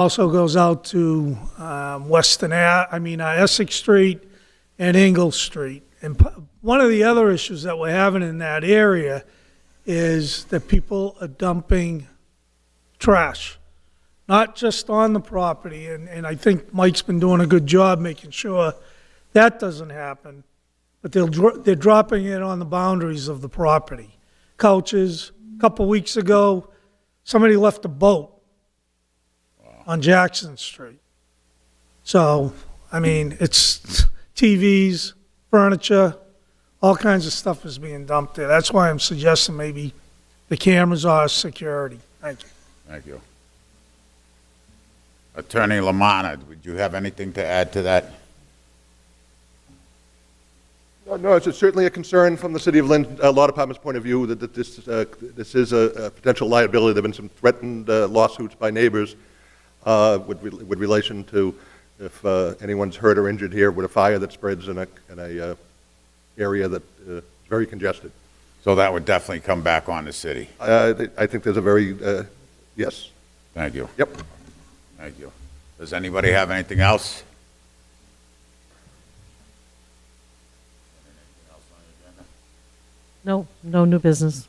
Also goes out to Essex Street and Ingle Street. And one of the other issues that we're having in that area is that people are dumping trash, not just on the property. And I think Mike's been doing a good job making sure that doesn't happen. But they're dropping it on the boundaries of the property. Couches. A couple weeks ago, somebody left a boat on Jackson Street. So, I mean, it's TVs, furniture, all kinds of stuff is being dumped there. That's why I'm suggesting maybe the cameras are security. Thank you. Thank you. Attorney Lamanna, would you have anything to add to that? No, it's certainly a concern from the City of Lynn Law Department's point of view that this is a potential liability. There have been some threatened lawsuits by neighbors with relation to if anyone's hurt or injured here with a fire that spreads in a area that is very congested. So that would definitely come back on the city. I think there's a very, yes. Thank you. Yep. Thank you. Does anybody have anything else? No new business.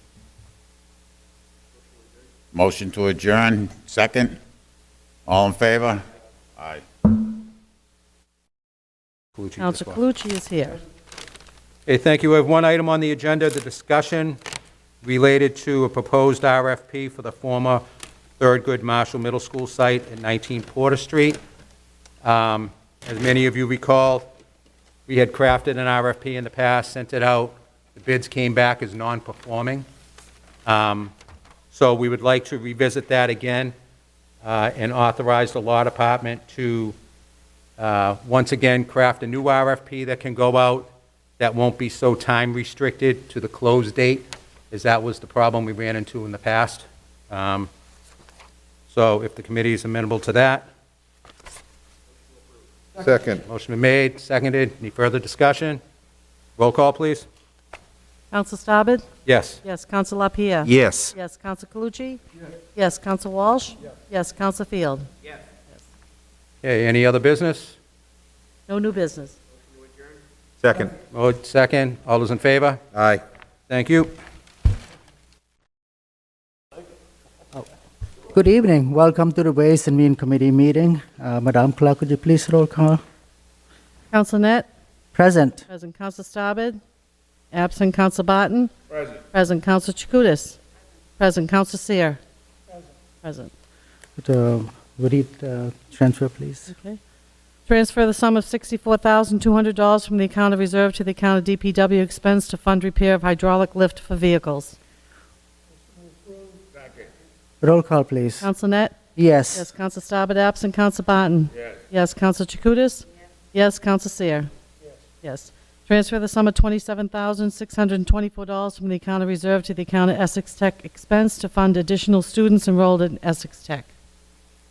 Motion to adjourn, second. All in favor? Aye. Councilor Calucci is here. Okay, thank you. We have one item on the agenda, the discussion related to a proposed RFP for the former Thurgood Marshall Middle School site at 19 Porter Street. As many of you recall, we had crafted an RFP in the past, sent it out. The bids came back as non-performing. So we would like to revisit that again and authorize the law department to once again craft a new RFP that can go out that won't be so time restricted to the close date, as that was the problem we ran into in the past. So if the committee is amenable to that. Second. Motion been made, seconded. Any further discussion? Roll call, please. Council Starbird? Yes. Yes. Council LaPierre? Yes. Yes. Council Calucci? Yes. Council Walsh? Yes. Council Field? Okay, any other business? No new business. Second. Vote second. All those in favor? Aye. Thank you. Good evening. Welcome to the Ways and Means Committee meeting. Madam Clerk, could you please roll call? Council Net? Present. Present. Council Starbird? Absent. Council Barton? Present. Present. Council Chakutis? Present. Council Seer? Present. Would you transfer, please? Okay. Transfer the sum of $64,200 from the account of reserve to the account of DPW expense to fund repair of hydraulic lift for vehicles. Roll call, please. Council Net? Yes. Yes. Council Starbird, absent. Council Barton? Yes. Yes. Council Chakutis? Yes. Council Seer? Yes. Transfer the sum of $27,624 from the account of reserve to the account of Essex Tech expense to fund additional students enrolled in Essex Tech.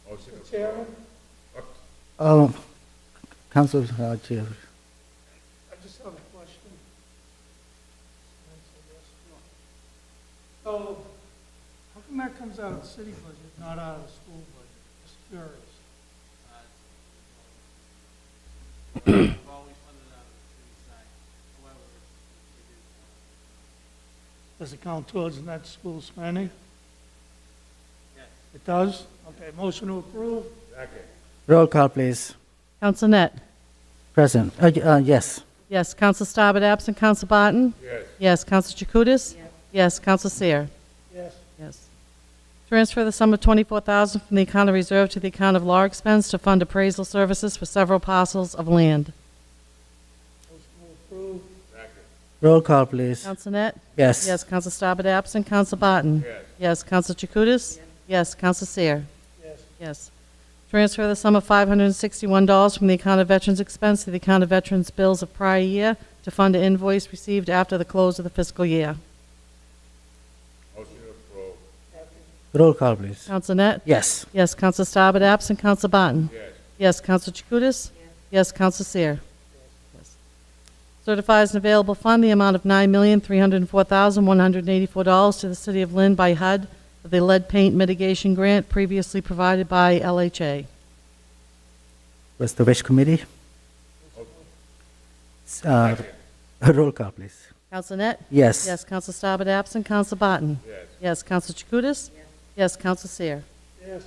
Council Chair. I just have a question. So, how come that comes out of the city budget, not out of the school budget? Just curious. Does it count towards net school spending? Yes. It does? Okay, motion to approve? Roll call, please. Council Net? Present. Yes. Yes. Council Starbird, absent. Council Barton? Yes. Yes. Council Chakutis? Yes. Council Seer? Yes. Yes. Transfer the sum of $24,000 from the account of reserve to the account of law expense to fund appraisal services for several parcels of land. Motion to approve? Roll call, please. Council Net? Yes. Yes. Council Starbird, absent. Council Barton? Yes. Yes. Council Chakutis? Yes. Council Seer? Yes. Yes. Transfer the sum of $561 from the account of veterans expense to the account of veterans bills of prior year to fund an invoice received after the close of the fiscal year. Roll call, please. Council Net? Yes. Yes. Council Starbird, absent. Council Barton? Yes. Yes. Council Chakutis? Yes. Council Seer? Yes. Certifies an available fund the amount of $9,304,184 to the City of Lynn by HUD for the lead paint mitigation grant previously provided by LHA. What's the wish committee? Roll call, please. Counsel Net? Yes. Yes. Counsel Staben absent. Counsel Barton? Yes. Yes. Counsel Chakutis? Yes. Counsel Seer? Yes.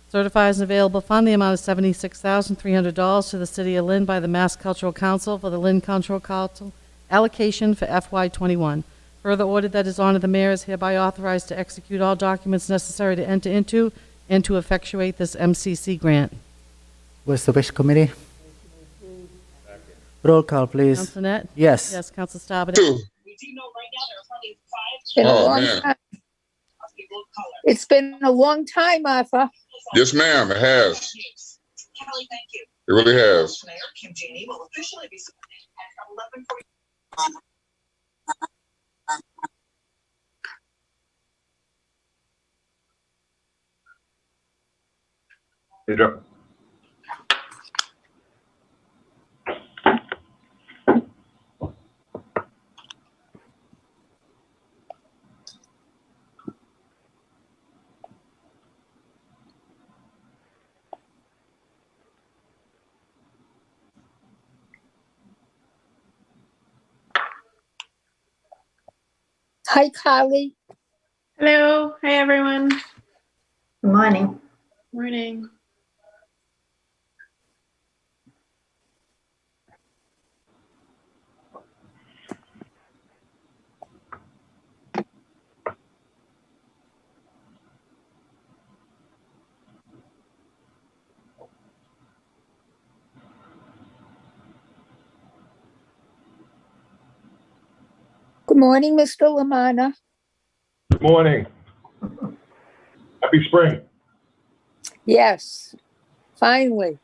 Certifies an available fund the amount of $76,300 to the City of Lynn by the Mass Cultural Council for the Lynn Cultural Council allocation for FY21. Further ordered that His Honor the Mayor is hereby authorized to execute all documents necessary to enter into and to effectuate this MCC grant. What's the wish committee? Roll call, please. Counsel Net? Yes. Yes. Counsel Staben? Been a Oh, long man. time. It's been a long time, Martha. Yes, ma'am, it has. It really has. Pedro. Hi, Carly. Hello. Hi, everyone. Good morning. Morning. Good morning, Mr. Lamana. Good morning. Happy spring. Yes, finally.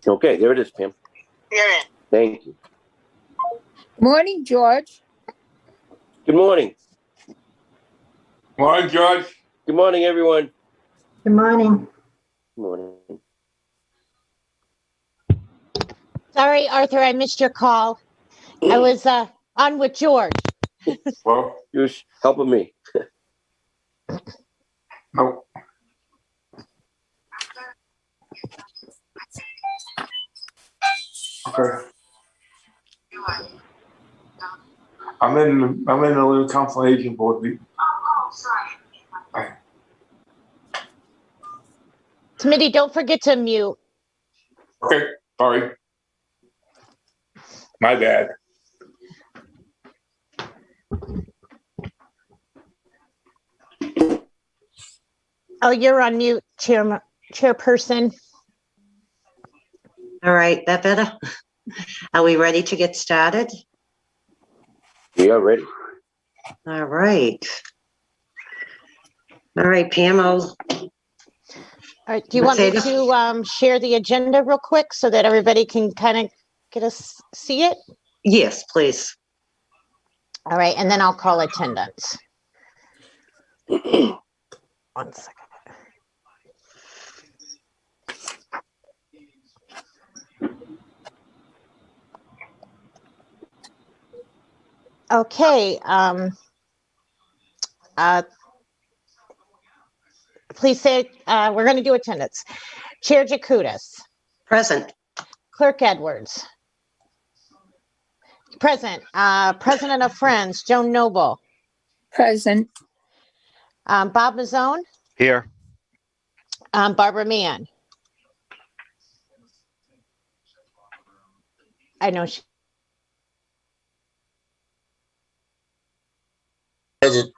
Okay, there it is, Pam. Thank you. Good morning, George. Good morning. Morning, George. Good morning, everyone. Good morning. Good morning. Sorry, Arthur, I missed your call. I was on with George. Well, You're helping me. no. Okay. I'm in the little council agent board meeting. Smitty, don't forget to mute. Okay, sorry. My bad. Oh, you're on mute, chairperson. All right, that better? Are we ready to get started? We are ready. All right. All right, Pam, All right, do you want me to share the agenda real quick so that everybody can kind of get us see it? yes, please. All right, and then I'll call attendance. 1 second. Okay, please say, we're going to do attendance. Chair Jakutis. Present. Clerk Edwards. Present. President of Friends, Joan Noble. Present. Bob Mazzone. Here. Barbara Mann. I know she. Present.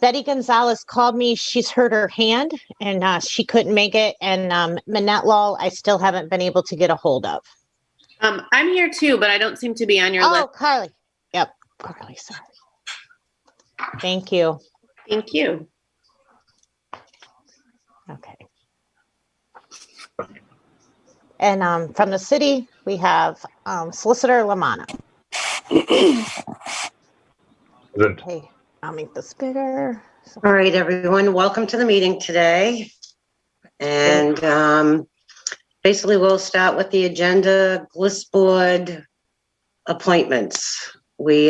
Betty Gonzalez called me. She's hurt her hand and she couldn't make it. And Manette Lal, I still haven't been able to get a hold of. I'm here too, but I don't seem to be on your list. Oh, Carly. Yep. Carly, sorry. Thank you. Thank you. Okay. And from the city, we have Solicitor Lamana. Okay, I'll make this bigger. All right, everyone, welcome to the meeting today. And basically, we'll start with the agenda, GLIS board appointments. We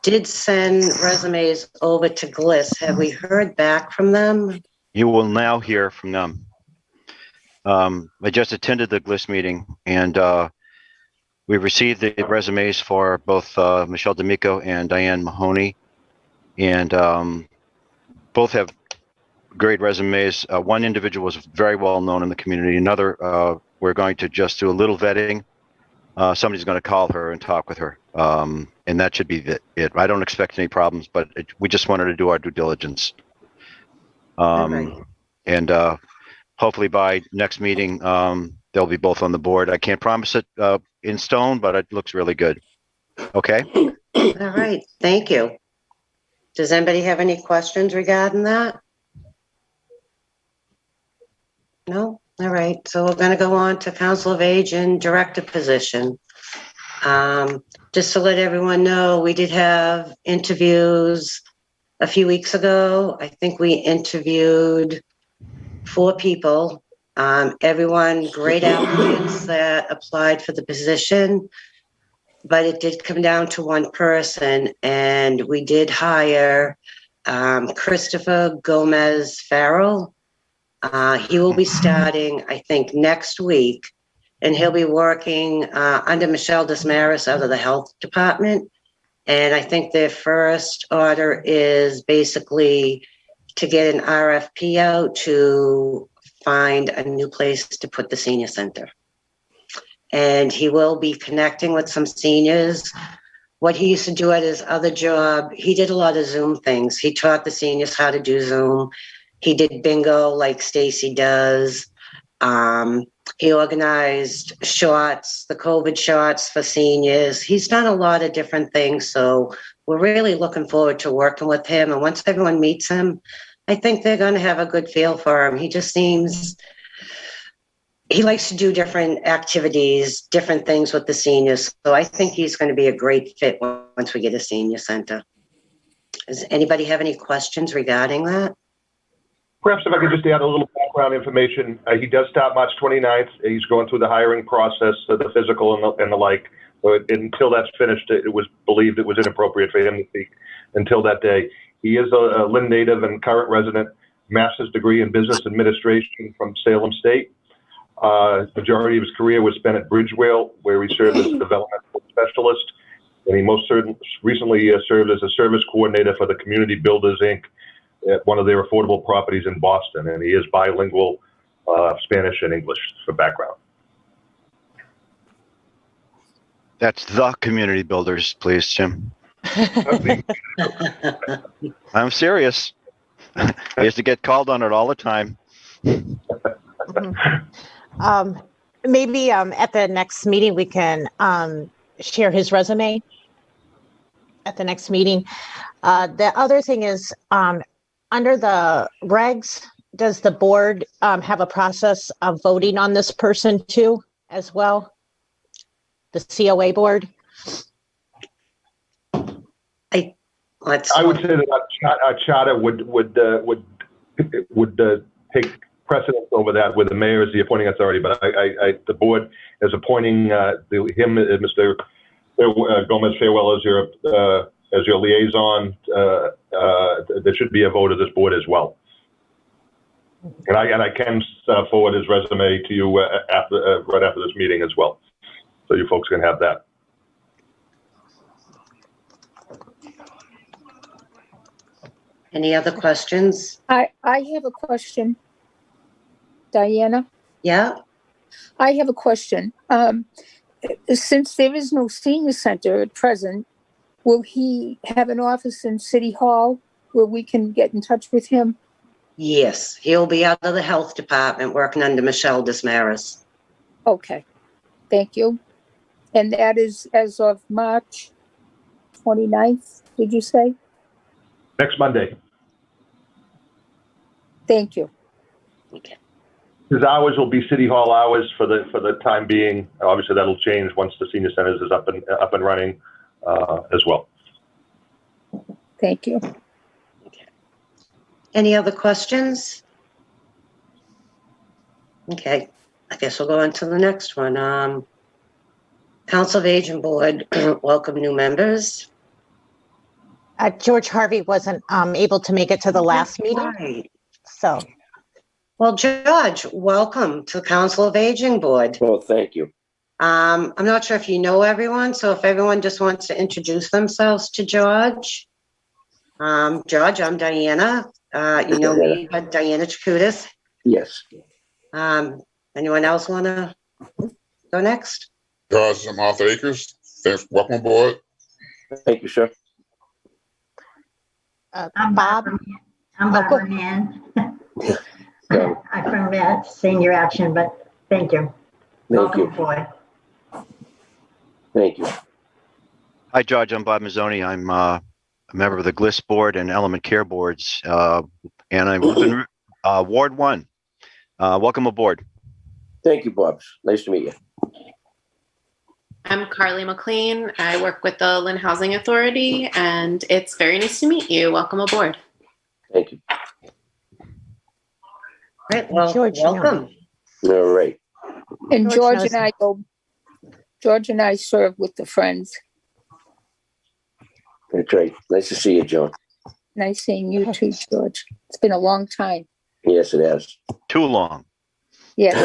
did send resumes over to GLIS. Have we heard back from them? You will now hear from them. I just attended the GLIS meeting, and we received the resumes for both Michelle D'Amico and Diane Mahoney, and both have great resumes. One individual was very well known in the community. Another, we're going to just do a little vetting. Somebody's going to call her and talk with her, and that should be it. I don't expect any problems, but we just wanted to do our due diligence. And hopefully by next meeting, they'll be both on the board. I can't promise it in stone, but it looks really good. Okay? All right, thank you. Does anybody have any questions regarding that? No? All right, so we're going to go on to Council of Aging Director position. Just to let everyone know, we did have interviews a few weeks ago. I think we interviewed 4 people. Everyone great applicants that applied for the position, but it did come down to one person, and we did hire Christopher Gomez Farrell. He will be starting, I think, next week, and he'll be working under Michelle Desmarais out of the health department. And I think their first order is basically to get an RFP out to find a new place to put the senior center. And he will be connecting with some seniors. What he used to do at his other job, he did a lot of Zoom things. He taught the seniors how to do Zoom. He did bingo like Stacy does. He organized shots, the COVID shots for seniors. He's done a lot of different things. So we're really looking forward to working with him. And once everyone meets him, I think they're going to have a good feel for him. He just seems, he likes to do different activities, different things with the seniors. So I think he's going to be a great fit once we get a senior center. Does anybody have any questions regarding that? Perhaps if I could just add a little background information. He does start March 29th. He's going through the hiring process, the physical and the like. But until that's finished, it was believed it was inappropriate for him to speak until that day. He is a Lynn native and current resident, master's degree in business administration from Salem State. Majority of his career was spent at Bridgewell, where he served as a developmental specialist. And he most recently served as a service coordinator for the Community Builders, Inc., at one of their affordable properties in Boston, and he is bilingual, Spanish and English for background. That's the Community Builders, please, Jim. I'm serious. I used to get called on it all the time. Maybe at the next meeting, we can share his resume at the next meeting. The other thing is, under the regs, does the board have a process of voting on this person too, as well? The COA board? I would say that our charter would take precedence over that, where the mayor is the appointing authority. But the board is appointing him, Mr. Gomez Farewell, as your liaison. There should be a vote of this board as well. And I can forward his resume to you right after this meeting as well, so you folks can have that. Any other questions? I have a question. Diana? Yeah? I have a question. Since there is no senior center at present, will he have an office in City Hall where we can get in touch with him? Yes, he'll be out of the health department working under Michelle Desmarais. Okay, thank you. And that is as of March 29th, did you say? Next Monday. Thank you. Okay. His hours will be City Hall hours for the time being. Obviously, that'll change once the senior centers is up and running as well. Thank you. Any other questions? Okay, I guess we'll go on to the next one. Council of Aging Board, welcome new members. George Harvey wasn't able to make it to the last meeting, Right. so. Well, George, welcome to Council of Aging Board. Well, thank you. I'm not sure if you know everyone, so if everyone just wants to introduce themselves to George. George, I'm Diana. You know me, but Diana Chakutis. Yes. Anyone else want to go next? George, I'm Arthur Akers. Thanks. Welcome aboard. Thank you, sir. Bob? I'm Barbara Mann. I'm from Senior Action, but thank you. Thank you. Boy. Thank you. Hi, George. I'm Bob Mazzoni. I'm a member of the GLIS board and Element Care boards, and I'm in Ward 1. Welcome aboard. Thank you, Bob. Nice to meet you. I'm Carly McLean. I work with the Lynn Housing Authority, and it's very nice to meet you. Welcome aboard. Thank you. Right, well, George, welcome. All right. And George George and I serve with the Friends. That's right. Nice to see you, Joan. Nice seeing you too, George. It's been a long time. Yes, it has. Too long. Yes,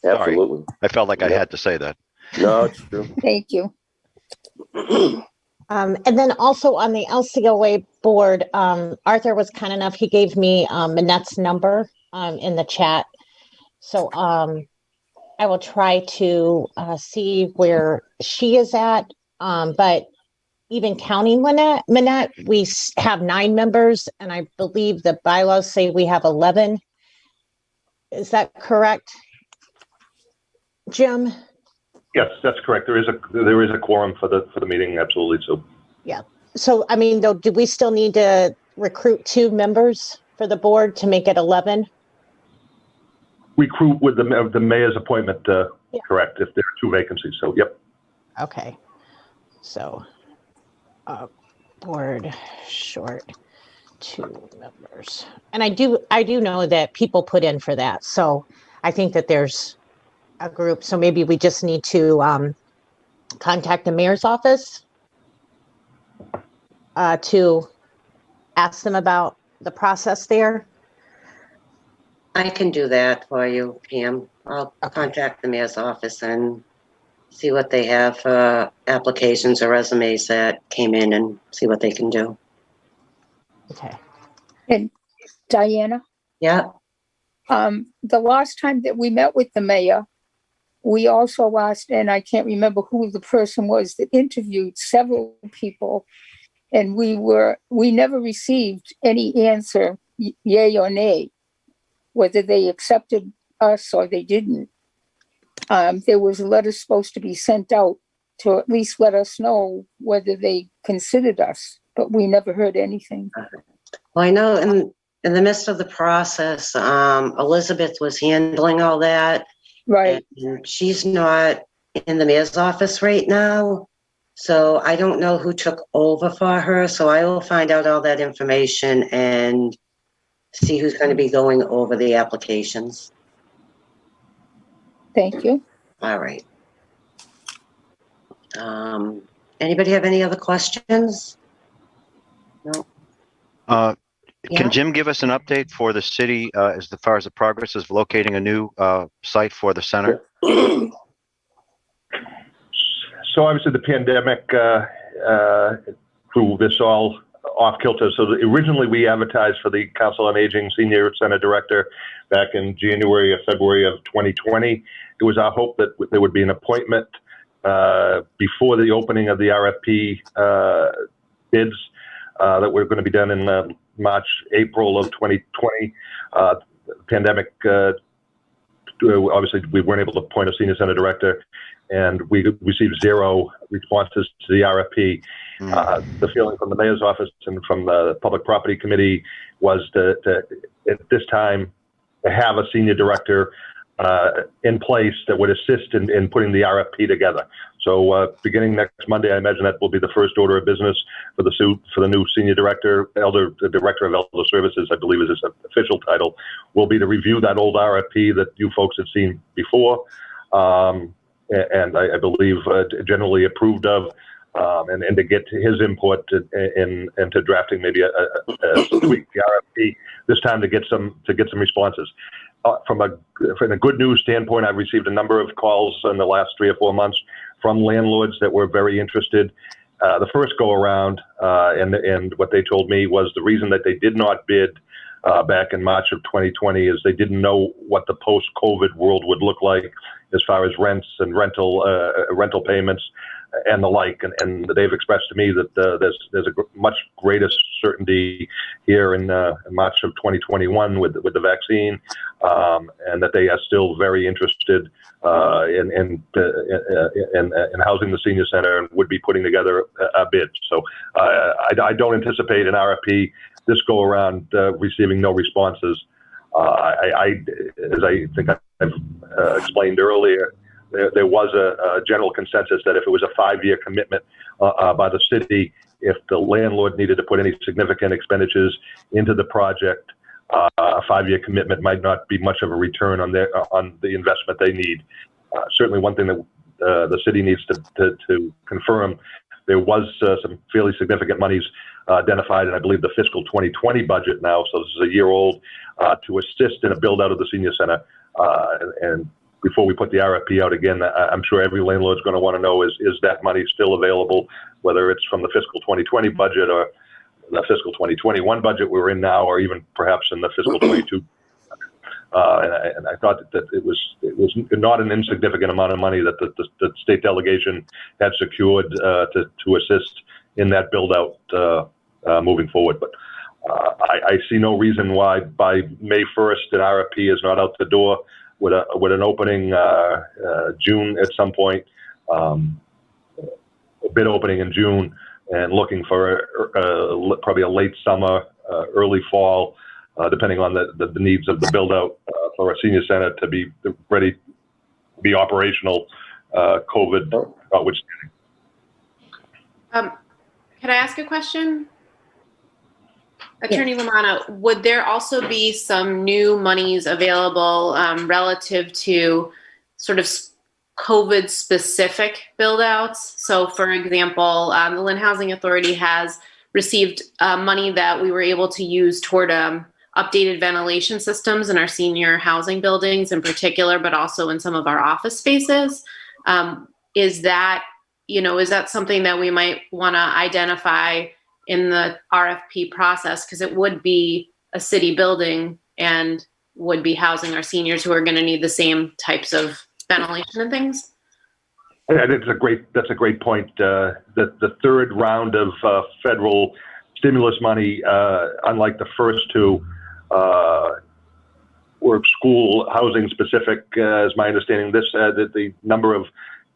Absolutely. I felt like I had to say that. No, it's true. thank you. And then also on the LCOA board, Arthur was kind enough, he gave me Manette's number in the chat. So I will try to see where she is at. But even counting Manette, we have 9 members, and I believe the bylaws say we have 11. Is that correct, Jim? Yes, that's correct. There is a quorum for the meeting. Absolutely. So. Yeah. So, I mean, though, do we still need to recruit 2 members for the board to make it 11? Recruit with the mayor's appointment, correct, if there are 2 vacancies. So, yep. Okay. So, board short 2 members. And I do know that people put in for that. So I think that there's a group. So maybe we just need to contact the mayor's office to ask them about the process there. I can do that for you, Pam. I'll contact the mayor's office and see what they have for applications or resumes that came in and see what they can do. Okay. And Diana? Yeah. The last time that we met with the mayor, we also asked, and I can't remember who the person was that interviewed several people, and we never received any answer, yay or nay, whether they accepted us or they didn't. There was a letter supposed to be sent out to at least let us know whether they considered us, but we never heard anything. Well, I know in the midst of the process, Elizabeth was handling all that. Right. And she's not in the mayor's office right now. So I don't know who took over for her. So I will find out all that information and see who's going to be going over the applications. Thank you. All right. Anybody have any other questions? No. Can Jim give us an update for the city as far as the progress of locating a new site for the center? So obviously the pandemic threw this all off kilter. So originally we advertised for the Council on Aging Senior Center Director back in January or February of 2020. It was our hope that there would be an appointment before the opening of the RFP bids that were going to be done in March, April of 2020. Pandemic, obviously we weren't able to appoint a Senior Center Director, and we received 0 responses to the RFP. The feeling from the mayor's office and from the Public Property Committee was that at this time, have a senior director in place that would assist in putting the RFP together. So beginning next Monday, I imagine that will be the first order of business for the new senior director, the director of elder services, I believe is his official title, will be to review that old RFP that you folks have seen before, and I believe generally approved of, and to get his input into drafting maybe a tweak the RFP this time to get some responses. From a good news standpoint, I've received a number of calls in the last 3 or 4 months from landlords that were very interested. The first go around, and what they told me was the reason that they did not bid back in March of 2020 is they didn't know what the post-COVID world would look like as far as rents and rental payments and the like. And they've expressed to me that there's a much greater certainty here in March of 2021 with the vaccine, and that they are still very interested in housing the senior center and would be putting together a bid. So I don't anticipate an RFP this go around receiving no responses. As I think I've explained earlier, there was a general consensus that if it was a 5-year commitment by the city, if the landlord needed to put any significant expenditures into the project, a 5-year commitment might not be much of a return on the investment they need. Certainly one thing that the city needs to confirm, there was some fairly significant monies identified, and I believe the fiscal 2020 budget now, so this is a year old, to assist in a build out of the senior center. And before we put the RFP out again, I'm sure every landlord's going to want to know is that money still available, whether it's from the fiscal 2020 budget or the fiscal 2021 budget we're in now, or even perhaps in the fiscal 22. And I thought that it was not an insignificant amount of money that the state delegation had secured to assist in that build out moving forward. But I see no reason why by May 1st an RFP is not out the door with an opening June at some point, a bid opening in June, and looking for probably a late summer, early fall, depending on the needs of the build out for a senior center to be ready to be operational, COVID notwithstanding. Can I ask a question? Attorney Lamanna, would there also be some new monies available relative to sort of COVID specific build outs? So for example, the Lynn Housing Authority has received money that we were able to use toward updated ventilation systems in our senior housing buildings in particular, but also in some of our office spaces. Is that something that we might want to identify in the RFP process? Because it would be a city building and would be housing our seniors who are going to need the same types of ventilation and things. Yeah, that's a great point. The third round of federal stimulus money, unlike the first two, were school housing specific, is my understanding. This that the number of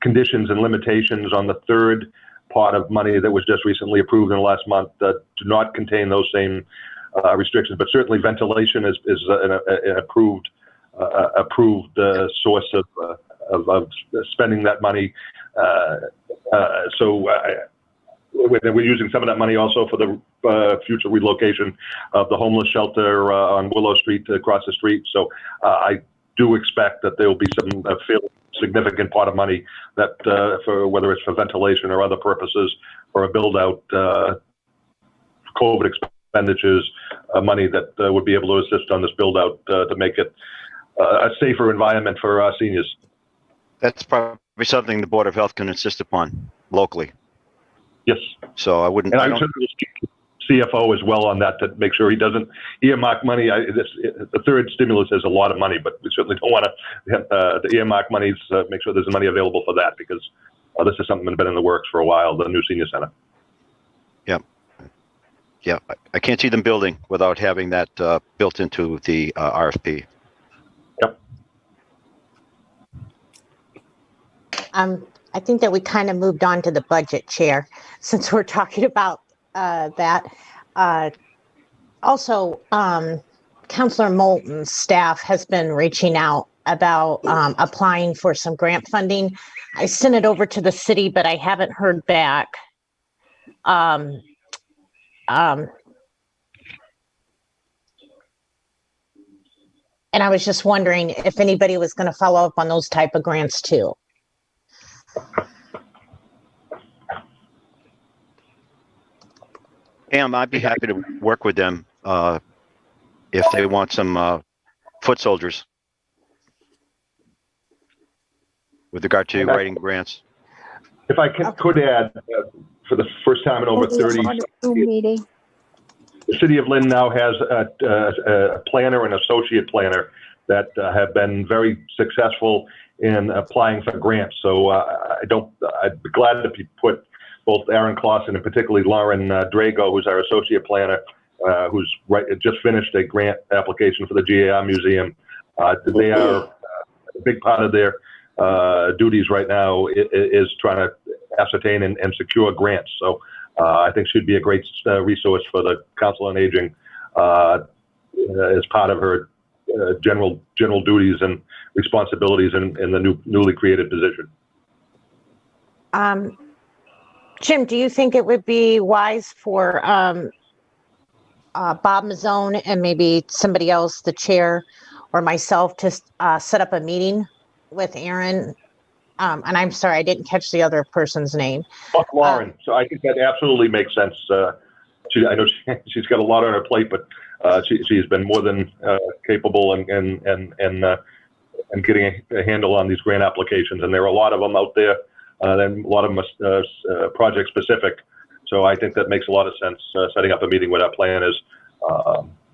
conditions and limitations on the third pot of money that was just recently approved in the last month do not contain those same restrictions, but certainly ventilation is an approved source of spending that money. So we're using some of that money also for the future relocation of the homeless shelter on Willow Street across the street. So I do expect that there will be some fairly significant pot of money that for whether it's for ventilation or other purposes for a build out COVID expenditures, money that would be able to assist on this build out to make it a safer environment for our seniors. That's probably something the Board of Health can insist upon locally. Yes. So I wouldn't. And I certainly will speak to CFO as well on that to make sure he doesn't earmark money. The third stimulus is a lot of money, but we certainly don't want to the earmark monies. Make sure there's money available for that, because this is something that's been in the works for a while. The new senior center. Yeah, I can't see them building without having that built into the RFP. Yep. I think that we kind of moved on to the budget, Chair, since we're talking about that. Also, Counselor Moulton's staff has been reaching out about applying for some grant funding. I sent it over to the city, but I haven't heard back. And I was just wondering if anybody was going to follow up on those type of grants too. Pam, I'd be happy to work with them if they want some foot soldiers with regard to writing grants. If I could add, for the first time in over 30 years, the city of Lynn now has a planner and associate planner that have been very successful in applying for grants. So I'd be glad to put both Aaron Clausen and particularly Lauren Drago, who's our associate planner, who's just finished a grant application for the GAR Museum. They are a big part of their duties right now is trying to ascertain and secure grants. So I think she'd be a great resource for the Council on Aging as part of her general duties and responsibilities in the newly created position. Jim, do you think it would be wise for Bob Mazzone and maybe somebody else, the chair or myself, to set up a meeting with Aaron? And I'm sorry, I didn't catch the other person's name. Lauren. So I think that absolutely makes sense. I know she's got a lot on her plate, but she's been more than capable and getting a handle on these grant applications. And there are a lot of them out there. Then a lot of them are project specific. So I think that makes a lot of sense, setting up a meeting with our planners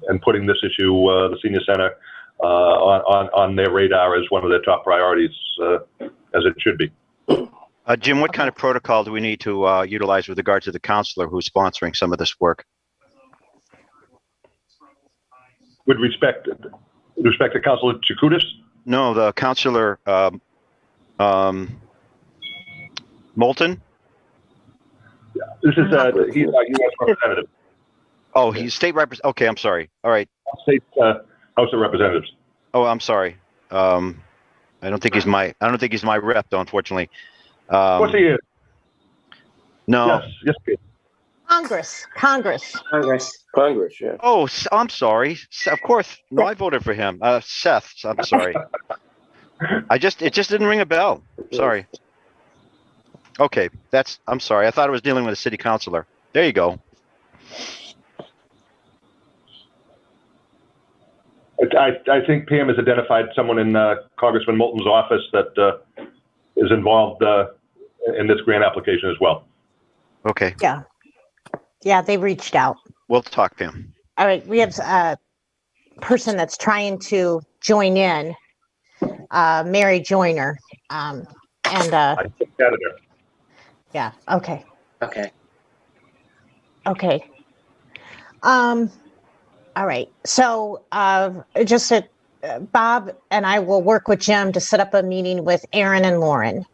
and putting this issue, the senior center, on their radar as one of their top priorities, as it should be. Jim, what kind of protocol do we need to utilize with regard to the counselor who's sponsoring some of this work? With respect to Councilor Chakoudas? No, the counselor Moulton. Yeah, this is he's our U.S. representative. Oh, he's state representative. Okay, I'm sorry. All right. State House of Representatives. Oh, I'm sorry. I don't think he's my rep, though, unfortunately. Of course he is. No. Yes, he is. Congress. Yeah. Oh, I'm sorry. Of course. No, I voted for him. Seth. I'm sorry. It just didn't ring a bell. Sorry. Okay, I'm sorry. I thought I was dealing with a city councilor. There you go. I think Pam has identified someone in Congressman Moulton's office that is involved in this grant application as well. Okay. Yeah, they reached out. We'll talk, Pam. All right, we have a person that's trying to join in, Mary Joyner, and I took that out of there. yeah, okay. All right, so just Bob and I will work with Jim to set up a meeting with Aaron and Lauren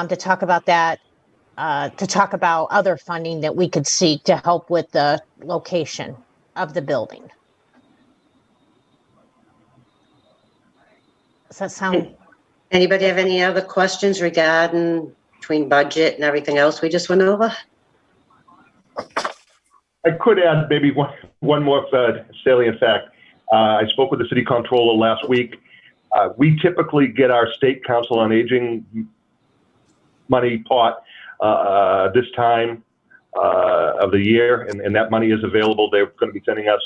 to talk about that, to talk about other funding that we could seek to help with the location of the building. Does that sound? Anybody have any other questions regarding between budget and everything else we just went over? I could add maybe one more salient fact. I spoke with the city comptroller last week. We typically get our state council on aging money pot this time of the year, and that money is available. They're going to be sending us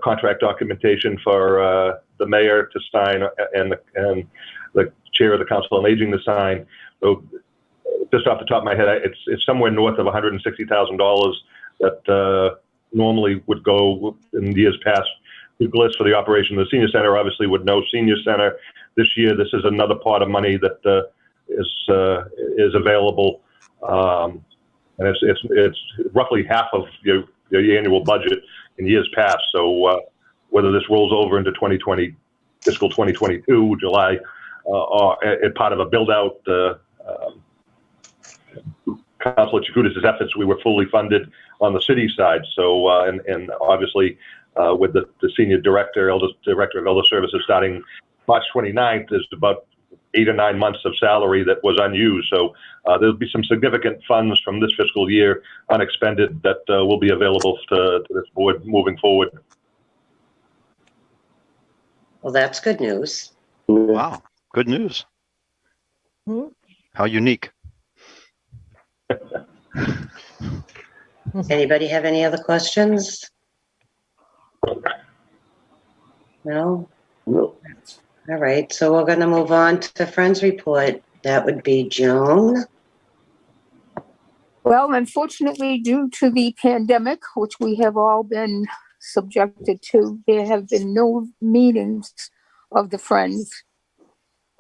contract documentation for the mayor to sign and the chair of the council on aging to sign. So just off the top of my head, it's somewhere north of $160,000 that normally would go in years past to GLIS for the operation of the senior center. Obviously, with no senior center this year, this is another pot of money that is available, and it's roughly half of your annual budget in years past. So whether this rolls over into fiscal 2022 July, or part of a build out. Councilor Chakoudas' efforts, we were fully funded on the city side. So, and obviously, with the senior director, director of elder services, starting March 29th. There's about 8 or 9 months of salary that was unused. So there'll be some significant funds from this fiscal year unexpended that will be available to this board moving forward. Well, that's good news. Wow, good news. How unique. Anybody have any other questions? No? No. All right, so we're gonna move on to the Friends report. That would be Joan. Well, unfortunately, due to the pandemic, which we have all been subjected to, there have been no meetings of the Friends.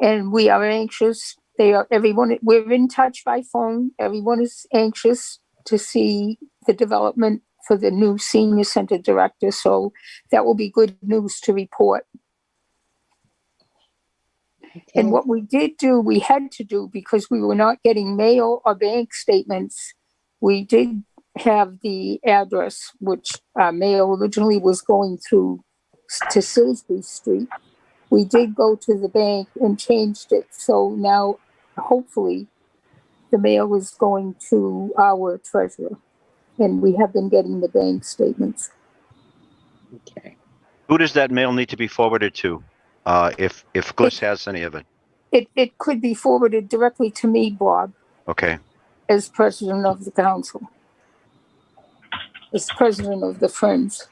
And we are anxious. We're in touch by phone. Everyone is anxious to see the development for the new senior center director. So that will be good news to report. And what we had to do, because we were not getting mail or bank statements, we did have the address, which mail originally was going through to Salisbury Street. We did go to the bank and changed it. So now, hopefully, the mail is going to our treasurer. And we have been getting the bank statements. Okay. Who does that mail need to be forwarded to, if Gliss has any of it? It could be forwarded directly to me, Bob, Okay. as president of the council, as president of the Friends.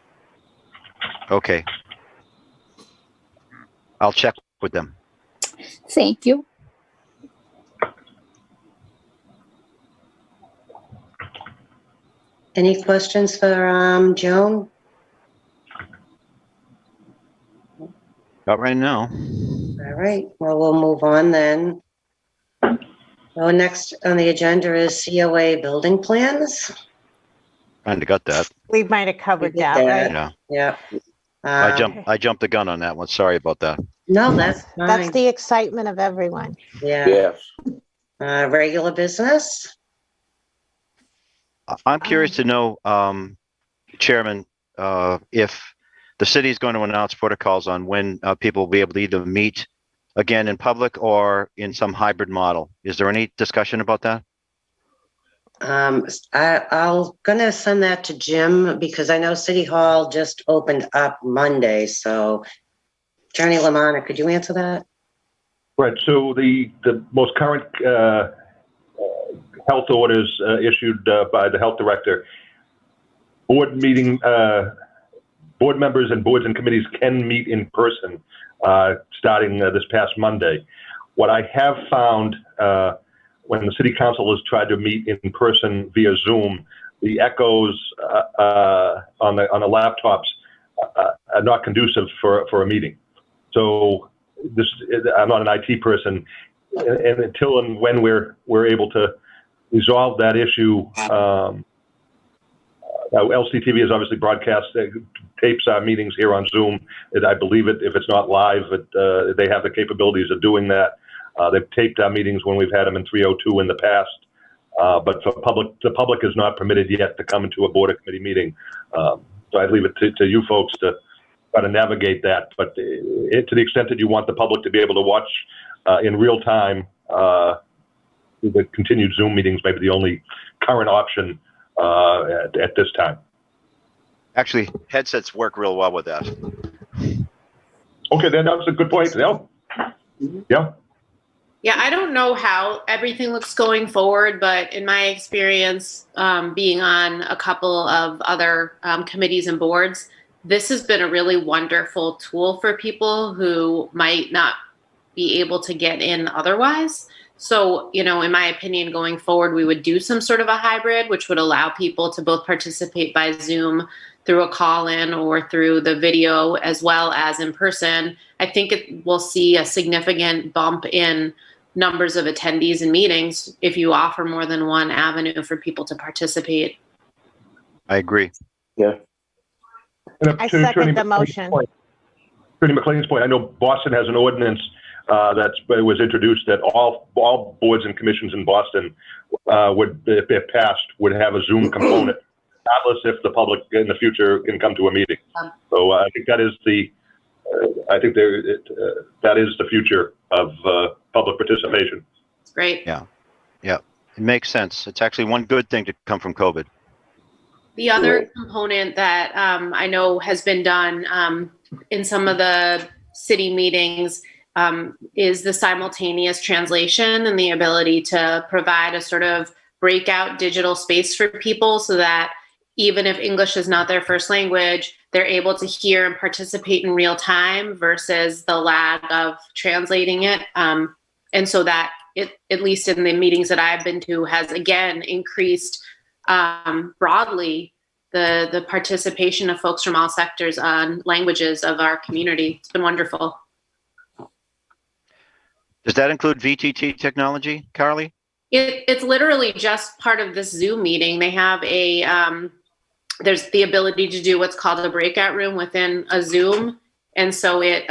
Okay. I'll check with them. Thank you. Any questions for Joan? Not right now. All right, well, we'll move on then. Well, next on the agenda is COA building plans. Kinda got that. We might have covered did that, that. right? Yeah. Yeah. I jumped the gun on that one. Sorry about that. No, that's fine. That's the excitement of everyone. Yeah. Yes. Regular business? I'm curious to know, Chairman, if the city is going to announce protocols on when people will be able to either meet again in public or in some hybrid model. Is there any discussion about that? I'll gonna send that to Jim because I know City Hall just opened up Monday. So, Attorney Lamanna, could you answer that? Right. So the most current health orders issued by the health director, board members and boards and committees can meet in person starting this past Monday. What I have found when the city council has tried to meet in person via Zoom, the echoes on the laptops are not conducive for a meeting. So I'm not an IT person, and until and when we're able to resolve that issue, LCTV is obviously broadcast, tapes our meetings here on Zoom. I believe if it's not live, they have the capabilities of doing that. They've taped our meetings when we've had them in 302 in the past. But the public is not permitted yet to come into a board or committee meeting. So I'd leave it to you folks to try to navigate that. But to the extent that you want the public to be able to watch in real time, the continued Zoom meetings may be the only current option at this time. Actually, headsets work real well with that. Okay, then that was a good point. Yeah. Yeah. Yeah, I don't know how everything looks going forward, but in my experience, being on a couple of other committees and boards, this has been a really wonderful tool for people who might not be able to get in otherwise. So, in my opinion, going forward, we would do some sort of a hybrid, which would allow people to both participate by Zoom through a call-in or through the video as well as in person. I think we'll see a significant bump in numbers of attendees and meetings if you offer more than one avenue for people to participate. I agree. Yeah. I second the motion. Attorney McLean's point, I know Boston has an ordinance that was introduced that all boards and commissions in Boston would, if passed, would have a Zoom component regardless if the public in the future can come to a meeting. So I think that is the, that is the future of public participation. It's great. Yeah. It makes sense. It's actually one good thing to come from COVID. The other component that I know has been done in some of the city meetings is the simultaneous translation and the ability to provide a sort of breakout digital space for people so that even if English is not their first language, they're able to hear and participate in real time versus the lag of translating it. And so that it, at least in the meetings that I've been to, has again increased broadly the participation of folks from all sectors on languages of our community. It's been wonderful. Does that include VTT technology, Carly? It's literally just part of this Zoom meeting. They have a, there's the ability to do what's called a breakout room within a Zoom. And so it,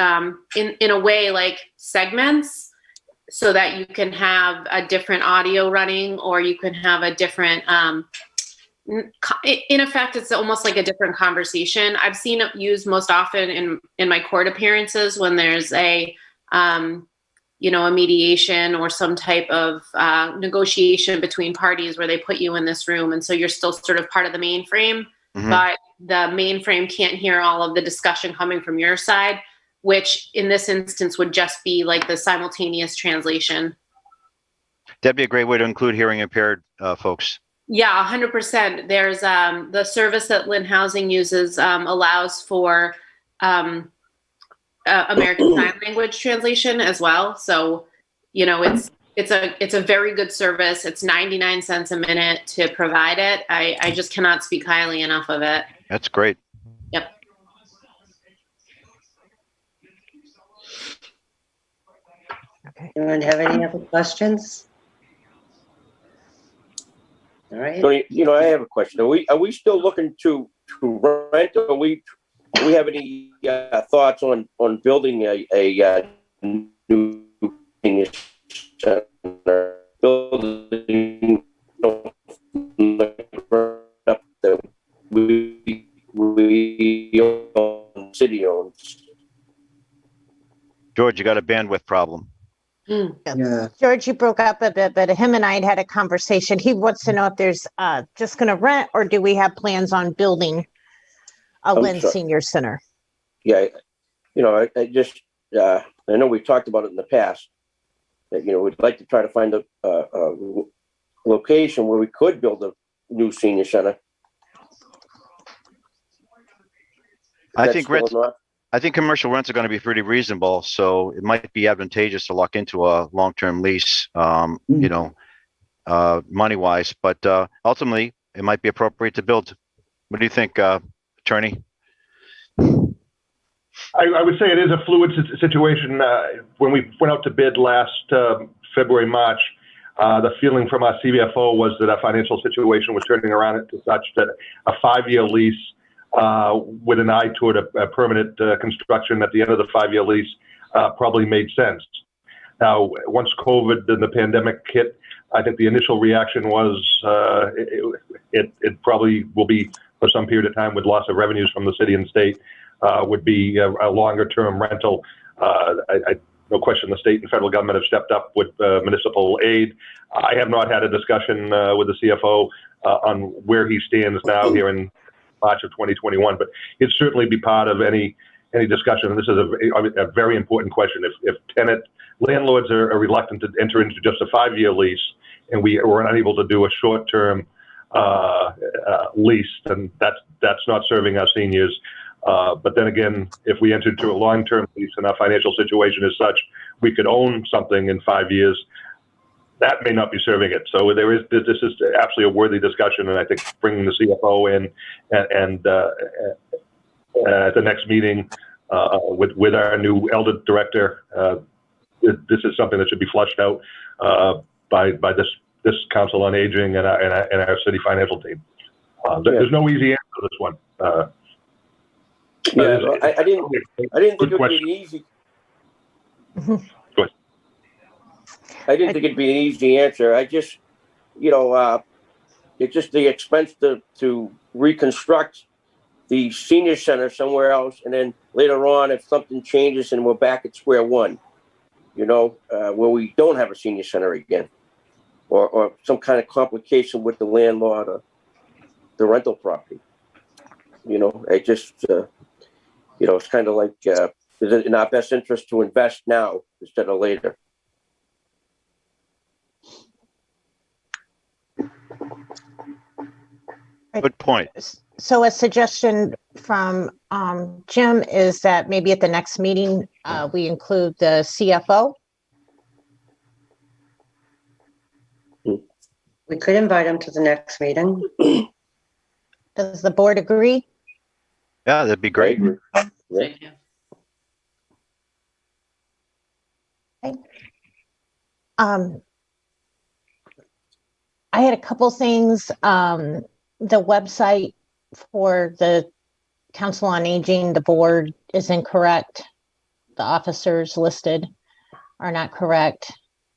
in a way, like segments so that you can have a different audio running, or you can have a different, in effect, it's almost like a different conversation. I've seen it used most often in my court appearances when there's a, you know, a mediation or some type of negotiation between parties where they put you in this room. And so you're still sort of part of the mainframe, but the mainframe can't hear all of the discussion coming from your side, which in this instance would just be like the simultaneous translation. That'd be a great way to include hearing impaired folks. Yeah, 100%. There's the service that Lynn Housing uses allows for American Sign Language translation as well. So, you know, it's a very good service. It's 99 cents a minute to provide it. I just cannot speak highly enough of it. That's great. Yep. Okay. Anyone have any other questions? All right. Tony, you know, I have a question. Are we still looking to rent? Or do we have any thoughts on building a new center, building up that we own, city owns? George, you got a bandwidth problem. Yeah. George, you broke up a bit, but him and I had a conversation. He wants to know if there's just going to rent, or do we have plans on building a Lynn Senior Center? Yeah, you know, I just, I know we've talked about it in the past, that, you know, we'd like to try to find a location where we could build a new senior center. I think commercial rents are going to be pretty reasonable, so it might be advantageous to lock into a long-term lease, you know, money-wise, but ultimately it might be appropriate to build. What do you think, attorney? I would say it is a fluid situation. When we went out to bid last February, March, the feeling from our CFO was that our financial situation was turning around to such that a 5-year lease with an eye toward a permanent construction at the end of the 5-year lease probably made sense. Now, once COVID and the pandemic hit, I think the initial reaction was it probably will be for some period of time with loss of revenues from the city and state, would be a longer term rental. No question the state and federal government have stepped up with municipal aid. I have not had a discussion with the CFO on where he stands now here in March of 2021, but it'd certainly be part of any discussion. And this is a very important question. If landlords are reluctant to enter into just a 5-year lease, and we were unable to do a short-term lease, then that's not serving our seniors. But then again, if we entered into a long-term lease and our financial situation is such we could own something in 5 years, that may not be serving it. So this is absolutely a worthy discussion, and I think bringing the CFO in and at the next meeting with our new elder director, this is something that should be flushed out by this Council on Aging and our city financial team. There's no easy answer to this one. I didn't think it would be easy. I didn't think it'd be an easy answer. I just, you know, it's just the expense to reconstruct the senior center somewhere else, and then later on, if something changes and we're back at square one, where we don't have a senior center again, or some kind of complication with the landlord or the rental property. It just, it's kind of like, is it in our best interest to invest now instead of later? Good point. So a suggestion from Jim is that maybe at the next meeting, we include the CFO. We could invite him to the next meeting. Does the board agree? Yeah, that'd be great. Yeah. I had a couple things. The website for the Council on Aging, the board is incorrect. The officers listed are not correct.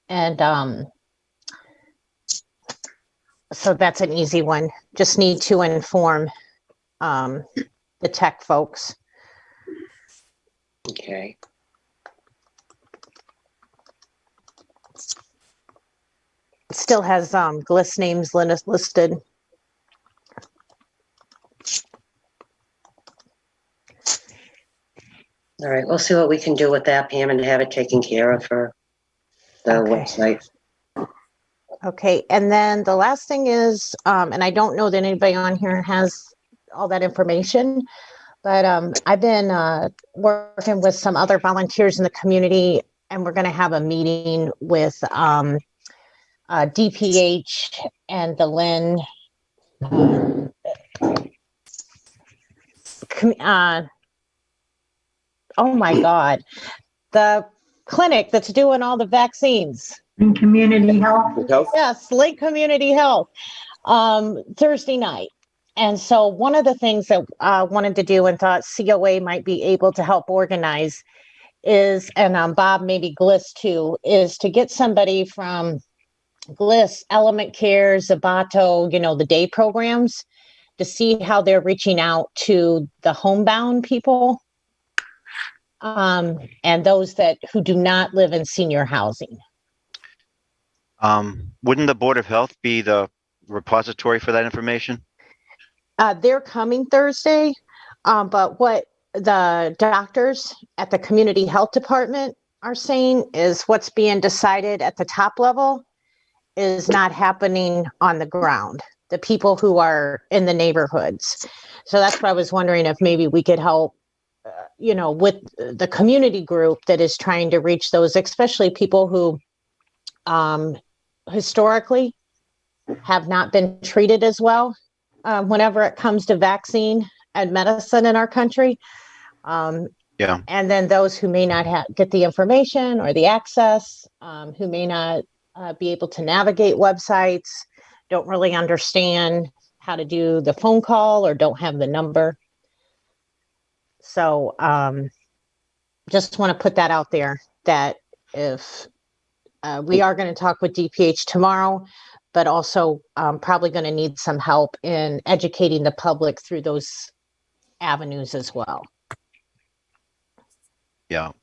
And so that's an easy one. Just need to inform the tech folks. Okay. It still has GLIS names listed. All right, we'll see what we can do with that, Pam, and have it taken care of for the website. Okay, and then the last thing is, and I don't know that anybody on here has all that information, but I've been working with some other volunteers in the community, and we're going to have a meeting with DPH and the Lynn oh my God, the clinic that's doing all the vaccines. In community health. Yes, Lynn Community Health, Thursday night. And so one of the things that I wanted to do and thought COA might be able to help organize is, and Bob, maybe GLIS too, is to get somebody from GLIS, Element Care, Zabato, the day programs, to see how they're reaching out to the homebound people. And those who do not live in senior housing. Wouldn't the Board of Health be the repository for that information? They're coming Thursday, but what the doctors at the community health department are saying is what's being decided at the top level is not happening on the ground, the people who are in the neighborhoods. So that's what I was wondering if maybe we could help with the community group that is trying to reach those, especially people who historically have not been treated as well whenever it comes to vaccine and medicine in our country. Yeah. And then those who may not get the information or the access, who may not be able to navigate websites, don't really understand how to do the phone call or don't have the number. So just want to put that out there that if we are going to talk with DPH tomorrow, but also probably going to need some help in educating the public through those avenues as well. Yeah.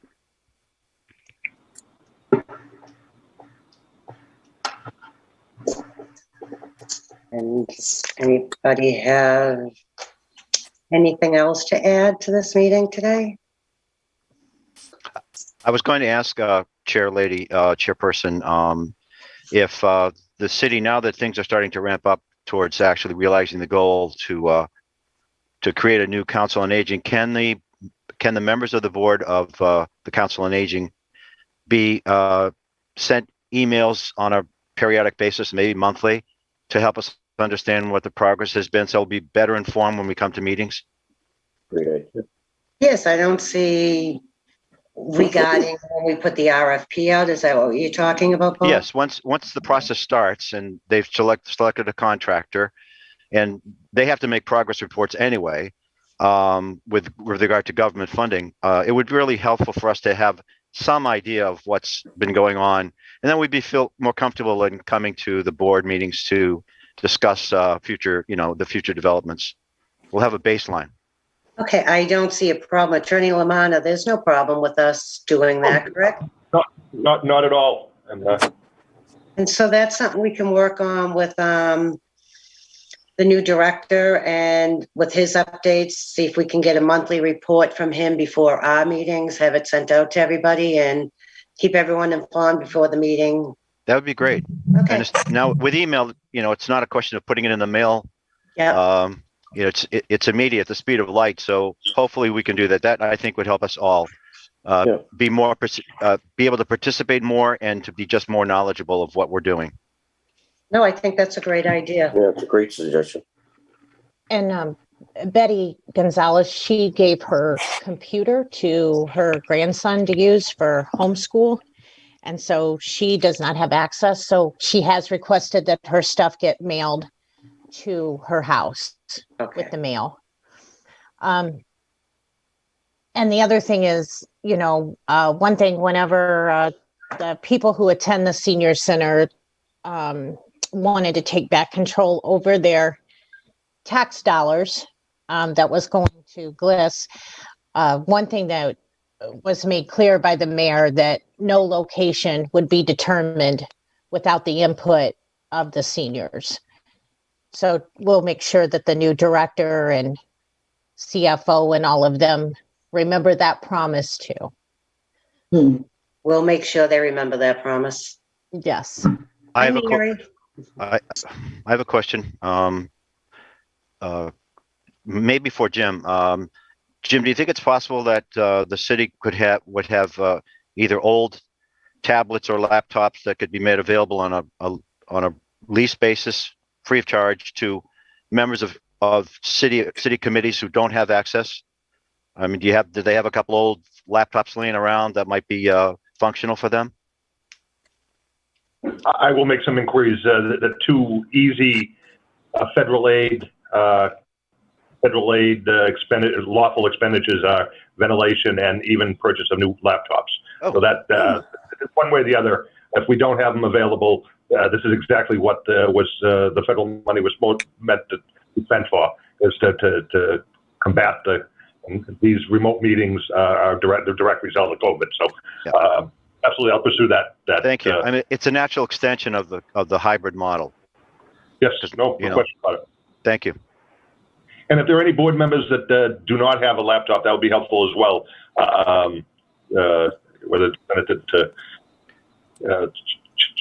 And anybody have anything else to add to this meeting today? I was going to ask Chairperson, if the city, now that things are starting to ramp up towards actually realizing the goal to create a new Council on Aging, can the members of the board of the Council on Aging be sent emails on a periodic basis, maybe monthly, to help us understand what the progress has been, so we'll be better informed when we come to meetings? Great idea. Yes, I don't see regarding when we put the RFP out. Is that what you're talking about, Paul? Yes, once the process starts and they've selected a contractor, and they have to make progress reports anyway, with regard to government funding, it would be really helpful for us to have some idea of what's been going on, and then we'd feel more comfortable in coming to the board meetings to discuss future, the future developments. We'll have a baseline. Okay, I don't see a problem. Attorney Lamanna, there's no problem with us doing that, correct? Not at all. And so that's something we can work on with the new director and with his updates, see if we can get a monthly report from him before our meetings, have it sent out to everybody and keep everyone informed before the meeting. That would be great. Okay. And now with email, it's not a question of putting it in the mail. Yeah. It's immediate, the speed of light. So hopefully we can do that. That I think would help us all be able to participate more and to be just more knowledgeable of what we're doing. No, I think that's a great idea. Yeah, it's a great suggestion. And Betty Gonzalez, she gave her computer to her grandson to use for homeschool. And so she does not have access. So she has requested that her stuff get mailed to her house with the mail. And the other thing is, one thing, whenever the people who attend the senior center wanted to take back control over their tax dollars that was going to GLIS, one thing that was made clear by the mayor that no location would be determined without the input of the seniors. So we'll make sure that the new director and CFO and all of them remember that promise too. We'll make sure they remember that promise. Yes. I have a question. Maybe for Jim. Jim, do you think it's possible that the city would have either old tablets or laptops that could be made available on a lease basis, free of charge, to members of city committees who don't have access? I mean, do they have a couple old laptops laying around that might be functional for them? I will make some inquiries. The two easy federal aid lawful expenditures are ventilation and even purchase of new laptops. So that one way or the other, if we don't have them available, this is exactly what the federal money was meant to be spent for, is to combat these remote meetings are the direct result of COVID. So absolutely, I'll pursue that. Thank you. I mean, it's a natural extension of the hybrid model. Yes, no question about it. Thank you. And if there are any board members that do not have a laptop, that would be helpful as well. Whether it's to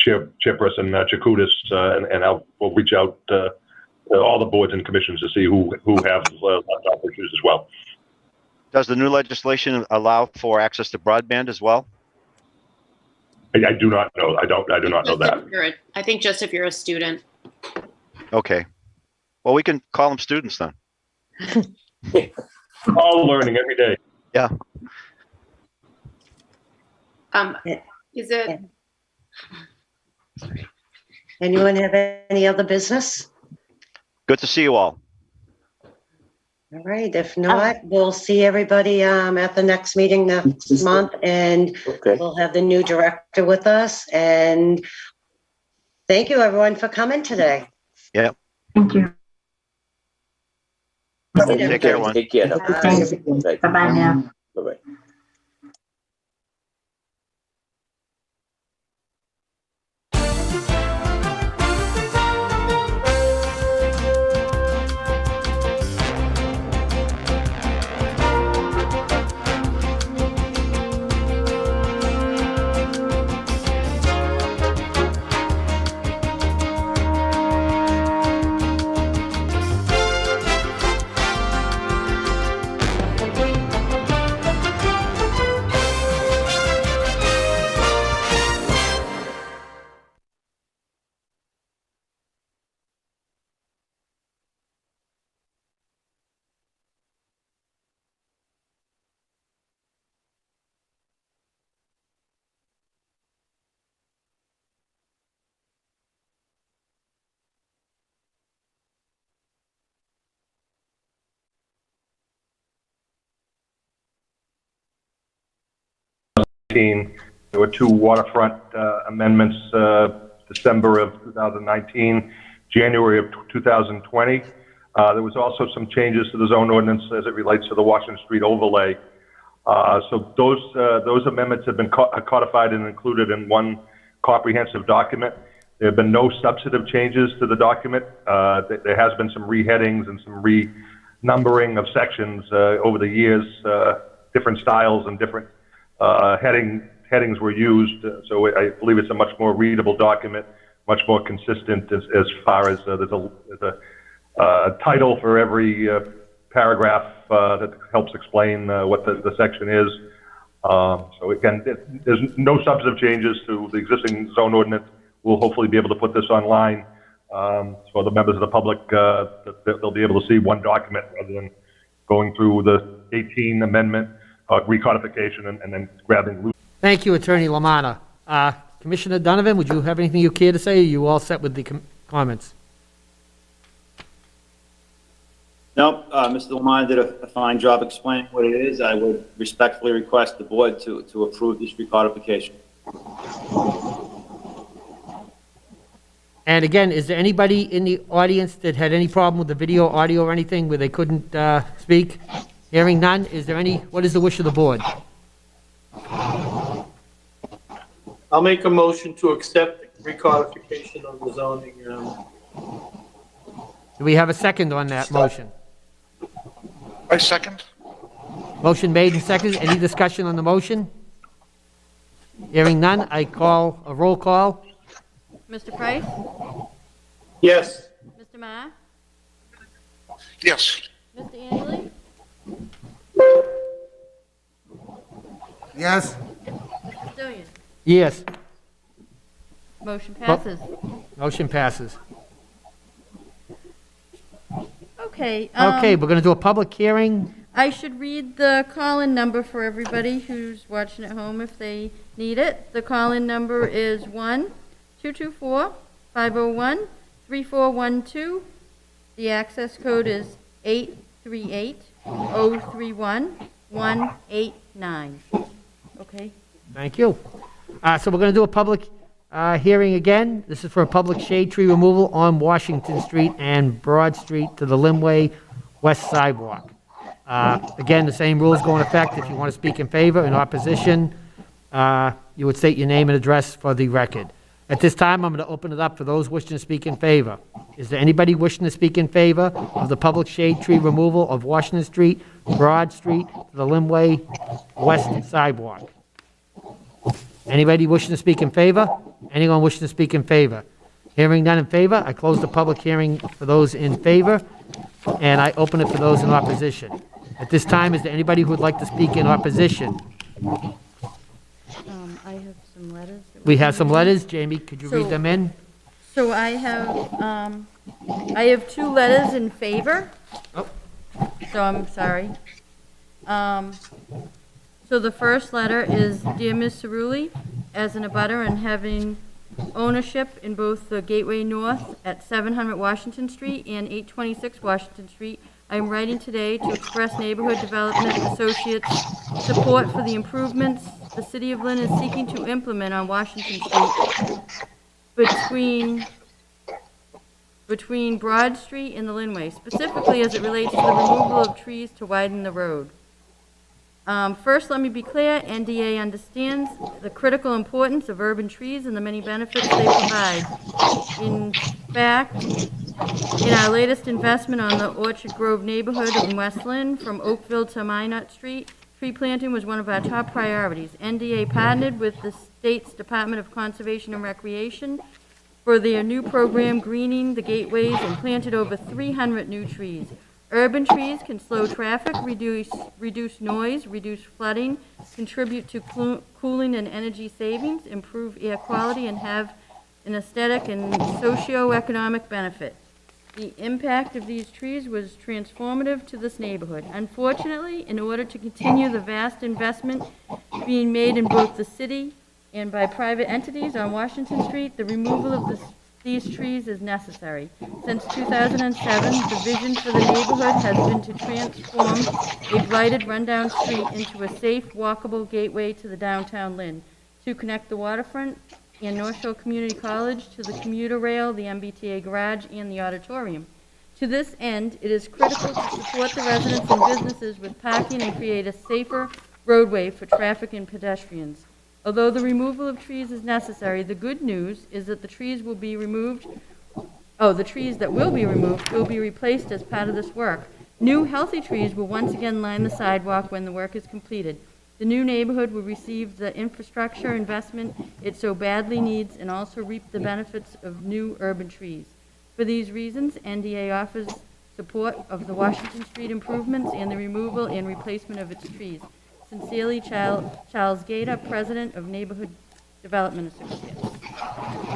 Chairperson Chakoudas, and we'll reach out to all the boards and commissions to see who have laptop issues as well. Does the new legislation allow for access to broadband as well? I do not know. I do not know that. I think just if you're a student. Okay. Well, we can call them students then. All learning every day. Yeah. Is it? Anyone have any other business? Good to see you all. All right. If not, we'll see everybody at the next meeting next month, and we'll have the new director with us. And thank you, everyone, for coming today. Yeah. Thank you. Take care, everyone. Take care. Bye-bye now. Bye-bye. There were two waterfront amendments December of 2019. January of 2020. There was also some changes to the zone ordinance as it relates to the Washington Street overlay. So those amendments have been codified and included in one comprehensive document. There have been no substantive changes to the document. There has been some reheadings and some renumbering of sections over the years. Different styles and different headings were used. So I believe it's a much more readable document, much more consistent as far as there's a title for every paragraph that helps explain what the section is. So again, there's no substantive changes to the existing zone ordinance. We'll hopefully be able to put this online so the members of the public, they'll be able to see one document rather than going through the 18 amendment recodification and then grabbing loose. Thank you, Attorney Lamanna. Commissioner Donovan, would you have anything you care to say? Or are you all set with the comments? No, Mr. Lamanna did a fine job explaining what it is. I would respectfully request the board to approve this recodification. And again, is there anybody in the audience that had any problem with the video, audio, or anything where they couldn't speak? Hearing none, is there any, what is the wish of the board? I'll make a motion to accept the recodification of the zoning. Do we have a second on that motion? I second. Motion made and seconded. Any discussion on the motion? Hearing none, I call a roll call. Mr. Price? Yes. Mr. Ma? Yes. Mr. Angley? Yes. Mr. Stillion? Yes. Motion passes. Motion passes. Okay. Okay, we're going to do a public hearing. I should read the call-in number for everybody who's watching at home if they need it. The call-in number is 1-224-501-3412. The access code is 838-031-189. Okay? Thank you. So we're going to do a public hearing again. This is for a public shade tree removal on Washington Street and Broad Street to the Limway West Sidewalk. Again, the same rules go in effect. If you want to speak in favor, in opposition, you would state your name and address for the record. At this time, I'm going to open it up for those wishing to speak in favor. Is there anybody wishing to speak in favor of the public shade tree removal of Washington Street, Broad Street to the Limway West Sidewalk? Anybody wishing to speak in favor? Anyone wishing to speak in favor? Hearing none in favor, I close the public hearing for those in favor, and I open it for those in opposition. At this time, is there anybody who would like to speak in opposition? I have some letters. We have some letters. Jamie, could you read them in? So I have two letters in favor. Oh. So I'm sorry. So the first letter is, Dear Ms. Cerulli, as an abutter and having ownership in both the Gateway North at 700 Washington Street and 826 Washington Street, I am writing today to express Neighborhood Development Associates' support for the improvements the City of Lynn is seeking to implement on Washington Street between Broad Street and the Linway, specifically as it relates to the removal of trees to widen the road. First, let me be clear, NDA understands the critical importance of urban trees and the many benefits they provide. In fact, in our latest investment on the Orchard Grove neighborhood in West Lynn, from Oakville to Minot Street, tree planting was one of our top priorities. NDA partnered with the state's Department of Conservation and Recreation for their new program, Greening the Gateways, and planted over 300 new trees. Urban trees can slow traffic, reduce noise, reduce flooding, contribute to cooling and energy savings, improve air quality, and have an aesthetic and socio-economic benefit. The impact of these trees was transformative to this neighborhood. Unfortunately, in order to continue the vast investment being made in both the city and by private entities on Washington Street, the removal of these trees is necessary. Since 2007, the vision for the neighborhood has been to transform a blighted, rundown street into a safe, walkable gateway to the downtown Lynn, to connect the waterfront and North Shore Community College to the commuter rail, the MBTA garage, and the auditorium. To this end, it is critical to support the residents and businesses with parking and create a safer roadway for traffic and pedestrians. Although the removal of trees is necessary, the good news is that the trees will be removed. The trees that will be removed will be replaced as part of this work. New, healthy trees will once again line the sidewalk when the work is completed. The new neighborhood will receive the infrastructure investment it so badly needs and also reap the benefits of new urban trees. For these reasons, NDA offers support of the Washington Street improvements and the removal and replacement of its trees. Sincerely, Charles Gator, President of Neighborhood Development Associates.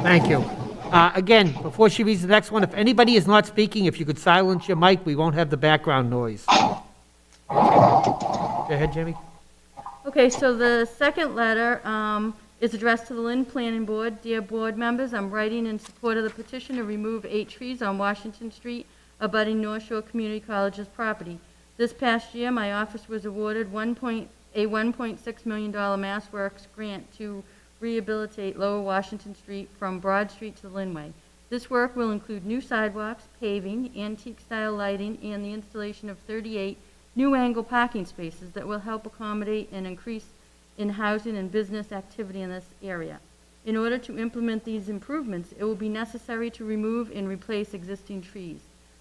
Thank you. Again, before she reads the next one, if anybody is not speaking, if you could silence your mic, we won't have the background noise. Go ahead, Jamie. Okay, so the second letter is addressed to the Lynn Planning Board. Dear board members, I'm writing in support of the petition to remove 8 trees on Washington Street abutting North Shore Community College's property. This past year, my office was awarded a $1.6 million MassWorks grant to rehabilitate Lower Washington Street from Broad Street to Linway. This work will include new sidewalks, paving, antique-style lighting, and the installation of 38 new angle parking spaces that will help accommodate an increase in housing and business activity in this area. In order to implement these improvements, it will be necessary to remove and replace existing trees.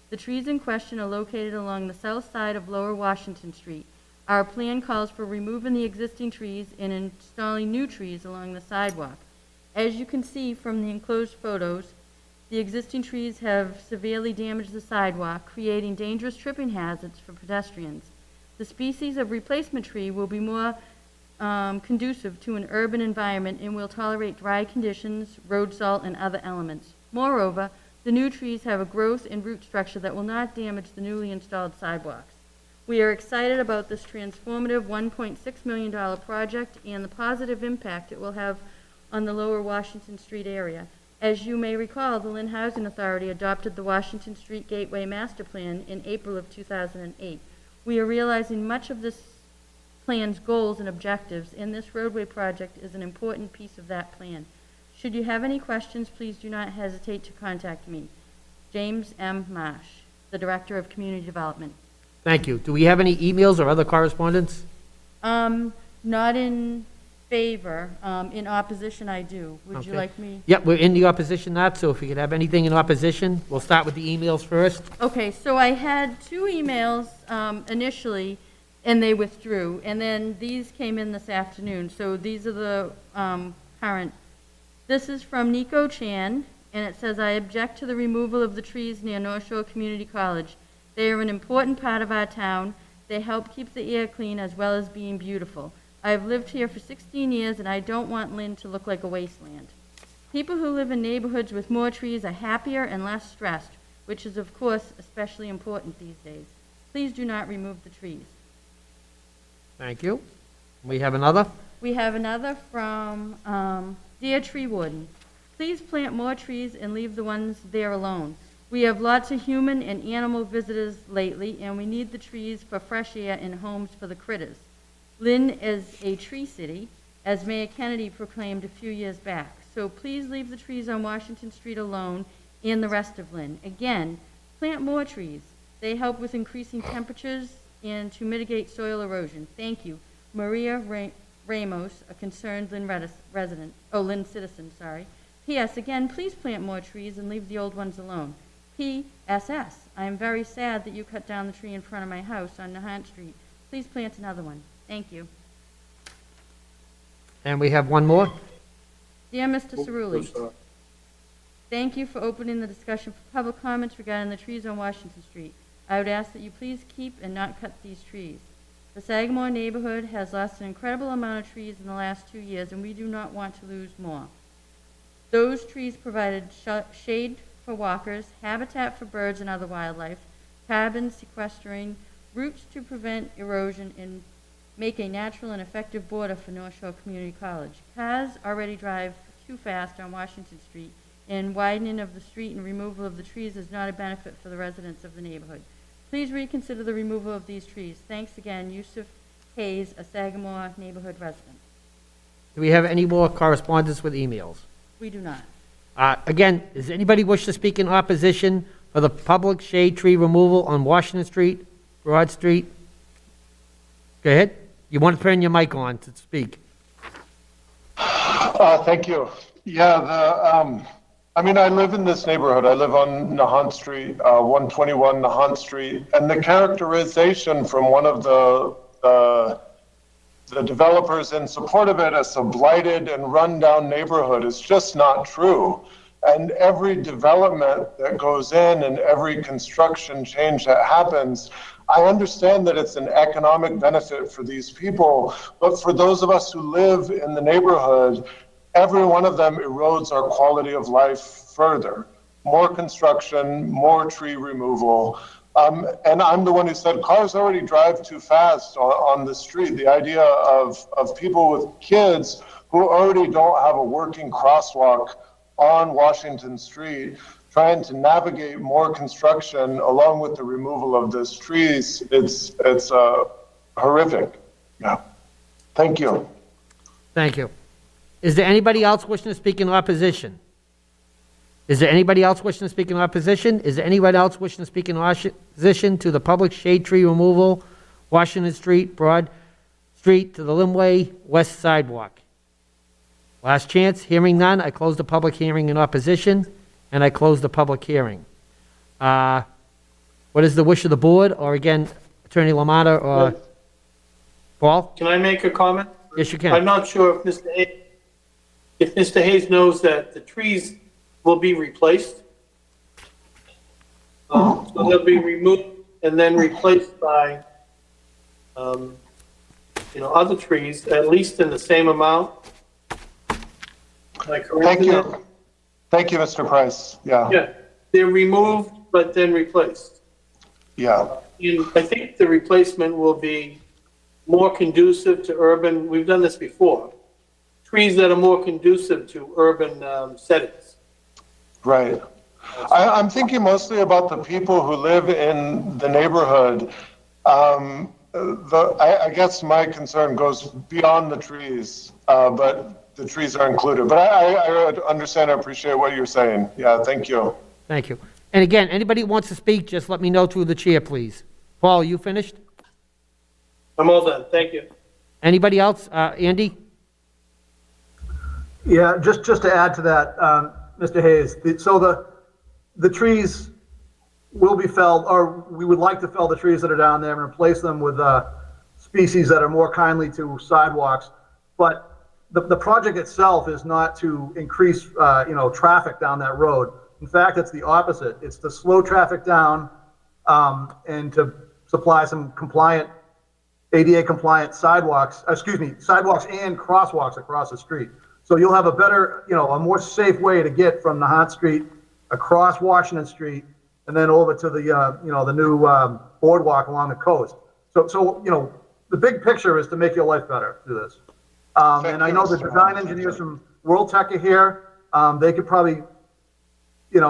The trees in question are located along the south side of Lower Washington Street. Our plan calls for removing the existing trees and installing new trees along the sidewalk. As you can see from the enclosed photos, the existing trees have severely damaged the sidewalk, creating dangerous tripping hazards for pedestrians. The species of replacement tree will be more conducive to an urban environment and will tolerate dry conditions, road salt, and other elements. Moreover, the new trees have a growth and root structure that will not damage the newly installed sidewalks. We are excited about this transformative $1.6 million project and the positive impact it will have on the Lower Washington Street area. As you may recall, the Lynn Housing Authority adopted the Washington Street Gateway Master Plan in April of 2008. We are realizing much of this plan's goals and objectives, and this roadway project is an important piece of that plan. Should you have any questions, please do not hesitate to contact me. James M. Marsh, the Director of Community Development. Thank you. Do we have any emails or other correspondence? Not in favor. In opposition, I do. Would you Okay. like me? Yep, we're in the opposition not, so if you could have anything in opposition, we'll start with the emails first. Okay, so I had 2 emails initially, and they withdrew, and then these came in this afternoon. So these are the current. This is from Nico Chan, and it says, I object to the removal of the trees near North Shore Community College. They are an important part of our town. They help keep the air clean as well as being beautiful. I have lived here for 16 years, and I don't want Lynn to look like a wasteland. People who live in neighborhoods with more trees are happier and less stressed, which is, of course, especially important these days. Please do not remove the trees. Thank you. We have another? We have another from Dear Tree Warden. Please plant more trees and leave the ones there alone. We have lots of human and animal visitors lately, and we need the trees for fresh air and homes for the critters. Lynn is a tree city, as Mayor Kennedy proclaimed a few years back. So please leave the trees on Washington Street alone and the rest of Lynn. Again, plant more trees. They help with increasing temperatures and to mitigate soil erosion. Thank you. Maria Ramos, a concerned Lynn Lynn citizen, sorry. P.S. Again, please plant more trees and leave the old ones alone. P.S.S. I am very sad that you cut down the tree in front of my house on Nahant Street. Please plant another one. Thank you. And we have one more? Dear Mr. Cerulli, thank you for opening the discussion for public comments regarding the trees on Washington Street. I would ask that you please keep and not cut these trees. The Sagamore neighborhood has lost an incredible amount of trees in the last 2 years, and we do not want to lose more. Those trees provided shade for walkers, habitat for birds and other wildlife, carbon sequestering, roots to prevent erosion, and make a natural and effective border for North Shore Community College. Cars already drive too fast on Washington Street, and widening of the street and removal of the trees is not a benefit for the residents of the neighborhood. Please reconsider the removal of these trees. Thanks again, Yusuf Hayes, a Sagamore neighborhood resident. Do we have any more correspondence with emails? We do not. Again, does anybody wish to speak in opposition for the public shade tree removal on Washington Street, Broad Street? Go ahead. You want to turn your mic on to speak. Thank you. Yeah, I mean, I live in this neighborhood. I live on Nahant Street, 121 Nahant Street, and the characterization from one of the developers in support of it as a blighted and rundown neighborhood is just not true. And every development that goes in and every construction change that happens, I understand that it's an economic benefit for these people, but for those of us who live in the neighborhood, every one of them erodes our quality of life further. More construction, more tree removal. And I'm the one who said cars already drive too fast on the street. The idea of people with kids who already don't have a working crosswalk on Washington Street, trying to navigate more construction along with the removal of those trees, it's horrific. Yeah. Thank you. Thank you. Is there anybody else wishing to speak in opposition? Is there anybody else wishing to speak in opposition? Is there anyone else wishing to speak in opposition to the public shade tree removal, Washington Street, Broad Street to the Limway West Sidewalk? Last chance. Hearing none, I close the public hearing in opposition, and I close the public hearing. What is the wish of the board? Or again, Attorney LaMotta or Paul? Can I make a comment? Yes, you can. I'm not sure if Mr. Hayes knows that the trees will be replaced. So they'll be removed and then replaced by, other trees, at least in the same amount. Am I correct? Thank you. Thank you, Mr. Price. Yeah. Yeah, they're removed but then replaced. Yeah. And I think the replacement will be more conducive to urban, we've done this before, trees that are more conducive to urban settings. Right. I'm thinking mostly about the people who live in the neighborhood. I guess my concern goes beyond the trees, but the trees are included. But I understand, I appreciate what you're saying. Yeah, thank you. Thank you. And again, anybody who wants to speak, just let me know through the chair, please. Paul, you finished? I'm all done. Thank you. Anybody else? Andy? Yeah, just to add to that, Mr. Hayes, so the trees will be felled, or we would like to fell the trees that are down there and replace them with species that are more kindly to sidewalks. But the project itself is not to increase, traffic down that road. In fact, it's the opposite. It's to slow traffic down and to supply some compliant, ADA compliant sidewalks and crosswalks across the street. So you'll have a better, a more safe way to get from Nahant Street across Washington Street and then over to the new boardwalk along the coast. So the big picture is to make your life better through this. And I know the design engineers from World Tech are here. They could probably,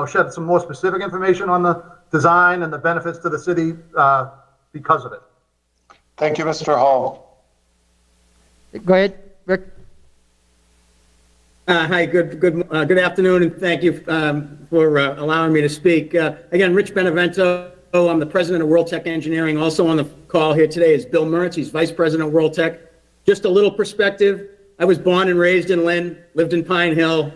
shed some more specific information on the design and the benefits to the city because of it. Thank you, Mr. Hall. Go ahead, Rick. Hi, good afternoon, and thank you for allowing me to speak. Again, Rich Benevento, I'm the president of World Tech Engineering. Also on the call here today is Bill Mertz. He's vice president of World Tech. Just a little perspective. I was born and raised in Lynn, lived in Pine Hill,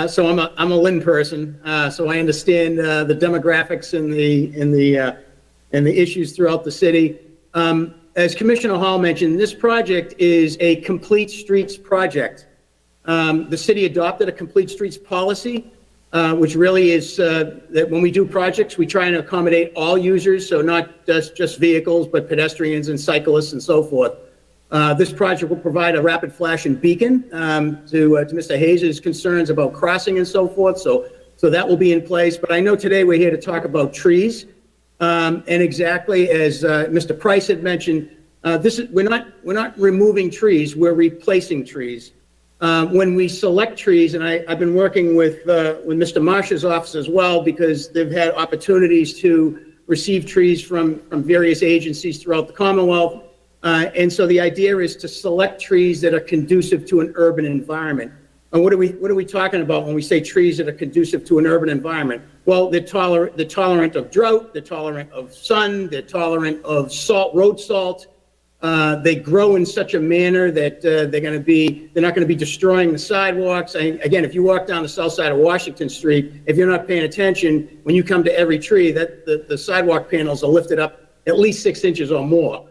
so I'm a Lynn person. So I understand the demographics and the issues throughout the city. As Commissioner Hall mentioned, this project is a complete streets project. The city adopted a complete streets policy, which really is that when we do projects, we try and accommodate all users, so not just vehicles, but pedestrians and cyclists and so forth. This project will provide a rapid flashing beacon to Mr. Hayes' concerns about crossing and so forth. So that will be in place. But I know today we're here to talk about trees. And exactly as Mr. Price had mentioned, we're not removing trees, we're replacing trees. When we select trees, and I've been working with Mr. Marsh's office as well, because they've had opportunities to receive trees from various agencies throughout the Commonwealth. And so the idea is to select trees that are conducive to an urban environment. And what are we talking about when we say trees that are conducive to an urban environment? Well, they're tolerant of drought, they're tolerant of sun, they're tolerant of road salt. They grow in such a manner that they're not going to be destroying the sidewalks. Again, if you walk down the south side of Washington Street, if you're not paying attention, when you come to every tree, the sidewalk panels are lifted up at least 6 inches or more.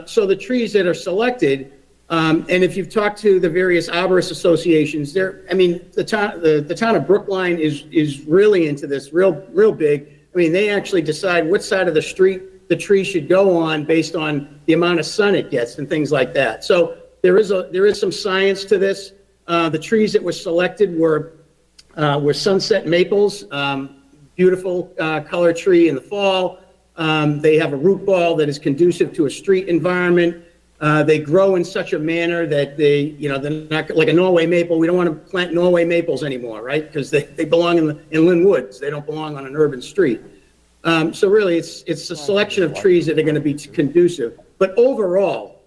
So the trees that are selected, and if you've talked to the various arborist associations, the town of Brookline is really into this, real big. I mean, they actually decide what side of the street the tree should go on based on the amount of sun it gets and things like that. So there is some science to this. The trees that were selected were sunset maples, beautiful color tree in the fall. They have a root ball that is conducive to a street environment. They grow in such a manner that they're not like a Norway maple. We don't want to plant Norway maples anymore, right? Because they belong in Lynn Woods. They don't belong on an urban street. So really, it's a selection of trees that are going to be conducive. But overall,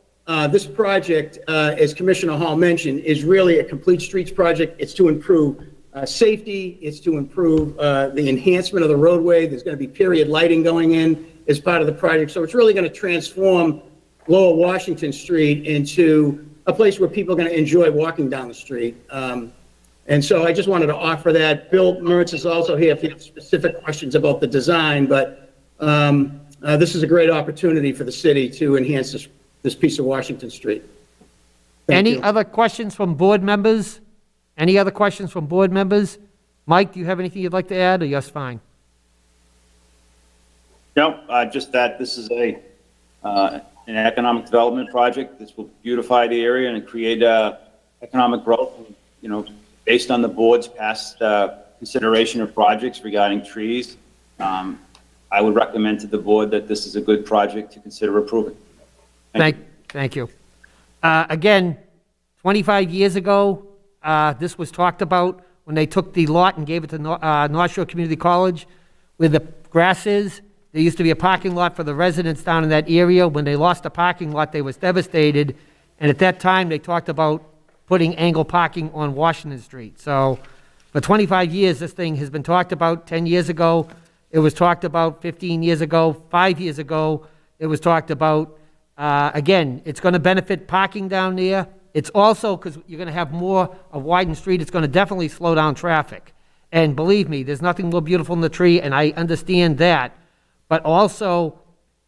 this project, as Commissioner Hall mentioned, is really a complete streets project. It's to improve safety. It's to improve the enhancement of the roadway. There's going to be period lighting going in as part of the project. So it's really going to transform Lower Washington Street into a place where people are going to enjoy walking down the street. And so I just wanted to offer that. Bill Mertz is also here if you have specific questions about the design, but this is a great opportunity for the city to enhance this piece of Washington Street. Any other questions from board members? Any other questions from board members? Mike, do you have anything you'd like to add, or yes, fine? No, just that this is an economic development project. This will beautify the area and create economic growth. Based on the board's past consideration of projects regarding trees, I would recommend to the board that this is a good project to consider approving. Thank you. Again, 25 years ago, this was talked about when they took the lot and gave it to North Shore Community College. Where the grass is, there used to be a parking lot for the residents down in that area. When they lost the parking lot, they was devastated. And at that time, they talked about putting angle parking on Washington Street. So for 25 years, this thing has been talked about. 10 years ago, it was talked about. 15 years ago, 5 years ago, it was talked about. Again, it's going to benefit parking down there. It's also, because you're going to have more of widened street, it's going to definitely slow down traffic. And believe me, there's nothing more beautiful than the tree, and I understand that. But also,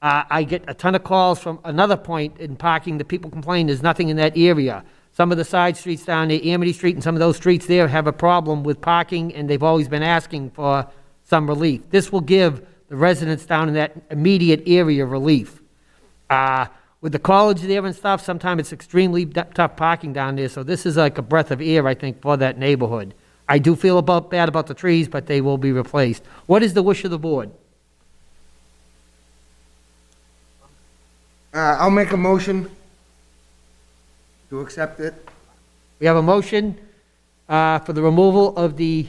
I get a ton of calls from another point in parking that people complain there's nothing in that area. Some of the side streets down there, Amity Street and some of those streets there have a problem with parking, and they've always been asking for some relief. This will give the residents down in that immediate area relief. With the college there and stuff, sometimes it's extremely tough parking down there, so this is like a breath of air, I think, for that neighborhood. I do feel bad about the trees, but they will be replaced. What is the wish of the board? I'll make a motion to accept it. We have a motion for the removal of the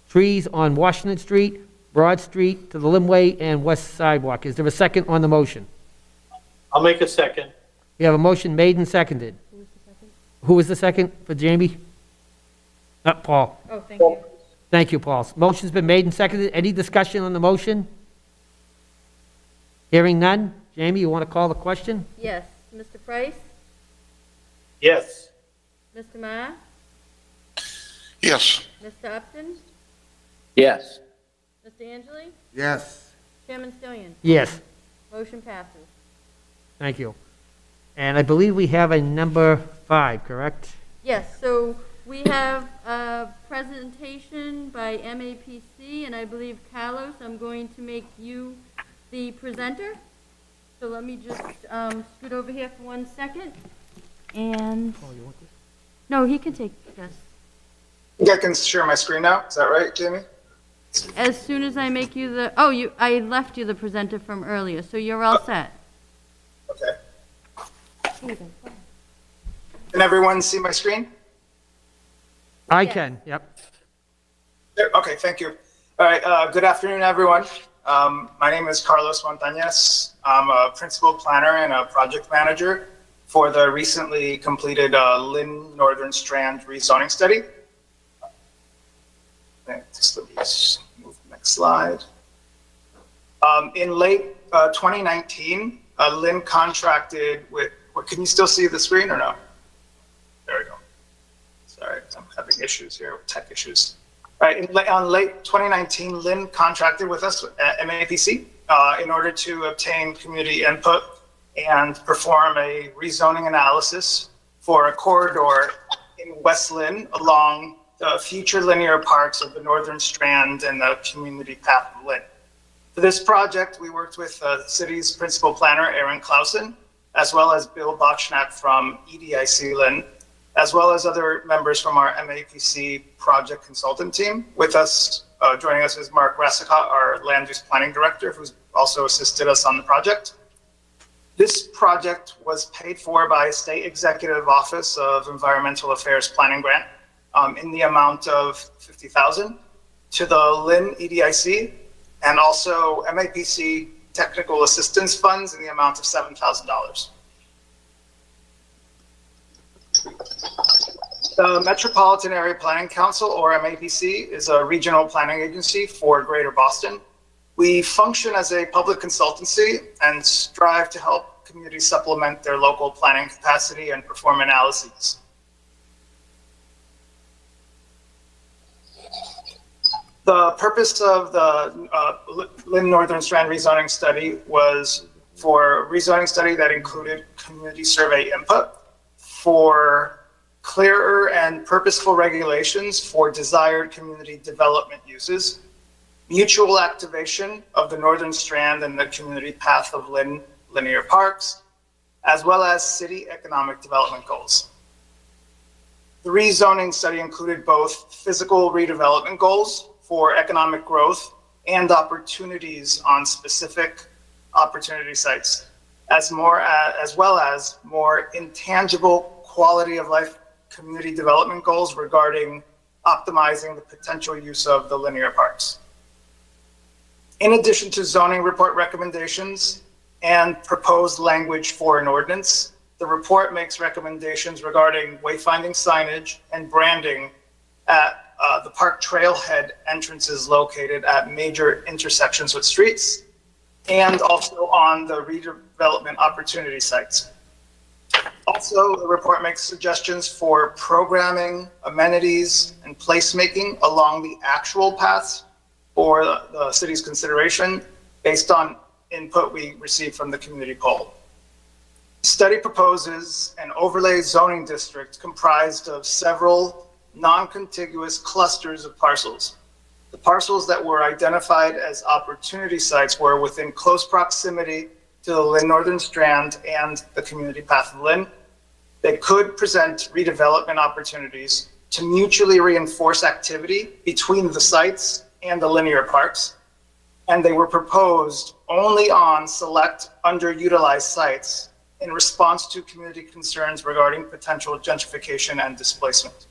trees on Washington Street, Broad Street to the Limway and West Sidewalk. Is there a second on the motion? I'll make a second. We have a motion made and seconded. Who was the second for Jamie? Paul. Oh, thank you. Thank you, Paul. Motion's been made and seconded. Any discussion on the motion? Hearing none. Jamie, you want to call the question? Yes. Mr. Price? Yes. Mr. Ma? Yes. Mr. Upton? Yes. Mr. Angeli? Yes. Chairman Stillian? Yes. Motion passes. Thank you. And I believe we have a number 5, correct? Yes, so we have a presentation by MAPC, and I believe, Carlos, I'm going to make you the presenter. So let me just scoot over here for 1 second. And, no, he can take this. I can share my screen now. Is that right, Jamie? As soon as I make you the, I left you the presenter from earlier, so you're all set. Okay. Can everyone see my screen? I can, yep. Okay, thank you. All right, good afternoon, everyone. My name is Carlos Montañez. I'm a principal planner and a project manager for the recently completed Lynn Northern Strand rezoning study. Just let me move to the next slide. In late 2019, Lynn contracted with, can you still see the screen or no? There we go. Sorry, I'm having issues here, tech issues. All right, on late 2019, Lynn contracted with us at MAPC in order to obtain community input and perform a rezoning analysis for a corridor in West Lynn along the future linear parks of the Northern Strand and the community path of Lynn. For this project, we worked with the city's principal planner, Aaron Clausen, as well as Bill Bachschnack from EDIC Lynn, as well as other members from our MAPC project consultant team. With us, joining us is Mark Rassicott, our land use planning director, who's also assisted us on the project. This project was paid for by State Executive Office of Environmental Affairs Planning Grant in the amount of $50,000 to the Lynn EDIC, and also MAPC Technical Assistance Funds in the amount of $7,000. The Metropolitan Area Planning Council, or MAPC, is a regional planning agency for Greater Boston. We function as a public consultancy and strive to help communities supplement their local planning capacity and perform analyses. The purpose of the Lynn Northern Strand rezoning study was for a rezoning study that included community survey input for clearer and purposeful regulations for desired community development uses, mutual activation of the Northern Strand and the community path of Lynn linear parks, as well as city economic development goals. The rezoning study included both physical redevelopment goals for economic growth and opportunities on specific opportunity sites, as well as more intangible quality of life community development goals regarding optimizing the potential use of the linear parks. In addition to zoning report recommendations and proposed language for an ordinance, the report makes recommendations regarding wayfinding signage and branding at the park trailhead entrances located at major intersections with streets, and also on the redevelopment opportunity sites. Also, the report makes suggestions for programming, amenities, and placemaking along the actual paths for the city's consideration based on input we received from the community poll. The study proposes an overlay zoning district comprised of several non-contiguous clusters of parcels. The parcels that were identified as opportunity sites were within close proximity to the Lynn Northern Strand and the community path of Lynn. They could present redevelopment opportunities to mutually reinforce activity between the sites and the linear parks. And they were proposed only on select underutilized sites in response to community concerns regarding potential gentrification and displacement.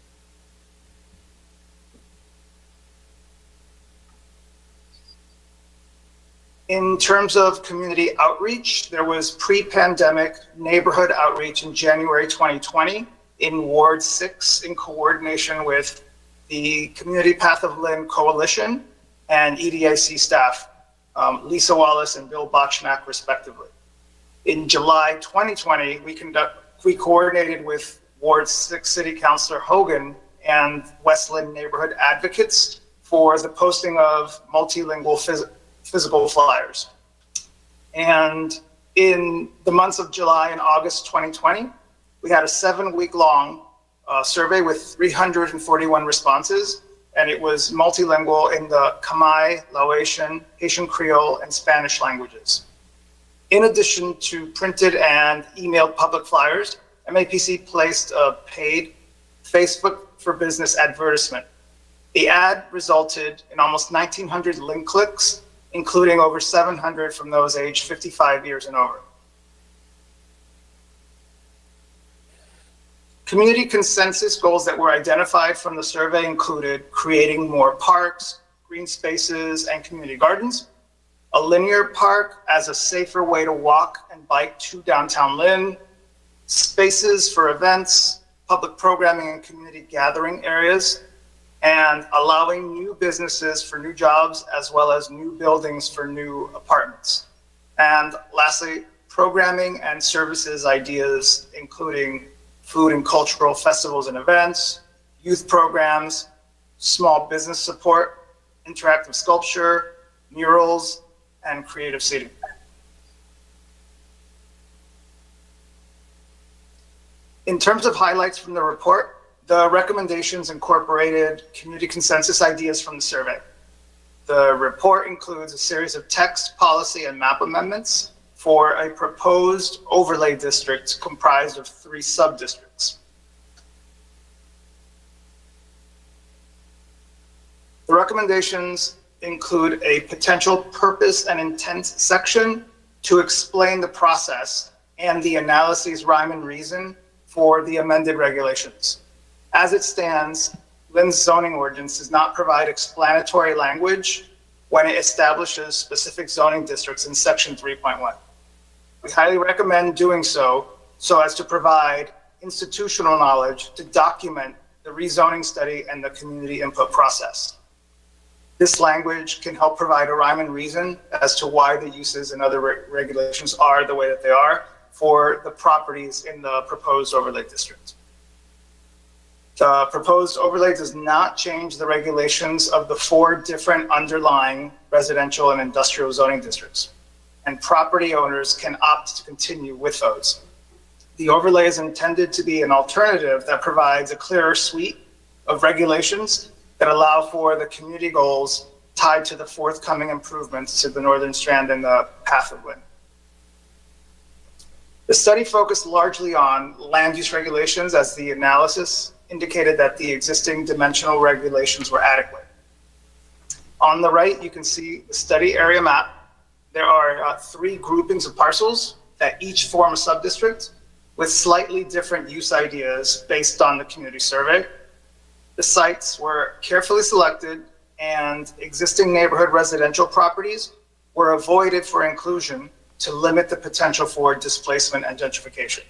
In terms of community outreach, there was pre-pandemic neighborhood outreach in January 2020 in Ward 6 in coordination with the Community Path of Lynn Coalition and EDIC staff, Lisa Wallace and Bill Bachschnack, respectively. In July 2020, we coordinated with Ward 6 City Councilor Hogan and West Lynn neighborhood advocates for the posting of multilingual physical flyers. And in the months of July and August 2020, we had a 7-week-long survey with 341 responses, and it was multilingual in the Khmer, Laotian, Haitian Creole, and Spanish languages. In addition to printed and emailed public flyers, MAPC placed a paid Facebook for Business advertisement. The ad resulted in almost 1,900 link clicks, including over 700 from those aged 55 years and over. Community consensus goals that were identified from the survey included creating more parks, green spaces, and community gardens, a linear park as a safer way to walk and bike to downtown Lynn, spaces for events, public programming and community gathering areas, and allowing new businesses for new jobs as well as new buildings for new apartments. And lastly, programming and services ideas, including food and cultural festivals and events, youth programs, small business support, interactive sculpture, murals, and creative seating. In terms of highlights from the report, the recommendations incorporated community consensus ideas from the survey. The report includes a series of text, policy, and map amendments for a proposed overlay district comprised of 3 sub-districts. The recommendations include a potential purpose and intent section to explain the process and the analyses, rhyme, and reason for the amended regulations. As it stands, Lynn's zoning ordinance does not provide explanatory language when it establishes specific zoning districts in section 3.1. We highly recommend doing so as to provide institutional knowledge to document the rezoning study and the community input process. This language can help provide a rhyme and reason as to why the uses and other regulations are the way that they are for the properties in the proposed overlay district. The proposed overlay does not change the regulations of the 4 different underlying residential and industrial zoning districts, and property owners can opt to continue with those. The overlay is intended to be an alternative that provides a clearer suite of regulations that allow for the community goals tied to the forthcoming improvements to the Northern Strand and the Path of Lynn. The study focused largely on land use regulations, as the analysis indicated that the existing dimensional regulations were adequate. On the right, you can see the study area map. There are 3 groupings of parcels that each form a subdistrict with slightly different use ideas based on the community survey. The sites were carefully selected and existing neighborhood residential properties were avoided for inclusion to limit the potential for displacement and gentrification.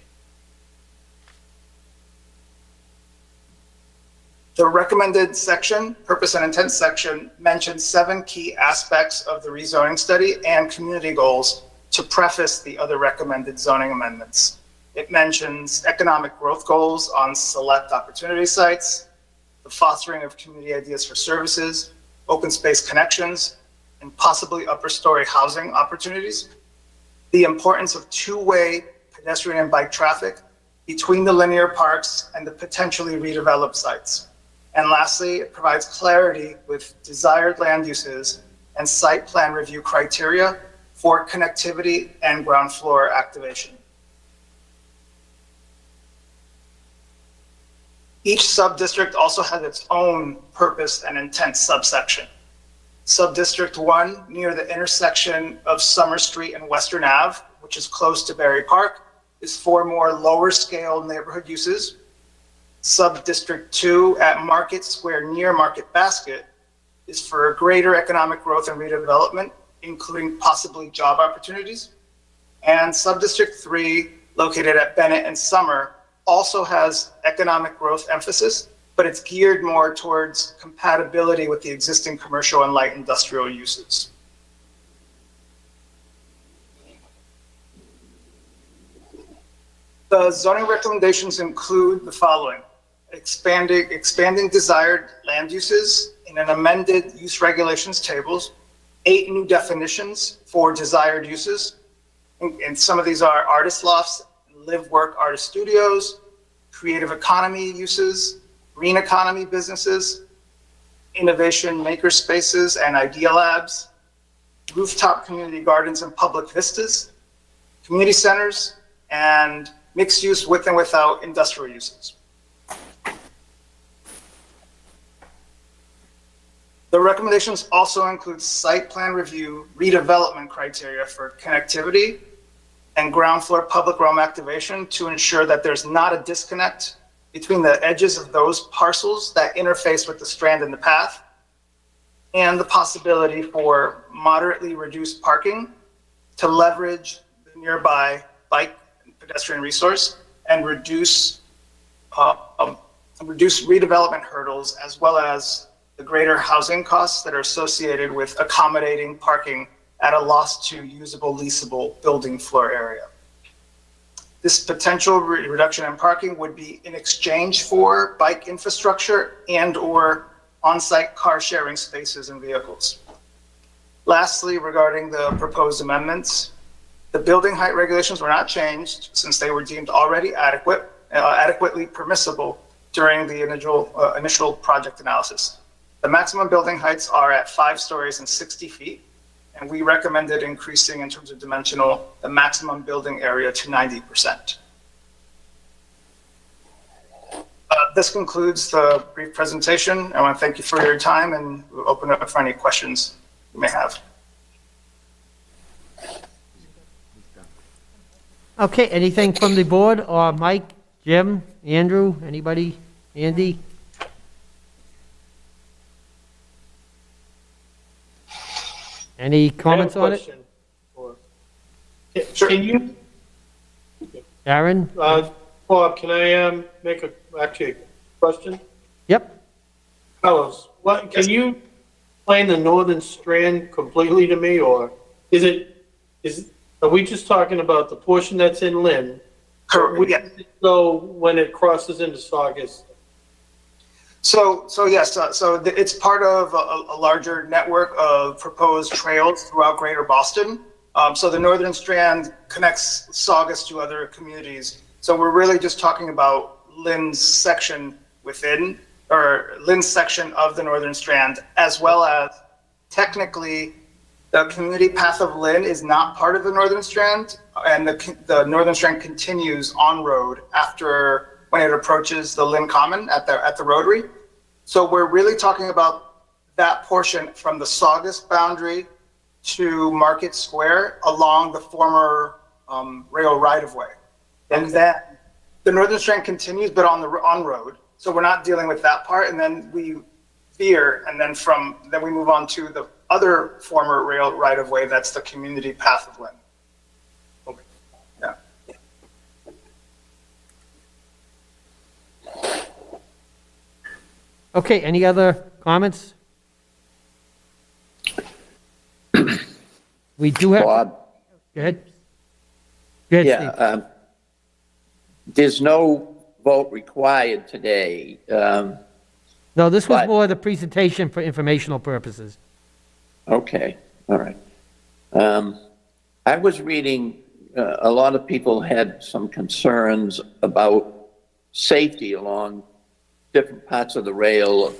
The recommended section, purpose and intent section, mentions 7 key aspects of the rezoning study and community goals to preface the other recommended zoning amendments. It mentions economic growth goals on select opportunity sites, the fostering of community ideas for services, open space connections, and possibly upper story housing opportunities, the importance of 2-way pedestrian and bike traffic between the linear parks and the potentially redeveloped sites. And lastly, it provides clarity with desired land uses and site plan review criteria for connectivity and ground floor activation. Each sub-district also has its own purpose and intent subsection. Sub-District 1, near the intersection of Summer Street and Western Ave, which is close to Berry Park, is for more lower scale neighborhood uses. Sub-District 2 at Market Square near Market Basket is for greater economic growth and redevelopment, including possibly job opportunities. And Sub-District 3, located at Bennett and Summer, also has economic growth emphasis, but it's geared more towards compatibility with the existing commercial and light industrial uses. The zoning recommendations include the following: expanding desired land uses in an amended use regulations tables, 8 new definitions for desired uses, and some of these are artist lofts, live work artist studios, creative economy uses, green economy businesses, innovation maker spaces and idea labs, rooftop community gardens and public vistas, community centers, and mixed use with and without industrial uses. The recommendations also include site plan review redevelopment criteria for connectivity and ground floor public realm activation to ensure that there's not a disconnect between the edges of those parcels that interface with the Strand and the Path, and the possibility for moderately reduced parking to leverage the nearby bike and pedestrian resource, and reduce redevelopment hurdles, as well as the greater housing costs that are associated with accommodating parking at a loss to usable, leasable building floor area. This potential reduction in parking would be in exchange for bike infrastructure and/or on-site car sharing spaces and vehicles. Lastly, regarding the proposed amendments, the building height regulations were not changed since they were deemed already adequately permissible during the initial project analysis. The maximum building heights are at 5 stories and 60 feet, and we recommended increasing in terms of dimensional the maximum building area to 90%. This concludes the brief presentation. I want to thank you for your time, and we'll open it up for any questions you may have. Okay, anything from the board, or Mike, Jim, Andrew, anybody? Andy? Any comments on it? Can you, Aaron? Bob, can I make a question? Yep. Carlos, can you explain the northern strand completely to me, or are we just talking about the portion that's in Lynn? Correct. So when it crosses into Saugus? So yes, so it's part of a larger network of proposed trails throughout Greater Boston. So the Northern Strand connects Saugus to other communities. So we're really just talking about Lynn's section within, or Lynn's section of the Northern Strand, as well as technically the community path of Lynn is not part of the Northern Strand, and the Northern Strand continues on road after when it approaches the Lynn Common at the Rotary. So we're really talking about that portion from the Saugus boundary to Market Square along the former rail right-of-way. And then the Northern Strand continues, but on road. So we're not dealing with that part, and then we veer, and then we move on to the other former rail right-of-way, that's the community path of Lynn. Okay. Yeah. Okay, any other comments? We do have. Bob? Go ahead. Go ahead, Yeah, Steve. there's no vote required today. No, this was more the presentation for informational purposes. Okay, all right. I was reading, a lot of people had some concerns about safety along different parts of the rail,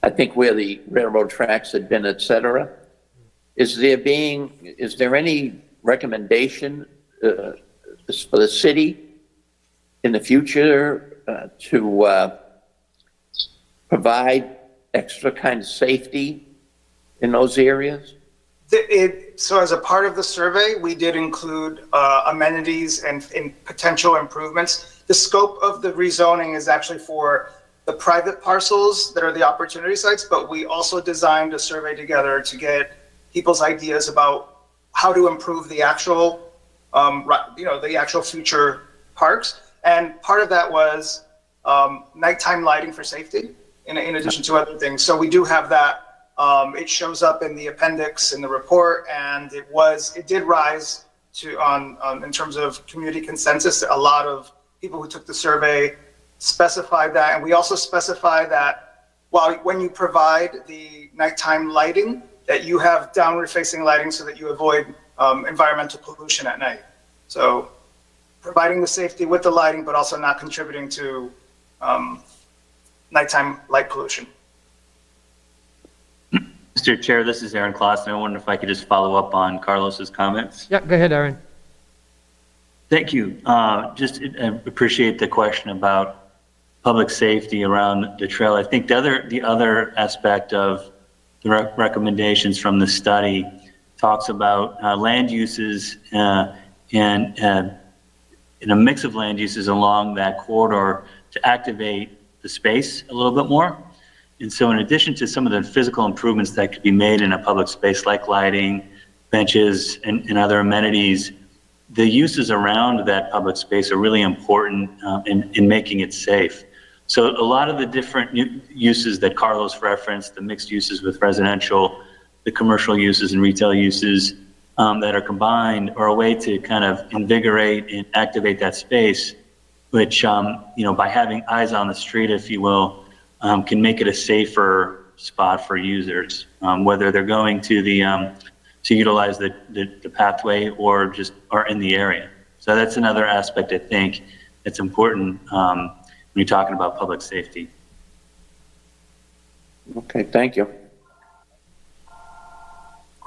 I think where the railroad tracks had been, et cetera. Is there any recommendation for the city in the future to provide extra kind of safety in those areas? So as a part of the survey, we did include amenities and potential improvements. The scope of the rezoning is actually for the private parcels that are the opportunity sites, but we also designed a survey together to get people's ideas about how to improve the actual, the actual future parks. And part of that was nighttime lighting for safety, in addition to other things. So we do have that. It shows up in the appendix in the report, and it did rise to in terms of community consensus. A lot of people who took the survey specified that, and we also specify that when you provide the nighttime lighting, that you have downward facing lighting so that you avoid environmental pollution at night. So providing the safety with the lighting, but also not contributing to nighttime light pollution. Mr. Chair, this is Aaron Clausen. I wonder if I could just follow up on Carlos's comments. Yeah, go ahead, Aaron. Thank you. Just appreciate the question about public safety around the trail. I think the other aspect of the recommendations from the study talks about land uses and in a mix of land uses along that corridor to activate the space a little bit more. And so in addition to some of the physical improvements that could be made in a public space like lighting, benches, and other amenities, the uses around that public space are really important in making it safe. So a lot of the different uses that Carlos referenced, the mixed uses with residential, the commercial uses and retail uses that are combined, are a way to kind of invigorate and activate that space, which, by having eyes on the street, if you will, can make it a safer spot for users, whether they're going to to utilize the pathway or just are in the area. So that's another aspect I think that's important when you're talking about public safety. Okay, thank you.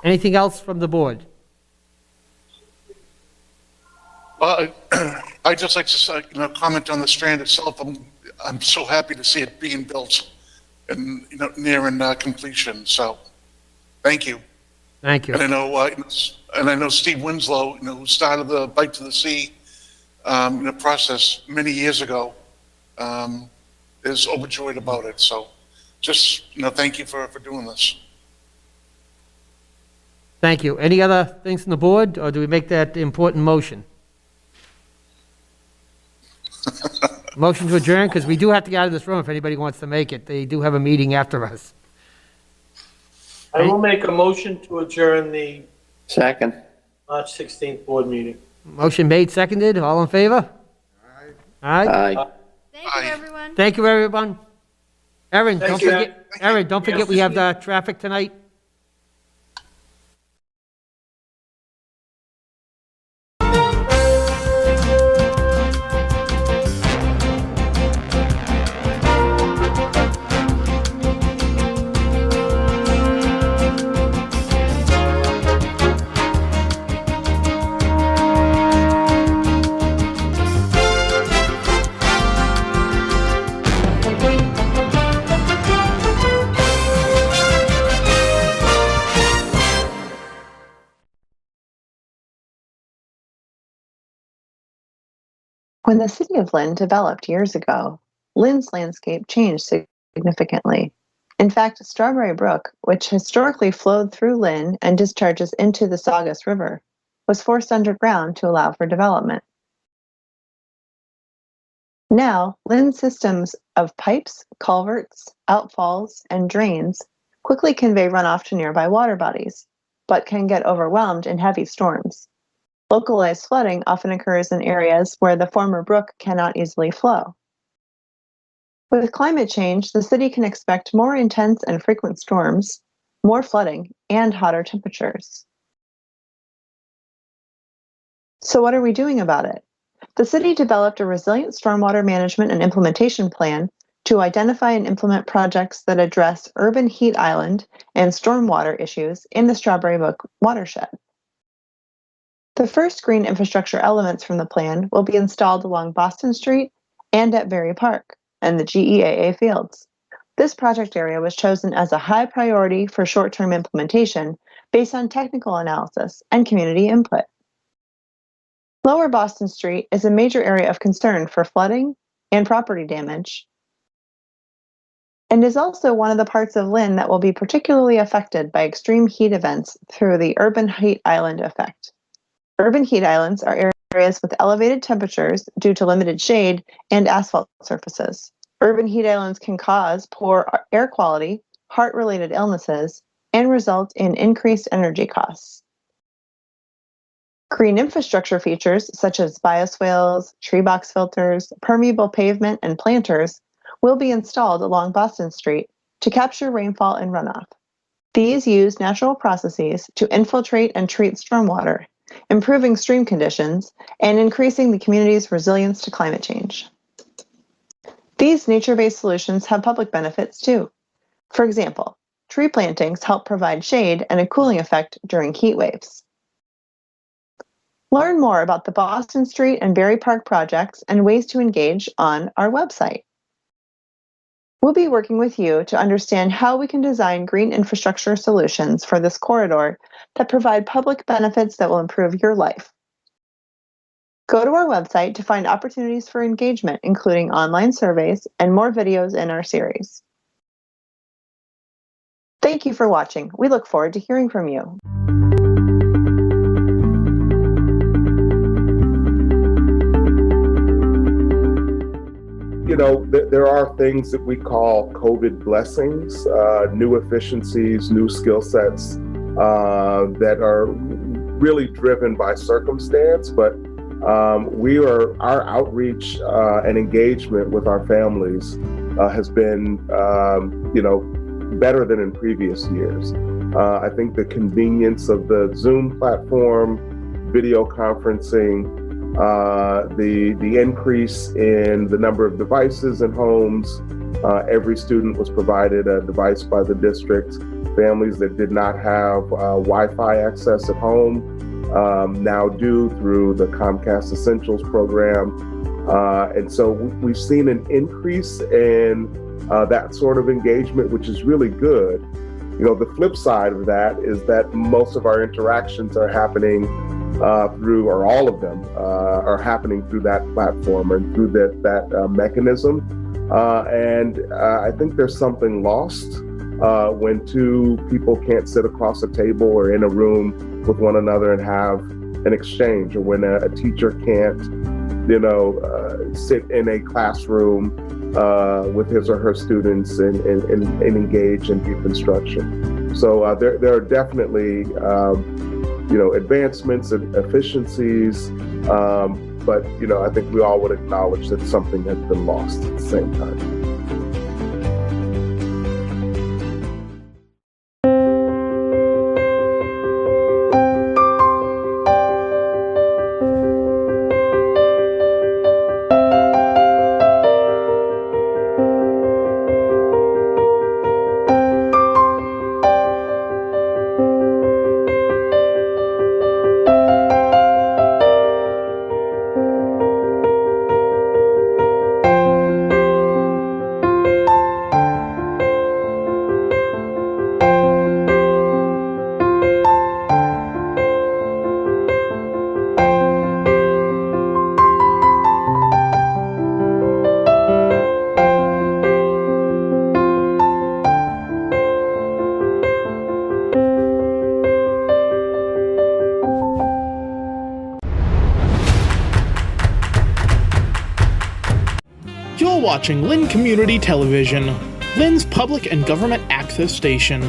Anything else from the board? Well, I'd just like to comment on the Strand itself. I'm so happy to see it being built and nearing completion. So, thank you. Thank you. And I know Steve Winslow, who started the Bike to the Sea process many years ago, is overjoyed about it. So, just thank you for doing this. Thank you. Any other things from the board, or do we make that important motion? Motion to adjourn, because we do have to get out of this room if anybody wants to make it. They do have a meeting after us. I will make a motion to adjourn the Second. March 16th board meeting. Motion made, seconded. All in favor? Aye. Aye. Thank you, everyone. Thank you, everyone. Erin, Thank don't you. forget. Erin, don't forget we have the traffic tonight. When the city of Lynn developed years ago, Lynn's landscape changed significantly. In fact, Strawberry Brook, which historically flowed through Lynn and discharges into the Saugus River, was forced underground to allow for development. Now, Lynn's systems of pipes, culverts, outfalls, and drains quickly convey runoff to nearby water bodies, but can get overwhelmed in heavy storms. Localized flooding often occurs in areas where the former brook cannot easily flow. With climate change, the city can expect more intense and frequent storms, more flooding, and hotter temperatures. So what are we doing about it? The city developed a resilient stormwater management and implementation plan to identify and implement projects that address urban heat island and stormwater issues in the Strawberry Brook watershed. The first green infrastructure elements from the plan will be installed along Boston Street and at Berry Park and the GEAA fields. This project area was chosen as a high priority for short-term implementation based on technical analysis and community input. Lower Boston Street is a major area of concern for flooding and property damage, and is also one of the parts of Lynn that will be particularly affected by extreme heat events through the urban heat island effect. Urban heat islands are areas with elevated temperatures due to limited shade and asphalt surfaces. Urban heat islands can cause poor air quality, heart-related illnesses, and result in increased energy costs. Green infrastructure features such as bioswales, tree box filters, permeable pavement, and planters will be installed along Boston Street to capture rainfall and runoff. These use natural processes to infiltrate and treat stormwater, improving stream conditions, and increasing the community's resilience to climate change. These nature-based solutions have public benefits too. For example, tree plantings help provide shade and a cooling effect during heat waves. Learn more about the Boston Street and Berry Park projects and ways to engage on our website. We'll be working with you to understand how we can design green infrastructure solutions for this corridor that provide public benefits that will improve your life. Go to our website to find opportunities for engagement, including online surveys and more videos in our series. Thank you for watching. We look forward to hearing from you. there are things that we call COVID blessings, new efficiencies, new skill sets that are really driven by circumstance, but our outreach and engagement with our families has been, better than in previous years. I think the convenience of the Zoom platform, video conferencing, the increase in the number of devices in homes. Every student was provided a device by the district. Families that did not have Wi-Fi access at home now do through the Comcast Essentials program. And so we've seen an increase in that sort of engagement, which is really good. The flip side of that is that most of our interactions are happening through, or all of them are happening through that platform and through that mechanism. And I think there's something lost when two people can't sit across a table or in a room with one another and have an exchange, or when a teacher can't, sit in a classroom with his or her students and engage in deep instruction. So there are definitely advancements and efficiencies, but I think we all would acknowledge that something has been lost at the same time. You're watching Lynn Community Television, Lynn's public and government access station.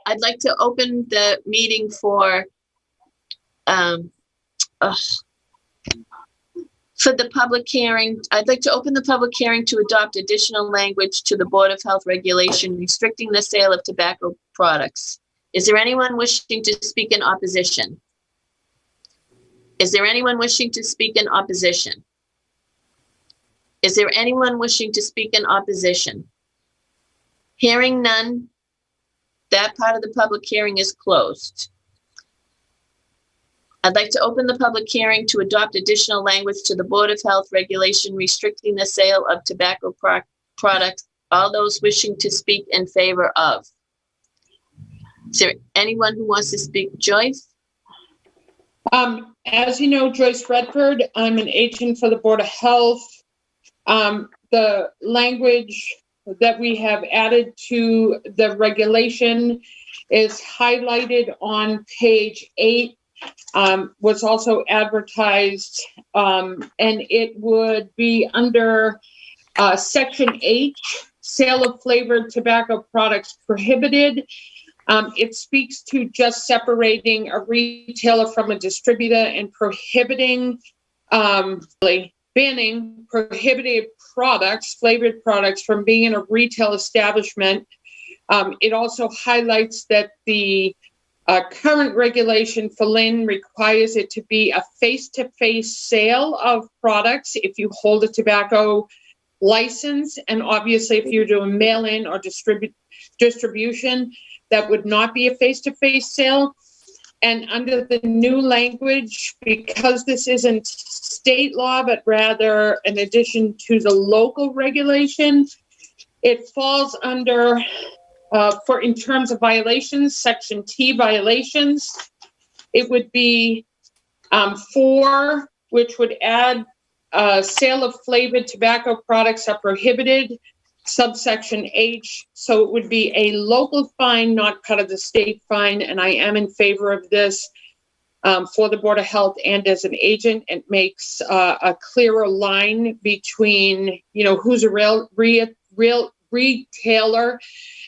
I'd like to open the meeting for the public hearing. I'd like to open the public hearing to adopt additional language to the Board of Health regulation restricting the sale of tobacco products. Is there anyone wishing to speak in opposition? Is there anyone wishing to speak in opposition? Is there anyone wishing to speak in opposition? Hearing none, that part of the public hearing is closed. I'd like to open the public hearing to adopt additional language to the Board of Health regulation restricting the sale of tobacco products. All those wishing to speak in favor of. Is there anyone who wants to speak? Joyce? As you know, Joyce Redford, I'm an agent for the Board of Health. The language that we have added to the regulation is highlighted on page 8, was also advertised, and it would be under section H, sale of flavored tobacco products prohibited. It speaks to just separating a retailer from a distributor and prohibiting, banning prohibited products, flavored products, from being in a retail establishment. It also highlights that the current regulation for Lynn requires it to be a face-to-face sale of products if you hold a tobacco license, and obviously if you're doing mail-in or distribution, that would not be a face-to-face sale. And under the new language, because this isn't state law, but rather in addition to the local regulation, it falls under, in terms of violations, section T violations, it would be 4, which would add sale of flavored tobacco products are prohibited, subsection H, so it would be a local fine, not part of the state fine, and I am in favor of this. for the Board of Health and as an agent. It makes a clearer line between, who's a real retailer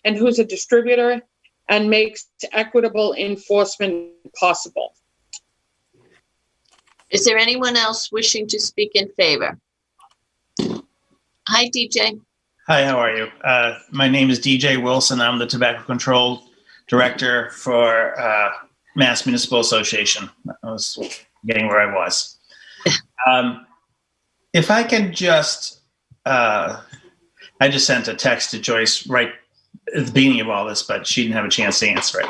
and who's a distributor, and makes equitable enforcement possible. Is there anyone else wishing to speak in favor? Hi, DJ. Hi, how are you? My name is DJ Wilson. I'm the Tobacco Control Director for Mass Municipal Association. I was getting where I was. If I can just, I just sent a text to Joyce right at the beginning of all this, but she didn't have a chance to answer it.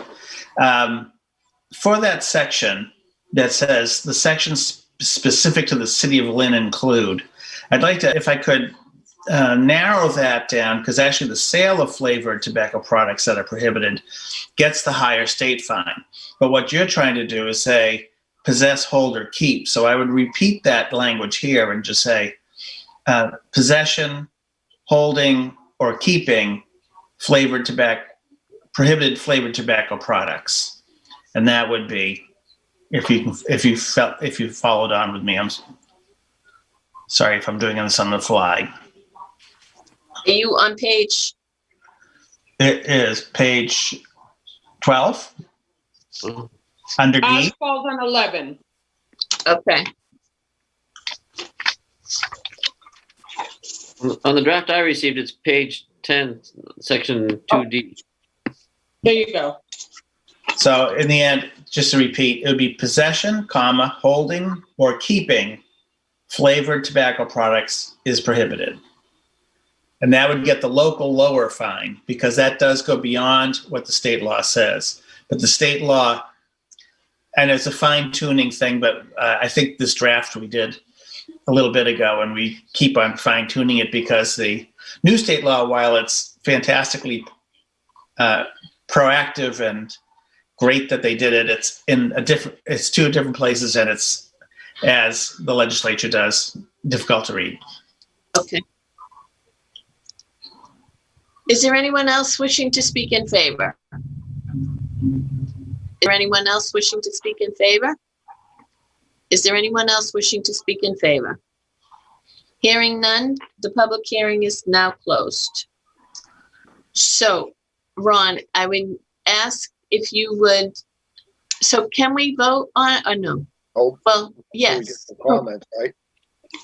For that section that says the sections specific to the city of Lynn include, I'd like to, if I could, narrow that down, because actually the sale of flavored tobacco products that are prohibited gets the higher state fine. But what you're trying to do is say possess, hold, or keep. So I would repeat that language here and just say possession, holding, or keeping prohibited flavored tobacco products. And that would be, if you followed on with me. I'm sorry if I'm doing this on the fly. Are you on page? It is page 12, under D. Asphalt on 11. Okay. On the draft I received, it's page 10, section 2D. There you go. So in the end, just to repeat, it would be possession, holding, or keeping flavored tobacco products is prohibited. And that would get the local lower fine, because that does go beyond what the state law says. But the state law, and it's a fine tuning thing, but I think this draft we did a little bit ago, and we keep on fine tuning it because the new state law, while it's fantastically proactive and great that they did it, it's two different places, and it's, as the legislature does, difficult to read. Okay. Is there anyone else wishing to speak in favor? Is there anyone else wishing to speak in favor? Is there anyone else wishing to speak in favor? Hearing none, the public hearing is now closed. So, Ron, I would ask if you would, so can we vote on it or no? Oh, well, yes. Comments, right?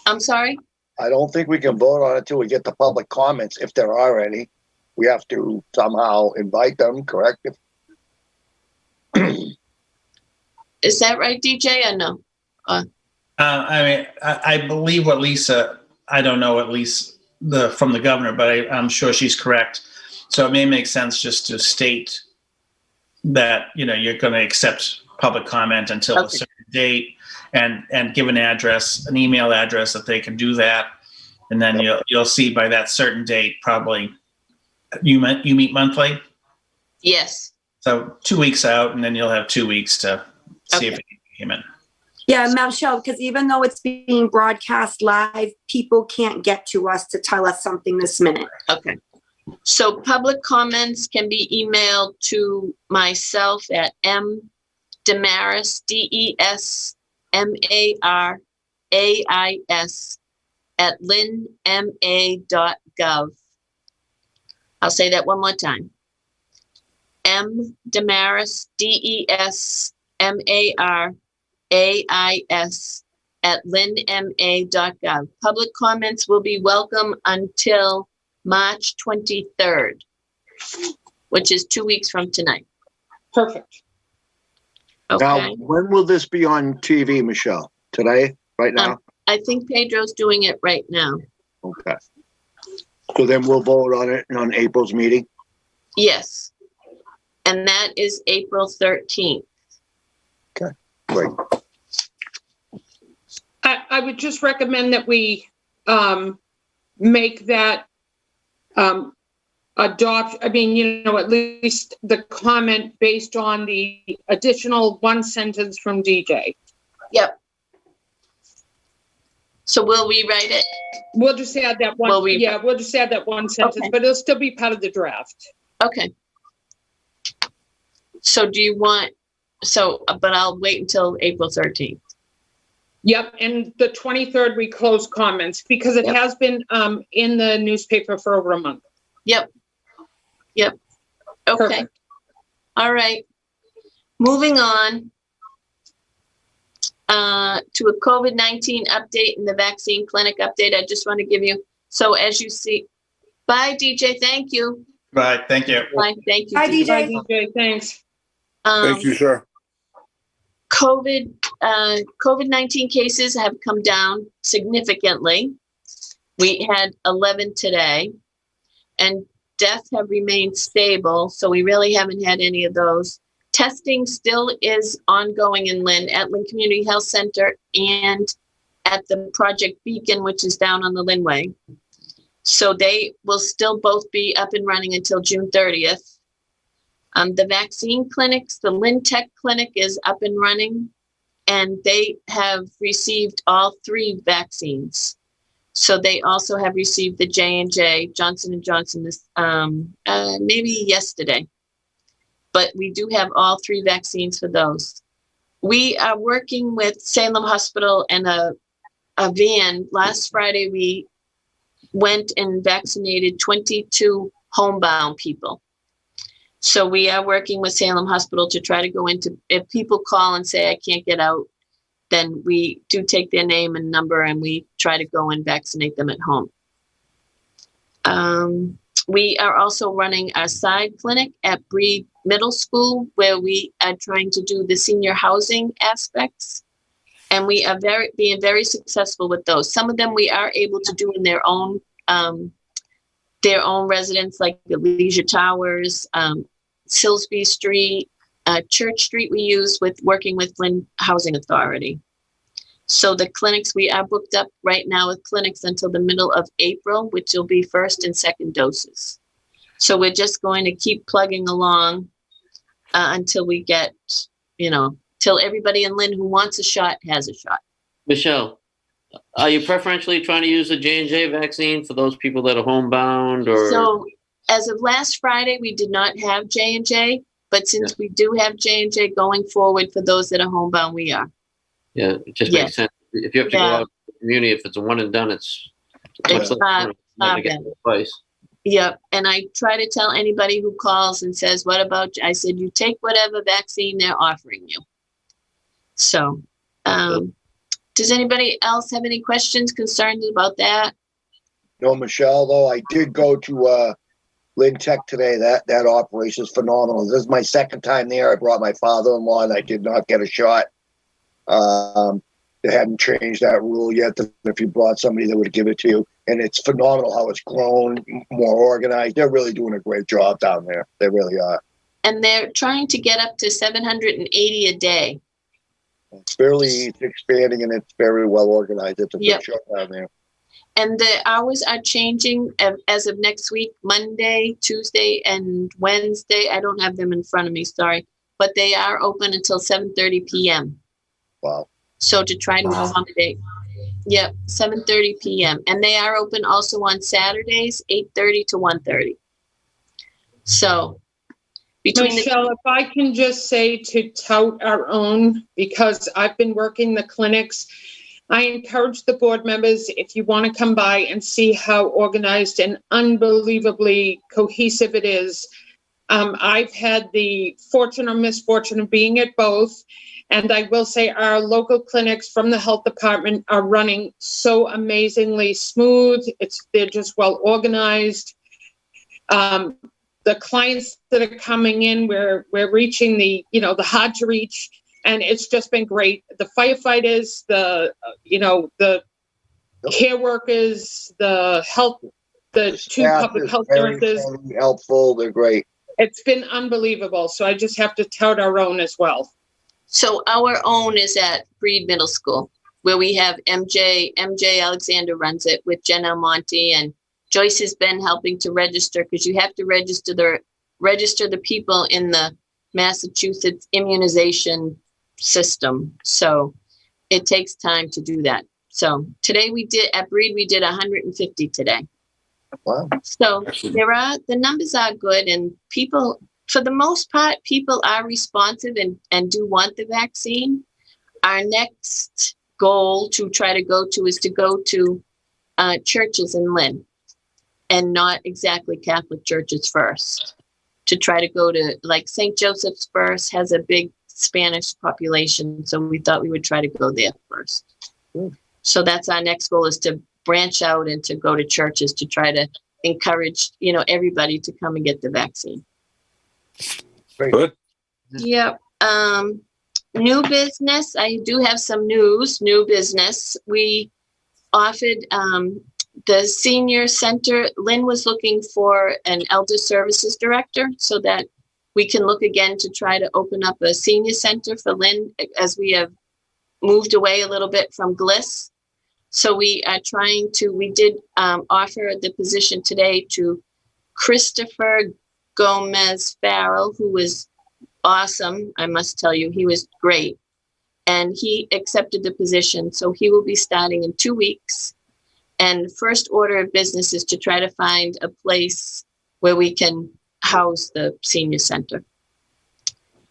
I'm sorry? I don't think we can vote on it till we get the public comments, if there are any. We have to somehow invite them, correct? Is that right, DJ, or no? I believe what Lisa, I don't know at least from the governor, but I'm sure she's correct. So it may make sense just to state that, you're going to accept public comment until a certain date, and give an address, an email address that they can do that. And then you'll see by that certain date, probably you meet monthly. Yes. So 2 weeks out, and then you'll have 2 weeks to see if it came in. Yeah, Michelle, because even though it's being broadcast live, people can't get to us to tell us something this minute. Okay. So public comments can be emailed to myself at mdemaris, DESMARAIS @linma.gov. I'll say that one more time. mdemaris, DESMARAIS @linma.gov. Public comments will be welcome until March 23rd, which is 2 weeks from tonight. Perfect. Okay. Now, when will this be on TV, Michelle? Today? Right now? I think Pedro's doing it right now. Okay. So then we'll vote on it on April's meeting? Yes. And that is April 13th. Okay, great. I would just recommend that we make that adopt, at least the comment based on the additional one sentence from DJ. Yep. So we'll rewrite it? We'll just add that one. We'll just add that one sentence, Okay. but it'll still be part of the draft. Okay. So do you want, So, but I'll wait until April 13th. Yep, and the 23rd, we close comments because it has been in the newspaper for over a month. Yep. Yep. Okay. Perfect. All right. Moving on to a COVID-19 update and the vaccine clinic update. I just want to give you, so as you see, bye DJ, thank you. Right, thank you. Bye, thank you. Bye, DJ. Bye, DJ, thanks. Thank you, sir. COVID-19 cases have come down significantly. We had 11 today, and deaths have remained stable, so we really haven't had any of those. Testing still is ongoing in Lynn, at Lynn Community Health Center and at the Project Beacon, which is down on the Lynnway. So they will still both be up and running until June 30th. The vaccine clinics, the Lynn Tech Clinic is up and running, and they have received all 3 vaccines. So they also have received the J&J, Johnson & Johnson, this, maybe yesterday. But we do have all 3 vaccines for those. We are working with Salem Hospital and a van. Last Friday, we went and vaccinated 22 homebound people. So we are working with Salem Hospital to try to go into, if people call and say, I can't get out, then we do take their name and number and we try to go and vaccinate them at home. We are also running our side clinic at Breed Middle School, where we are trying to do the senior housing aspects. And we are being very successful with those. Some of them we are able to do in their own residence, like the Leisure Towers, Silsby Street, Church Street we use with working with Lynn Housing Authority. So the clinics, we are booked up right now with clinics until the middle of April, which will be 1st and 2nd doses. So we're just going to keep plugging along until we get, till everybody in Lynn who wants a shot has a shot. Michelle, are you preferentially trying to use the J&J vaccine for those people that are homebound, or? So as of last Friday, we did not have J&J, but since we do have J&J going forward for those that are homebound, we are. Yeah, it just makes sense. If you have to go out to the community, if it's a one and done, it's much less money to get the place. Yep. And I try to tell anybody who calls and says, what about, I said, you take whatever vaccine they're offering you. So, does anybody else have any questions, concerns about that? No, Michelle, though, I did go to Lynn Tech today. That operation is phenomenal. This is my 2nd time there. I brought my father-in-law and I did not get a shot. They hadn't changed that rule yet. If you brought somebody, they would give it to you. And it's phenomenal how it's grown, more organized. They're really doing a great job down there. They really are. And they're trying to get up to 780 a day. It's barely expanding, and it's very well organized. It's a good show down there. And the hours are changing as of next week, Monday, Tuesday, and Wednesday. I don't have them in front of me, sorry. But they are open until 7:30 p.m. Wow. So to try to accommodate. Yep, 7:30 p.m. And they are open also on Saturdays, 8:30 to 1:30. So Michelle, if I can just say to tout our own, because I've been working the clinics, I encourage the board members, if you want to come by and see how organized and unbelievably cohesive it is. I've had the fortune or misfortune of being at both. And I will say our local clinics from the health department are running so amazingly smooth. They're just well organized. The clients that are coming in, we're reaching the hard to reach, and it's just been great. The firefighters, the care workers, the 2 public health nurses. Very helpful. They're great. It's been unbelievable. So I just have to tout our own as well. So our own is at Breed Middle School, where we have MJ Alexander runs it with Jen Almonte, and Joyce has been helping to register, because you have to register the people in the Massachusetts immunization system. So it takes time to do that. So today at Breed, we did 150 today. Wow. So the numbers are good, and people, for the most part, people are responsive and do want the vaccine. Our next goal to try to go to is to go to churches in Lynn, and not exactly Catholic churches first. To try to go to, like, St. Joseph's first has a big Spanish population, so we thought we would try to go there first. So that's our next goal, is to branch out and to go to churches to try to encourage, everybody to come and get the vaccine. Good. Yep. New business. I do have some news. New business. We offered the senior center. Lynn was looking for an elder services director so that we can look again to try to open up a senior center for Lynn, as we have moved away a little bit from Gliss. So we are trying to, we did offer the position today to Christopher Gomez Farrell, who was awesome. I must tell you, he was great. And he accepted the position. So he will be starting in 2 weeks. And first order of business is to try to find a place where we can house the senior center.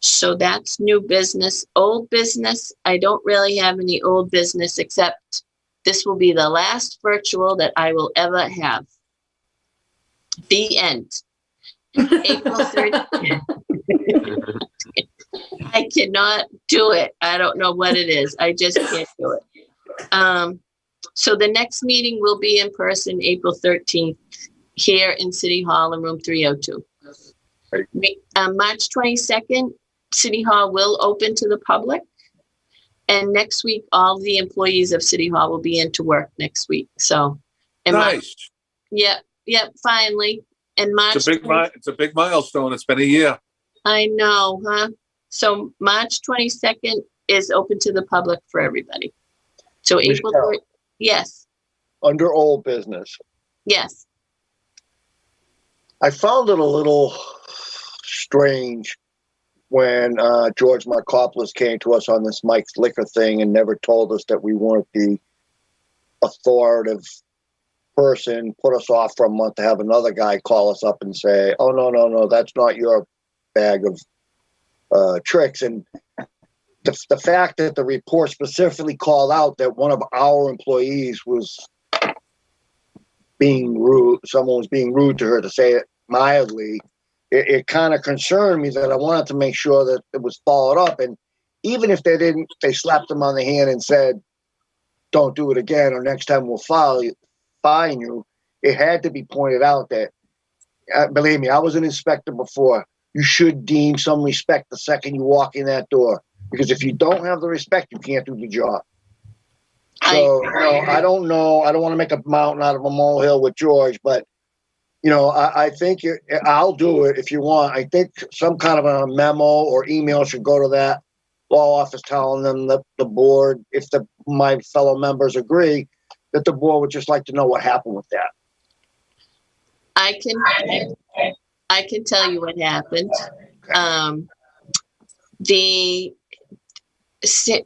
So that's new business. Old business, I don't really have any old business, except this will be the last virtual that I will ever have. The end. April 13th. I cannot do it. I don't know what it is. I just can't do it. So the next meeting will be in person, April 13th, here in City Hall in room 302. March 22nd, City Hall will open to the public. And next week, all the employees of City Hall will be into work next week. So, Nice. Yep, finally. And March. It's a big milestone. It's been a year. I know, huh? So March 22nd is open to the public for everybody. So April 3rd, yes. Under old business, Yes. I found it a little strange when George Markopoulos came to us on this Mike's Liquor thing and never told us that we weren't the authoritative person, put us off for a month to have another guy call us up and say, oh, no, that's not your bag of tricks. And the fact that the report specifically called out that one of our employees was being rude, someone was being rude to her, to say it mildly, it kind of concerned me, that I wanted to make sure that it was followed up. And even if they didn't, they slapped them on the hand and said, don't do it again, or next time we'll fine you. It had to be pointed out that, believe me, I was an inspector before. You should deem some respect the second you walk in that door, because if you don't have the respect, you can't do the job. So, I don't know. I don't want to make a mountain out of a molehill with George, but I think I'll do it if you want. I think some kind of a memo or email should go to that law office telling them that the board, if my fellow members agree, that the board would just like to know what happened with that. I can tell you what happened.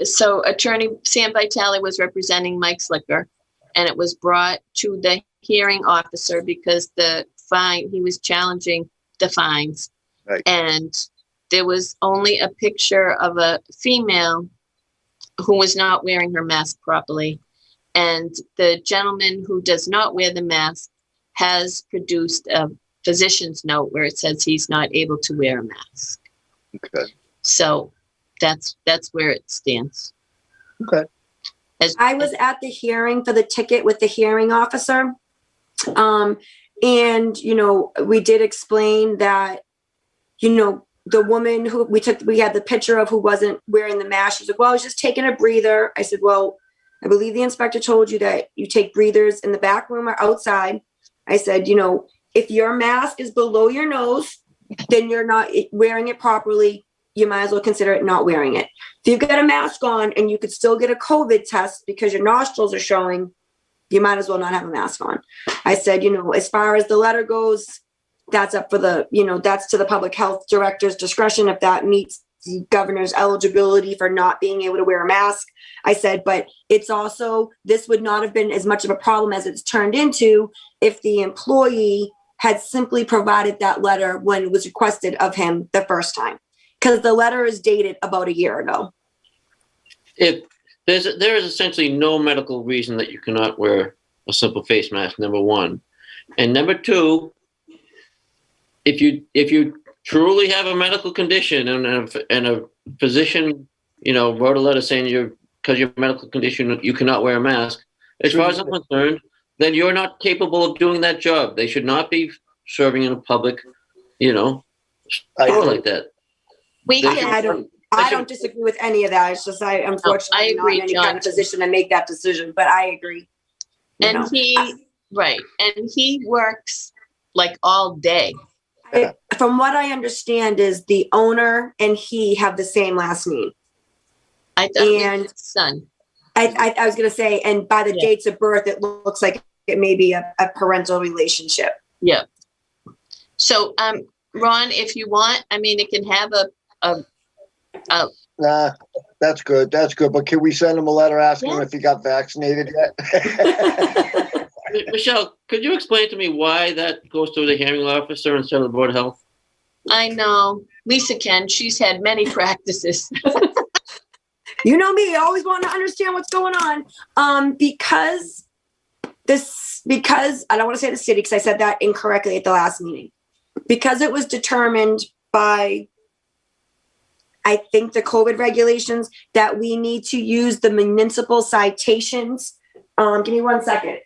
So Attorney Sam Vitale was representing Mike's Liquor, and it was brought to the hearing officer because he was challenging the fines. Right. And there was only a picture of a female who was not wearing her mask properly. And the gentleman who does not wear the mask has produced a physician's note where it says he's not able to wear a mask. Okay. So that's where it stands. Okay. I was at the hearing for the ticket with the hearing officer. And, we did explain that, the woman who we had the picture of who wasn't wearing the mask. She said, well, I was just taking a breather. I said, well, I believe the inspector told you that you take breathers in the back room or outside. I said, if your mask is below your nose, then you're not wearing it properly. You might as well consider it not wearing it. If you've got a mask on and you could still get a COVID test because your nostrils are showing, you might as well not have a mask on. I said, as far as the letter goes, that's up for that's to the public health director's discretion if that meets the governor's eligibility for not being able to wear a mask. I said, but it's also, this would not have been as much of a problem as it's turned into if the employee had simply provided that letter when it was requested of him the first time, because the letter is dated about a year ago. If there is essentially no medical reason that you cannot wear a simple face mask, number one. And number two, if you truly have a medical condition and a physician, wrote a letter saying because your medical condition, you cannot wear a mask, as far as I'm concerned, then you're not capable of doing that job. They should not be serving in a public, store like that. I don't disagree with any of that. It's just I unfortunately not in any kind of position to make that decision, but I agree. And he works like all day. From what I understand is the owner and he have the same last name. I thought it was his son. I was going to say, and by the dates of birth, it looks like it may be a parental relationship. Yeah. So, Ron, if you want, it can have Nah, that's good. That's good. But can we send him a letter asking him if he got vaccinated yet? Michelle, could you explain to me why that goes to the hearing officer instead of the Board of Health? I know. Lisa can. She's had many practices. You know me, I always want to understand what's going on. Because I don't want to say the city because I said that incorrectly at the last meeting. Because it was determined by, I think, the COVID regulations that we need to use the municipal citations. Give me 1 second.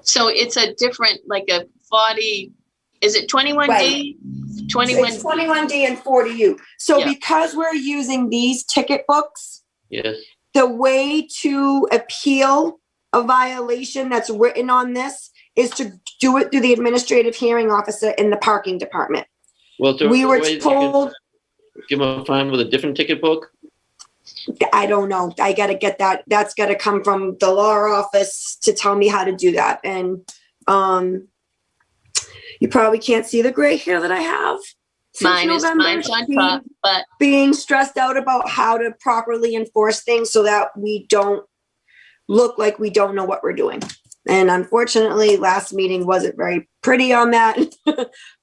So it's a different, like a 40, is it 21D? Right. 21. It's 21D and 40U. So because we're using these ticket books, yes, the way to appeal a violation that's written on this is to do it through the administrative hearing officer in the parking department. Well, we were told. Give them a fine with a different ticket book? I don't know. I got to get that. That's got to come from the law office to tell me how to do that. And you probably can't see the gray hair that I have. Mine's on top, but being stressed out about how to properly enforce things so that we don't look like we don't know what we're doing. And unfortunately, last meeting wasn't very pretty on that.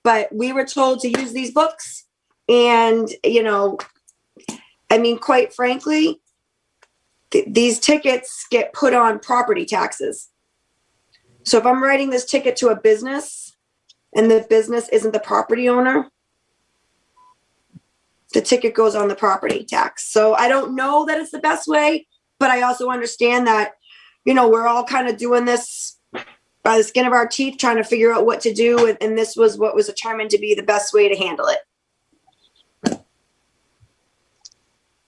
But we were told to use these books. And, quite frankly, these tickets get put on property taxes. So if I'm writing this ticket to a business and the business isn't the property owner, the ticket goes on the property tax. So I don't know that it's the best way, but I also understand that, we're all kind of doing this by the skin of our teeth, trying to figure out what to do. And this was what was determined to be the best way to handle it.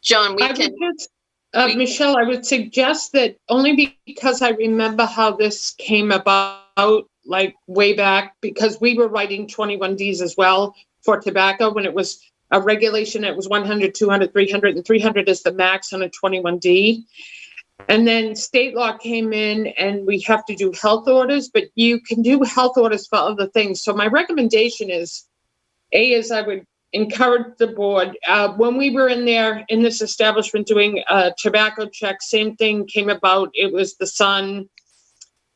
John, Michelle, I would suggest that only because I remember how this came about, like way back, because we were writing 21Ds as well for tobacco when it was a regulation. It was 100, 200, 300, and 300 is the max on a 21D. And then state law came in and we have to do health orders, but you can do health orders for other things. So my recommendation is I would encourage the board. When we were in this establishment doing a tobacco check, same thing came about. It was the son.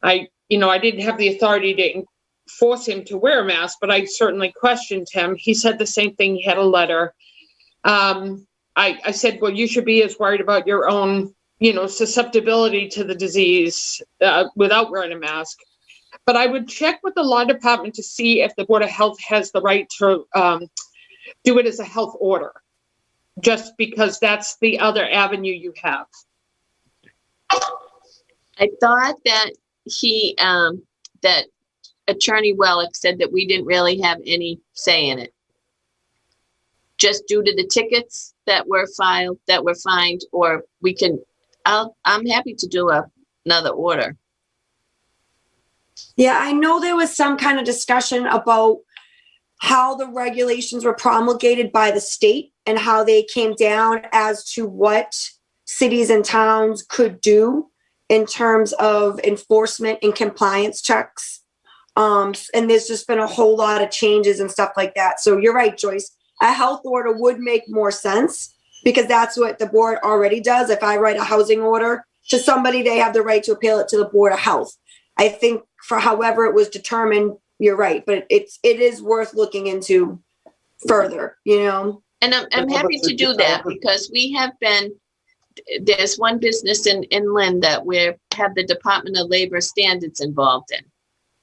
I didn't have the authority to force him to wear a mask, but I certainly questioned him. He said the same thing. He had a letter. I said, well, you should be as worried about your own, susceptibility to the disease without wearing a mask. But I would check with the law department to see if the Board of Health has the right to do it as a health order, just because that's the other avenue you have. I thought that that Attorney Wellick said that we didn't really have any say in it. Just due to the tickets that were fined, or we can, I'm happy to do another order. Yeah, I know there was some kind of discussion about how the regulations were promulgated by the state and how they came down as to what cities and towns could do in terms of enforcement and compliance checks. And there's just been a whole lot of changes and stuff like that. So you're right, Joyce. A health order would make more sense because that's what the board already does. If I write a housing order to somebody, they have the right to appeal it to the Board of Health. I think for however it was determined you're right, but it is worth looking into further, you know? And I'm happy to do that because we have been, there's one business in Lynn that we have the Department of Labor standards involved in.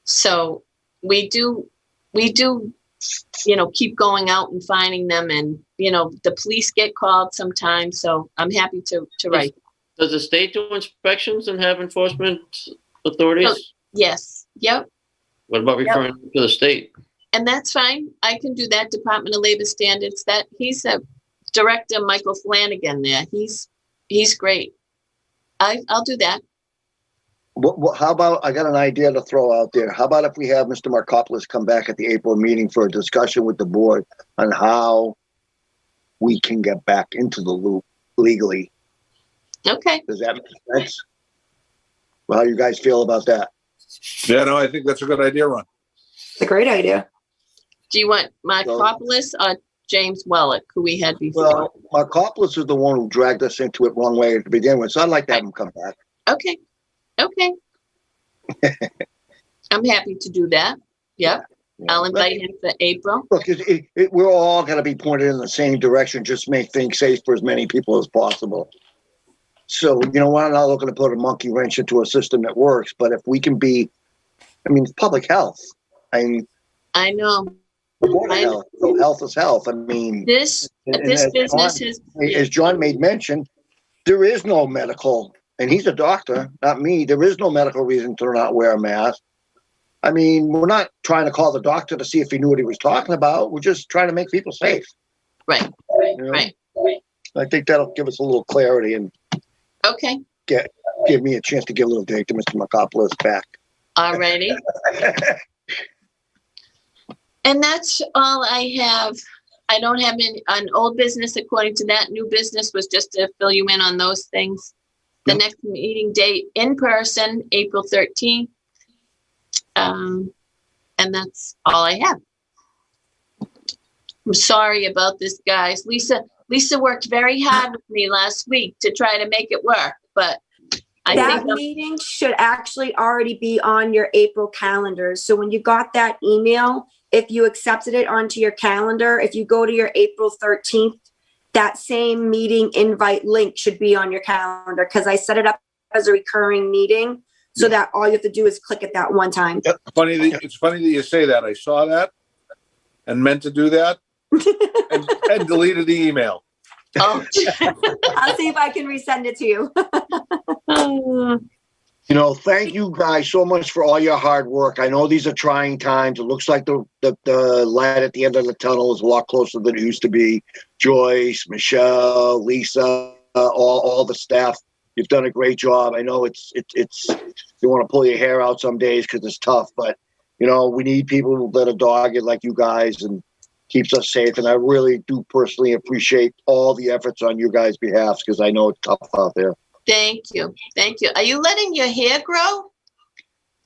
So we do, you know, keep going out and finding them, and, you know, the police get called sometimes. So I'm happy to write. Does the state do inspections and have enforcement authorities? Oh, yes. Yep. What about referring to the state? And that's fine. I can do that. Department of Labor standards. That he's a director, Michael Flanagan. There, he's great. I'll do that. How about, I got an idea to throw out there. How about if we have Mr. Markopoulos come back at the April meeting for a discussion with the board on how we can get back into the loop legally? Okay. Does that make sense? Well, how you guys feel about that? Yeah, no, I think that's a good idea, Ron. It's a great idea. Do you want Markopoulos or James Wellick, who we had before? Well, Markopoulos is the one who dragged us into it wrong way to begin with, so I'd like to have him come back. Okay. Okay. I'm happy to do that. Yep. I'll invite him for April. Look, we're all going to be pointed in the same direction, just make things safe for as many people as possible. So, you know, we're not looking to put a monkey wrench into a system that works, but if we can be, I mean, it's public health. I know. Health, so health is health. I mean, this business is, as John made mention, there is no medical, and he's a doctor, not me. There is no medical reason to not wear a mask. I mean, we're not trying to call the doctor to see if he knew what he was talking about. We're just trying to make people safe. Right. You know? Right. I think that'll give us a little clarity and okay. Give me a chance to give a little date to Mr. Markopoulos back. Alrighty. And that's all I have. I don't have an old business according to that. New business was just to fill you in on those things. The next meeting date in person, April 13th. And that's all I have. I'm sorry about this, guys. Lisa worked very hard with me last week to try to make it work, but that meeting should actually already be on your April calendar. So when you got that email, if you accepted it onto your calendar, if you go to your April 13th, that same meeting invite link should be on your calendar, because I set it up as a recurring meeting so that all you have to do is click it that one time. It's funny that you say that. I saw that and meant to do that and deleted the email. Oh. I'll see if I can resend it to you. You know, thank you guys so much for all your hard work. I know these are trying times. It looks like the light at the end of the tunnel is a lot closer than it used to be. Joyce, Michelle, Lisa, all the staff, you've done a great job. I know it's you want to pull your hair out some days because it's tough, but you know, we need people that are dogged like you guys and keeps us safe. And I really do personally appreciate all the efforts on you guys' behalf, because I know it's tough out there. Thank you. Thank you. Are you letting your hair grow?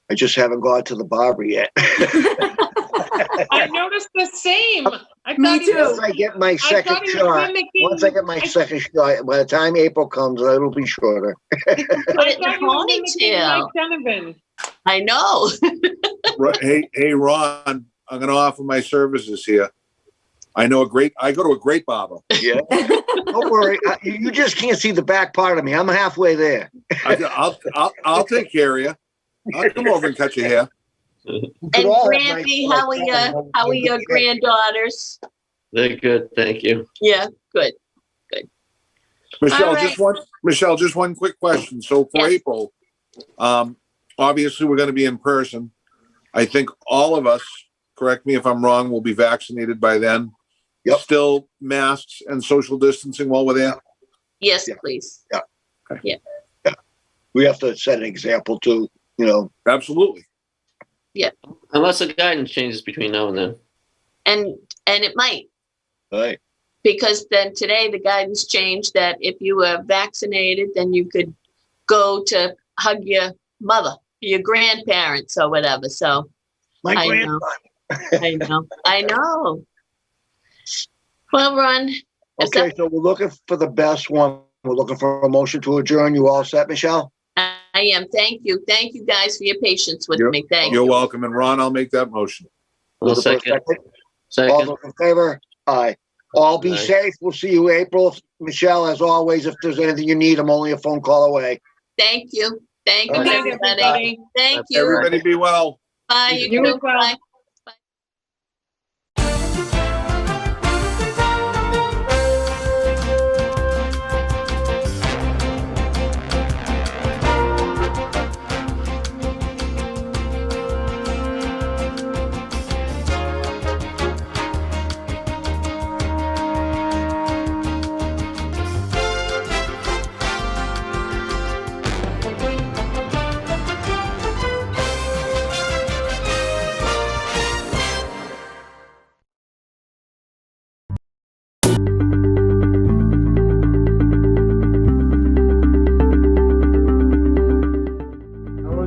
I just haven't gone to the barber yet. I noticed the same. Me too. Once I get my second shot, by the time April comes, it'll be shorter. Put it in a ponytail. I know. Hey, Ron, I'm going to offer my services here. I go to a great barber. Yeah. Don't worry. You just can't see the back part of me. I'm halfway there. I'll take care of you. I'll come over and cut your hair. And Grampy, how are your granddaughters? They're good, thank you. Yeah, good. Michelle, right. just one quick question. So for April, obviously we're going to be in person. I think all of us, correct me if I'm wrong, will be vaccinated by then. Yep. Still masks and social distancing while we're there? Yes, please. Yeah. Okay. Yeah. We have to set an example too, you know. Absolutely. Yeah. Unless the guidance changes between now and then. And it might. Right. Because then today the guidance changed that if you were vaccinated, then you could go to hug your mother, your grandparents or whatever. So I know. Well, Ron. Okay, so we're looking for the best one. We're looking for a motion to adjourn. You all set, Michelle? am. Thank you. Thank you guys for your patience with me. Thank You're you. welcome. And Ron, I'll make that motion. I'll second. All Second. those in favor? Aye. All be Aye. safe. We'll see you April. Michelle, as always, if there's anything you need, I'm only a phone call away. Thank you. Thank you, Good night, everybody. everybody. Thank you. Everybody be well. Bye. You You too. as well. Bye.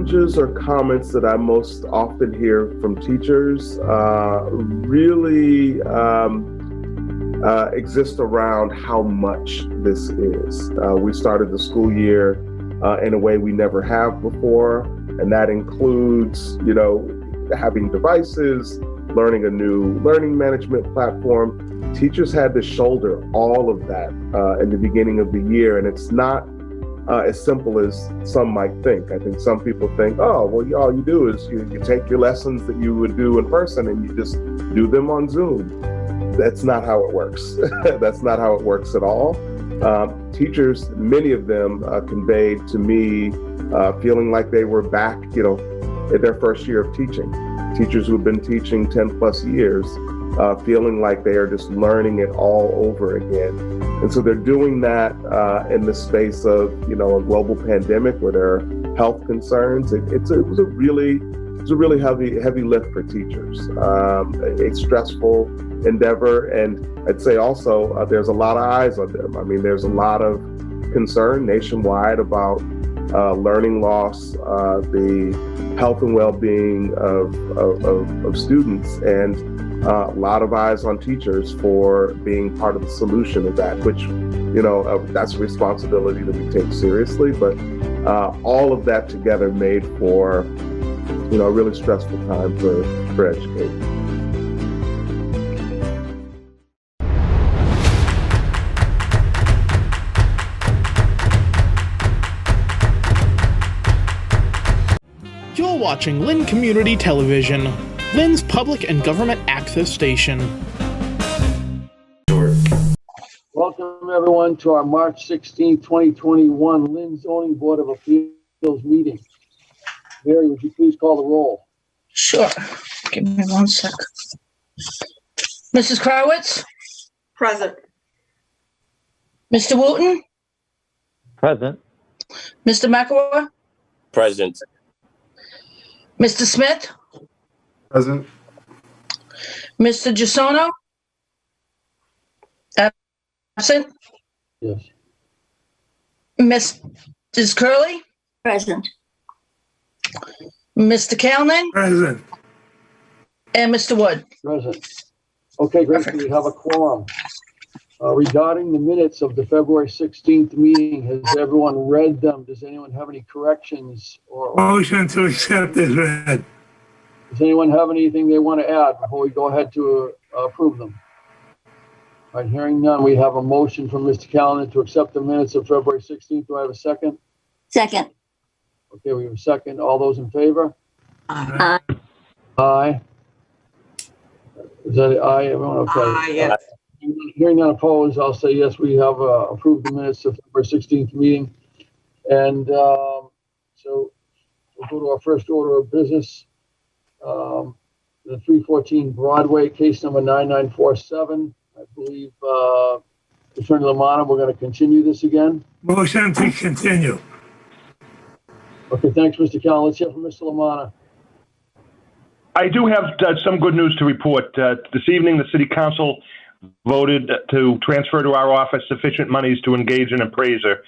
Challenges or comments that I most often hear from teachers really exist around how much this is. We started the school year in a way we never have before, and that includes, having devices, learning a new learning management platform. Teachers had to shoulder all of that in the beginning of the year, and it's not as simple as some might think. I think some people think, oh, well, all you do is you take your lessons that you would do in person and you just do them on Zoom. That's not how it works. That's not how it works at all. Teachers, many of them conveyed to me feeling like they were back, in their first year of teaching. Teachers who've been teaching 10 plus years, feeling like they are just learning it all over again. And so they're doing that in the space of, a global pandemic where there are health concerns. It was a really heavy lift for teachers, a stressful endeavor. And I'd say also there's a lot of eyes on them. I mean, there's a lot of concern nationwide about learning loss, the health and well-being of students, and a lot of eyes on teachers for being part of the solution of that, which, that's a responsibility that we take seriously. But all of that together made for, a really stressful time for educators. You're watching Lynn Community Television, Lynn's public and government access station. Welcome, everyone, to our March 16, 2021 Lynn Zoning Board of Appeals meeting. Mary, would you please call the roll? Sure. Give me 1 sec. Mrs. Crowitz? Present. Mr. Wooten? Present. Mr. McElroy? Present. Mr. Smith? Present. Mr. Gisono? Absent. Yes. Mrs. Curley? Present. Mr. Kalman? Present. And Mr. Wood? Present. Okay, great. So we have a quorum. Regarding the minutes of the February 16th meeting, has everyone read them? Does anyone have any corrections or Motion to accept is read. does anyone have anything they want to add before we go ahead to approve them? All right, hearing none, we have a motion from Mr. Callahan to accept the minutes of February 16th. Do I have a second? Second. Okay, we have a second. All those in favor? Aye. Aye. Is that aye, everyone? Okay. Aye, yes. Hearing none opposed, I'll say yes, we have approved the minutes of February 16th meeting. And so we'll go to our first order of business. The 314 Broadway, case number 9947. I believe, Attorney Lamanna, we're going to continue this again. Motion to continue. Okay, thanks, Mr. Callahan. Let's hear from Mr. Lamanna. I do have some good news to report. This evening, the City Council voted to transfer to our office sufficient monies to engage an appraiser.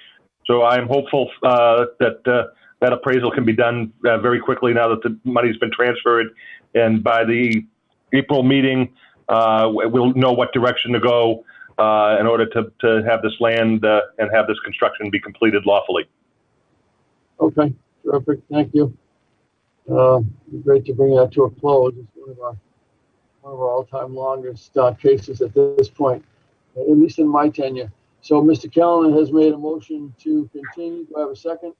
So I'm hopeful that appraisal can be done very quickly now that the money's been transferred. And by the April meeting, we'll know what direction to go in order to have this land and have this construction be completed lawfully. Okay, Terrific, thank you. Great to bring that to a close. It's one of our all-time longest cases at this point, at least in my tenure. So Mr. Callahan has made a motion to continue. Do I have a second?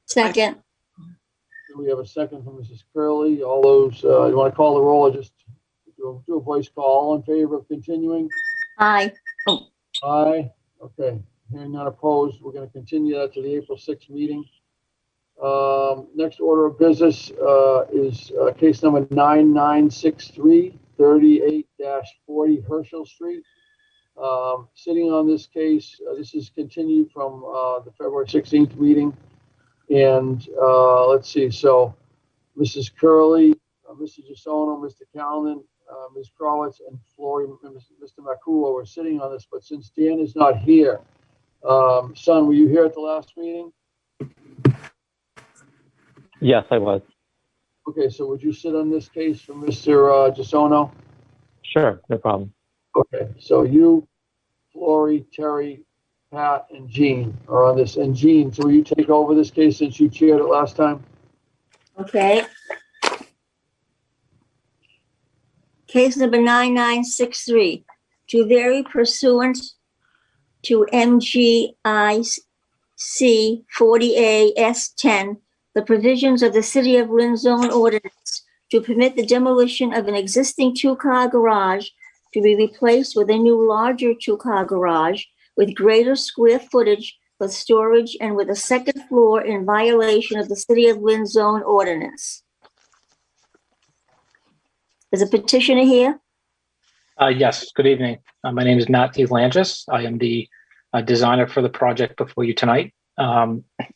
Second. Do we have a second from Mrs. Curley? All those, you want to call the roll or just do a voice call? All in favor of continuing? Aye. Oh, Aye. Okay. Hearing none opposed, we're going to continue that to the April 6th meeting. Next order of business is case number 9963, 38-40 Herschel Street. Sitting on this case, this is continued from the February 16th meeting. And let's see, so Mrs. Curley, Mr. Gisono, Mr. Callan, Ms. Crowitz, and Flory, Mr. Makuo are sitting on this, but since Dan is not here, son, were you here at the last meeting? Yes, I was. Okay, so would you sit on this case for Mr. Gisono? Sure, no problem. Okay, so you, Flory, Terry, Pat, and Jean are on this. And Jean, so will you take over this case since you chaired it last time? okay. Case number 9963, to vary pursuant to MGIC 40A S10, the provisions of the City of Lynn Zone Ordinance to permit the demolition of an existing two-car garage to be replaced with a new larger two-car garage with greater square footage for storage and with a second floor in violation of the City of Lynn Zone Ordinance. Is a petitioner here? Yes, good evening. My name is Matt DeLangis. I am the designer for the project before you tonight.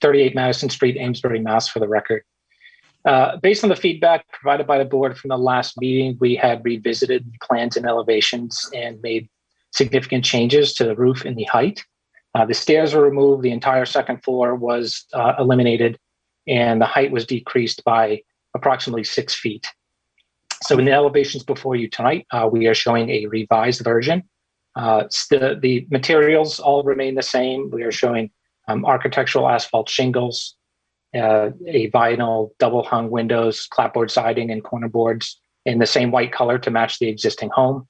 38 Madison Street, Amesbury, Mass. For the record. Based on the feedback provided by the board from the last meeting, we had revisited plans and elevations and made significant changes to the roof and the height. The stairs were removed, the entire second floor was eliminated, and the height was decreased by approximately 6 feet. So in the elevations before you tonight, we are showing a revised version. The materials all remain the same. We are showing architectural asphalt shingles, a vinyl double hung windows, clapboard siding, and corner boards in the same white color to match the existing home.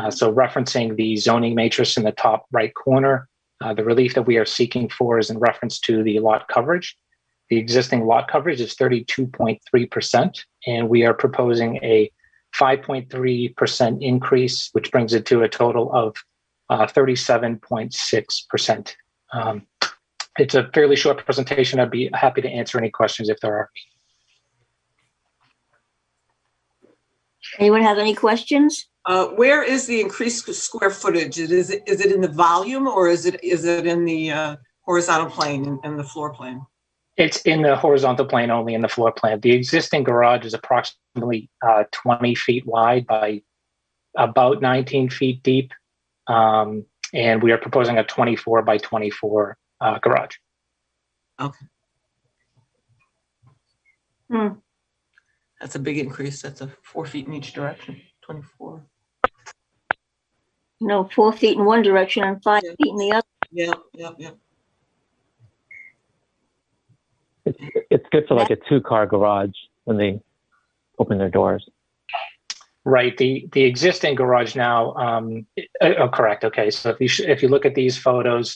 So referencing the zoning matrix in the top right corner, the relief that we are seeking for is in reference to the lot coverage. The existing lot coverage is 32.3%, and we are proposing a 5.3% increase, which brings it to a total of 37.6%. It's a fairly short presentation. I'd be happy to answer any questions if there are. Anyone have any questions? Where is the increased square footage? Is it in the volume or is it in the horizontal plane and the floor plan? It's in the horizontal plane only in the floor plan. The existing garage is approximately 20 feet wide by about 19 feet deep. And we are proposing a 24 by 24 garage. Okay. That's a big increase. That's a 4 feet in each direction, 24. No, 4 feet in one direction and 5 feet in the other. Yeah. It's good for like a two-car garage when they open their doors. Right. The existing garage now. Correct. Okay. So if you look at these photos,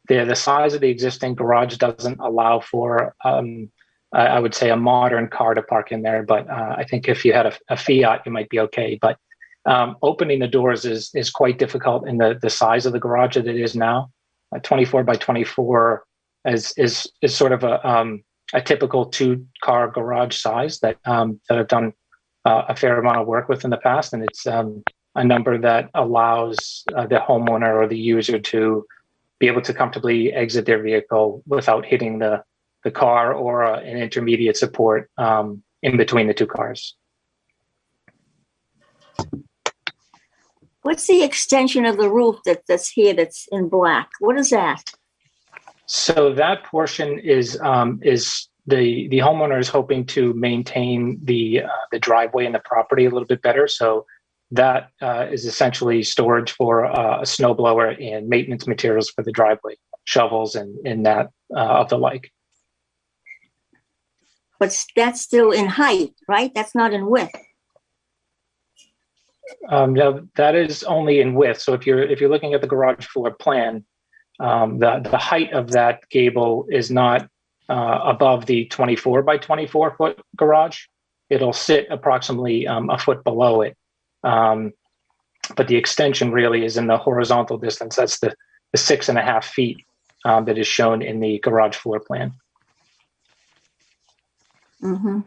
the size of the existing garage doesn't allow for I would say a modern car to park in there. But I think if you had a Fiat, you might be okay. But opening the doors is quite difficult in the size of the garage that it is now. 24 by 24 is sort of a typical two-car garage size that I've done a fair amount of work with in the past, and it's a number that allows the homeowner or the user to be able to comfortably exit their vehicle without hitting the car or an intermediate support in between the two cars. What's the extension of the roof that's here that's in black? What is that? So that portion is the homeowner is hoping to maintain the driveway and the property a little bit better. So that is essentially storage for a snow blower and maintenance materials for the driveway, shovels and that of the like. but that's still in height, right? That's not in width. No, that is only in width. So if you're looking at the garage floor plan, the height of that gable is not above the 24 by 24 foot garage. It'll sit approximately a foot below it. But the extension really is in the horizontal distance. That's the 6.5 feet that is shown in the garage floor plan. Mm-hmm.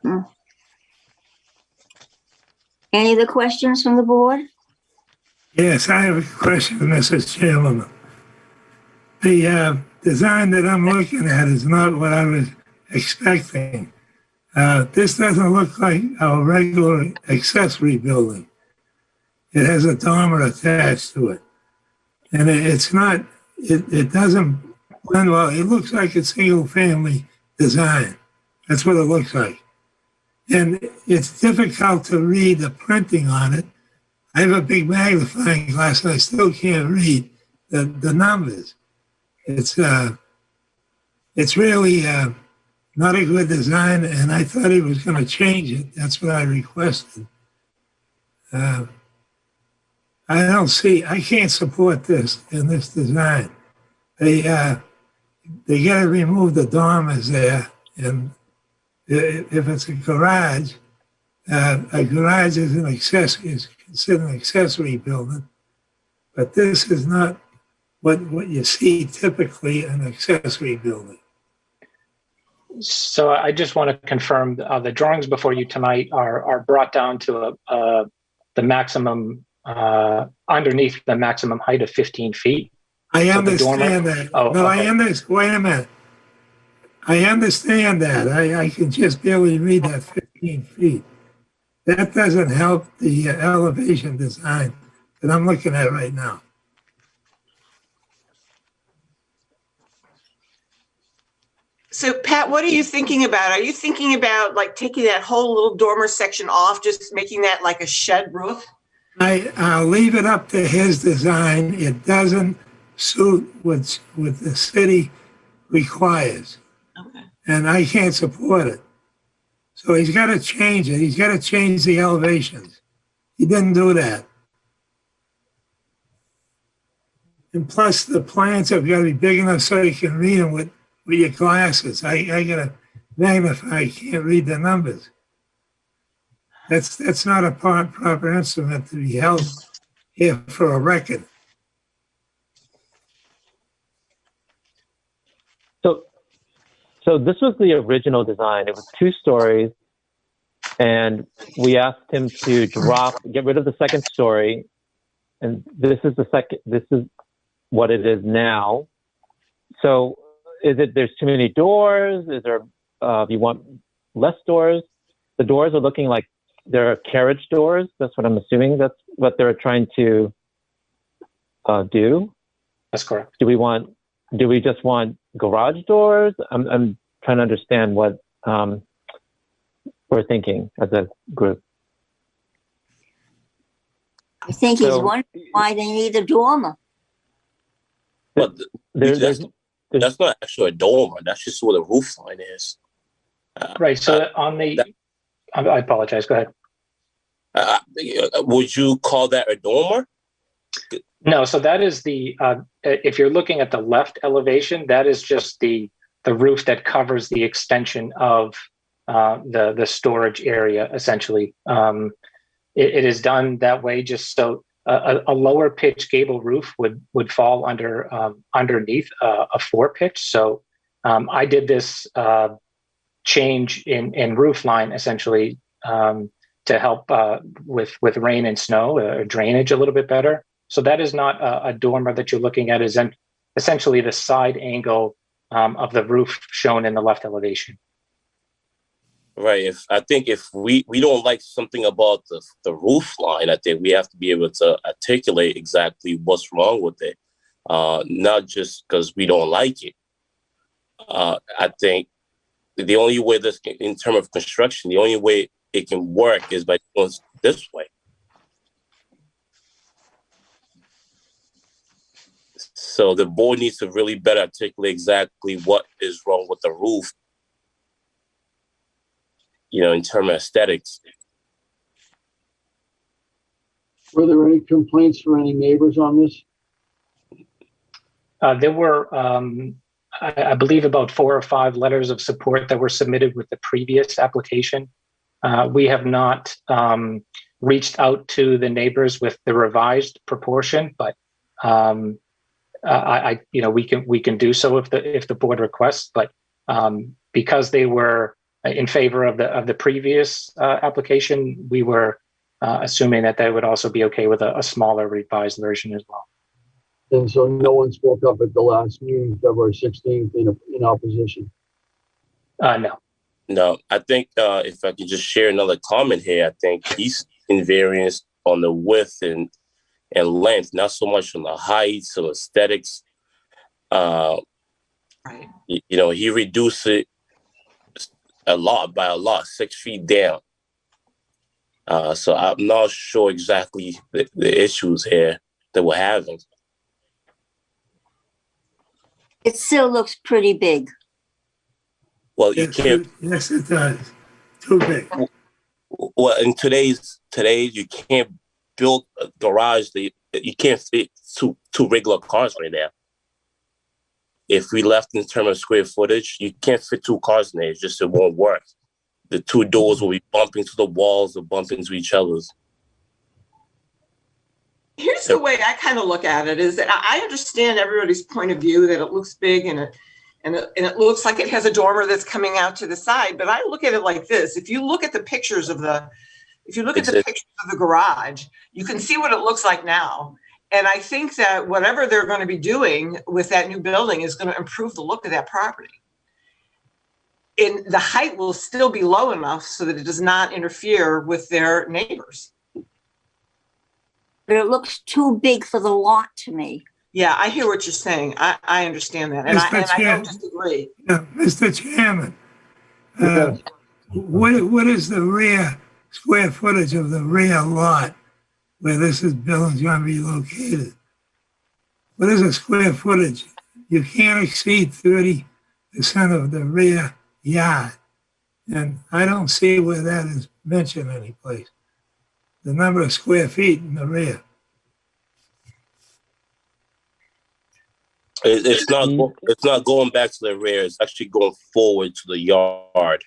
Mm. Any other questions from the board? Yes, I have a question, Mrs. Chairman. The design that I'm looking at is not what I was expecting. This doesn't look like a regular accessory building. It has a dormer attached to it. And it's not, it doesn't blend well. It looks like a single family design. That's what it looks like. And it's difficult to read the printing on it. I have a big magnifying glass and I still can't read the numbers. It's really not a good design, and I thought he was going to change it. That's what I requested. I can't support this in this design. They got to remove the dormers there, and if it's a garage is an accessory, is considered an accessory building, but this is not what you see typically in an accessory building. So I just want to confirm the drawings before you tonight are brought down to the maximum underneath the maximum height of 15 feet. I So understand that. Oh, no, okay. I understand. Wait a minute. I understand that. I can just barely read that 15 feet. That doesn't help the elevation design that I'm looking at right now. So Pat, what are you thinking about? Are you thinking about like taking that whole little dormer section off, just making that like a shed roof? I'll leave it up to his design. It doesn't suit what the city requires. Okay. And I can't support it. So he's got to change it. He's got to change the elevations. He didn't do that. And plus the plans have got to be big enough so you can read them with your glasses. I got to magnify, I can't read the numbers. That's not a proper instrument to be held here for a record. So this was the original design. It was 2 stories, and we asked him to get rid of the second story, and this is what it is now. So is it there's too many doors? Is there you want less doors? The doors are looking like they're carriage doors. That's what I'm assuming. That's what they're trying to do. That's correct. Do we just want garage doors? I'm trying to understand what we're thinking as a group. I think he's wondering why they need a dormer. But that's not actually a dormer. That's just where the roof line is. Right. So I apologize. Go ahead. Would you call that a dormer? No. So that is if you're looking at the left elevation, that is just the roof that covers the extension of the storage area. Essentially, it is done that way just so a lower pitch gable roof would fall underneath a 4-pitch. So I did this change in roof line essentially to help with rain and snow drainage a little bit better. So that is not a dormer that you're looking at. Is essentially the side angle of the roof shown in the left elevation. Right. I think if we don't like something about the roof line, I think we have to be able to articulate exactly what's wrong with it, not just because we don't like it. I think the only way in terms of construction, the only way it can work is by doing this way. So the board needs to really better articulate exactly what is wrong with the roof in terms of aesthetics. Were there any complaints from any neighbors on this? There were, I believe, about 4 or 5 letters of support that were submitted with the previous application. We have not reached out to the neighbors with the revised proportion, but we can do so if the board requests. But because they were in favor of the previous application, we were assuming that they would also be okay with a smaller revised version as well. And so no one spoke up at the last meeting, February 16th, in opposition? No. No, I think if I could just share another comment here, I think he's in variance on the width and length, not so much on the heights or aesthetics. Right. He reduced it by a lot, 6 feet down. So I'm not sure exactly the issues here that we're having. It still looks pretty big. Well, you can't. Yes, it does. Too big. Well, in today, you can't build a garage that you can't fit two regular cars right now. If we left in terms of square footage, you can't fit 2 cars in there. It won't work. The 2 doors will be bumping to the walls or bumping into each other's. Here's the way I kind of look at it, is that I understand everybody's point of view, that it looks big and it looks like it has a dormer that's coming out to the side. But I look at it like this: if you look at the pictures of the garage, you can see what it looks like now. And I think that whatever they're going to be doing with that new building is going to improve the look of that property. And the height will still be low enough so that it does not interfere with their neighbors. But it looks too big for the lot to me. Yeah, I hear what you're saying. I understand that. And I don't disagree. Yeah, Mr. Chairman, what is the rear square footage of the rear lot where this building's going to be located? What is the square footage? You can't exceed 30% of the rear yard. And I don't see where that is mentioned anyplace. The number of square feet in the rear. It's not going back to the rear. It's actually going forward to the yard.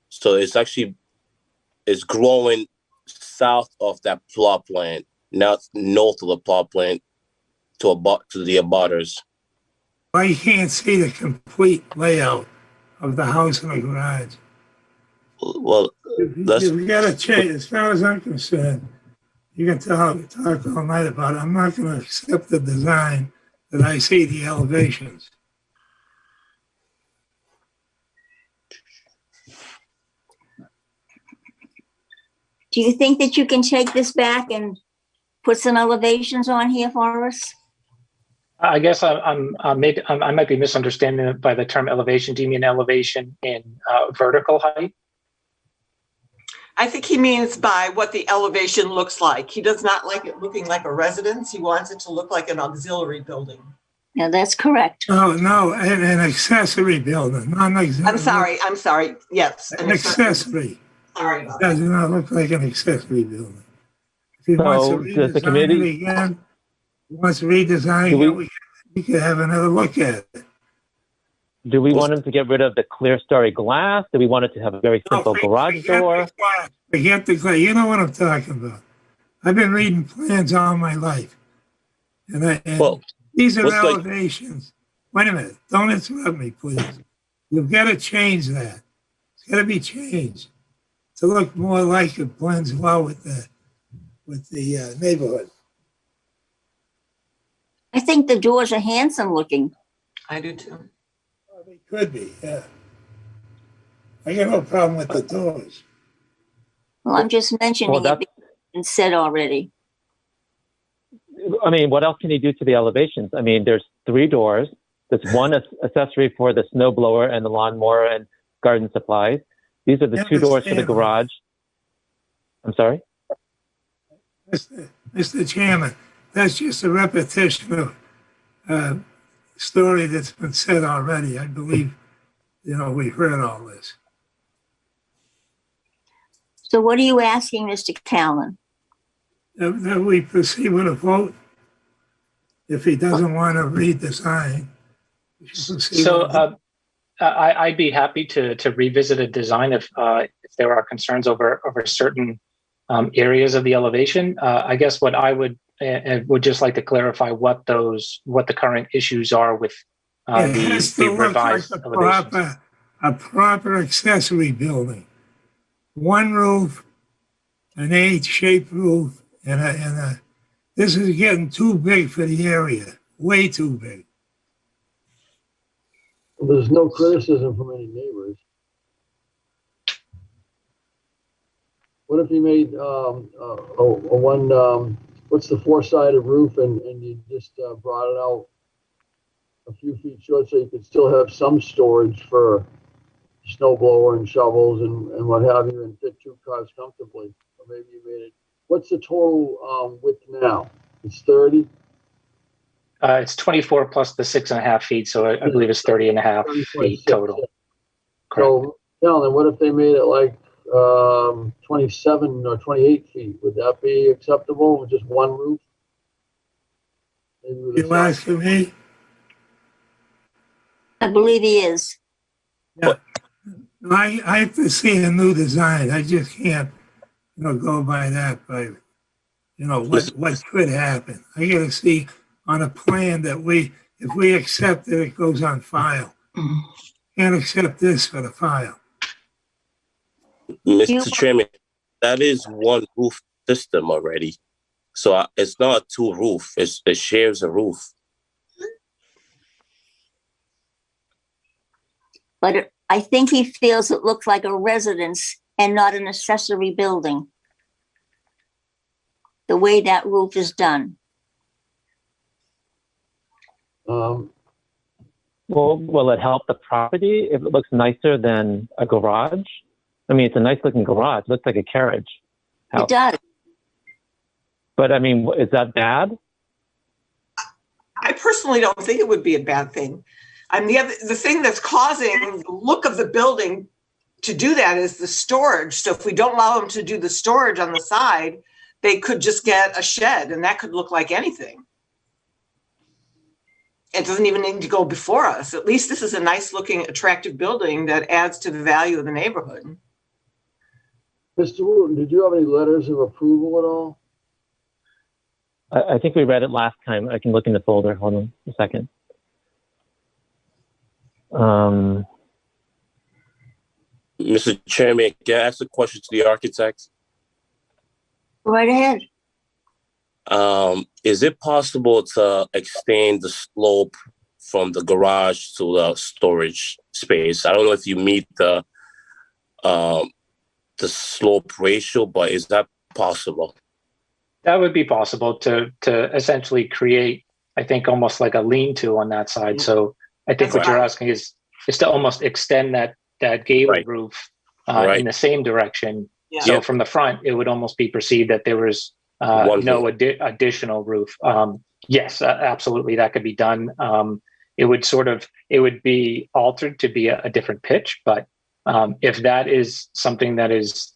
So it's growing south of that plot plan, not north of the plot plan to the abutters. Why you can't see the complete layout of the house and the garage? Well, you've got to change. As far as I'm concerned, you can talk all night about it. I'm not going to accept the design that I see the elevations. Do you think that you can take this back and put some elevations on here for us? I guess I might be misunderstanding it by the term elevation. Do you mean elevation in vertical height? I think he means by what the elevation looks like. He does not like it looking like a residence. He wants it to look like an auxiliary building. Yeah, that's correct. Oh, no, an accessory building, not an auxiliary. I'm sorry. Yes. An accessory. Sorry about that. Does not look like an accessory building. If he wants to does the redesign committee- it again, he wants to redesign it, we could have another look at it. Do we want him to get rid of the clear story glass? Do we want it to have a very simple garage door? Forget the glass. You know what I'm talking about. I've been reading plans all my life. And these are elevations. Wait a minute. Don't interrupt me, please. You've got to change that. It's got to be changed to look more like it blends well with the neighborhood. I think the doors are handsome looking. I do too. Well, they could be, yeah. I got no problem with the doors. Well, I'm just mentioning it because it's been said already. I mean, what else can you do to the elevations? I mean, there's 3 doors. There's one accessory for the snow blower and the lawnmower and garden supplies. These are the 2 doors for the garage. I'm sorry? Mr. Chairman, that's just a repetition of a story that's been said already. I believe, we've heard all this. So what are you asking, Mr. Callen? That we proceed with a vote. If he doesn't want to redesign. So I'd be happy to revisit a design if there are concerns over certain areas of the elevation. I guess what I would just like to clarify what the current issues are with the revised elevations. A proper accessory building. One roof, an H-shaped roof, and a. This is getting too big for the area. Way too big. Well, there's no criticism from any neighbors. What if you made what's the four-sided roof and you just brought it out a few feet short so you could still have some storage for snow blower and shovels and what have you and fit two cars comfortably? Or maybe you made it. What's the total width now? It's 30? It's 24 plus the 6.5 feet, so I believe it's 30.5 feet total. So, then what if they made it like 27 or 28 feet? Would that be acceptable with just one roof? You asking me? I believe he is. Yeah. I have to see a new design. I just can't, go by that. But what could happen? I got to see on a plan that if we accept it, it goes on file. Can't accept this for the file. Mr. Chairman, that is one roof system already. So it's not a two roof, it shares a roof. But I think he feels it looks like a residence and not an accessory building. The way that roof is done. Well, will it help the property if it looks nicer than a garage? I mean, it's a nice looking garage. It looks like a carriage house. It does. But I mean, is that bad? I personally don't think it would be a bad thing. I mean, the thing that's causing the look of the building to do that is the storage. So if we don't allow them to do the storage on the side, they could just get a shed and that could look like anything. It doesn't even need to go before us. At least this is a nice looking, attractive building that adds to the value of the neighborhood. Mr. Wooten, did you have any letters of approval at all? I think we read it last time. I can look in the folder. Hold on a second. Mr. Chairman, can I ask a question to the architect? Right ahead. Is it possible to extend the slope from the garage to the storage space? I don't know if you meet the slope ratio, but is that possible? That would be possible to essentially create, I think, almost like a lean-to on that side. So I think what you're asking is to almost extend that gable roof in the same direction. Yeah. So from the front, it would almost be perceived that there was no additional roof. Yes, absolutely, that could be done. It would be altered to be a different pitch, but if that is something that is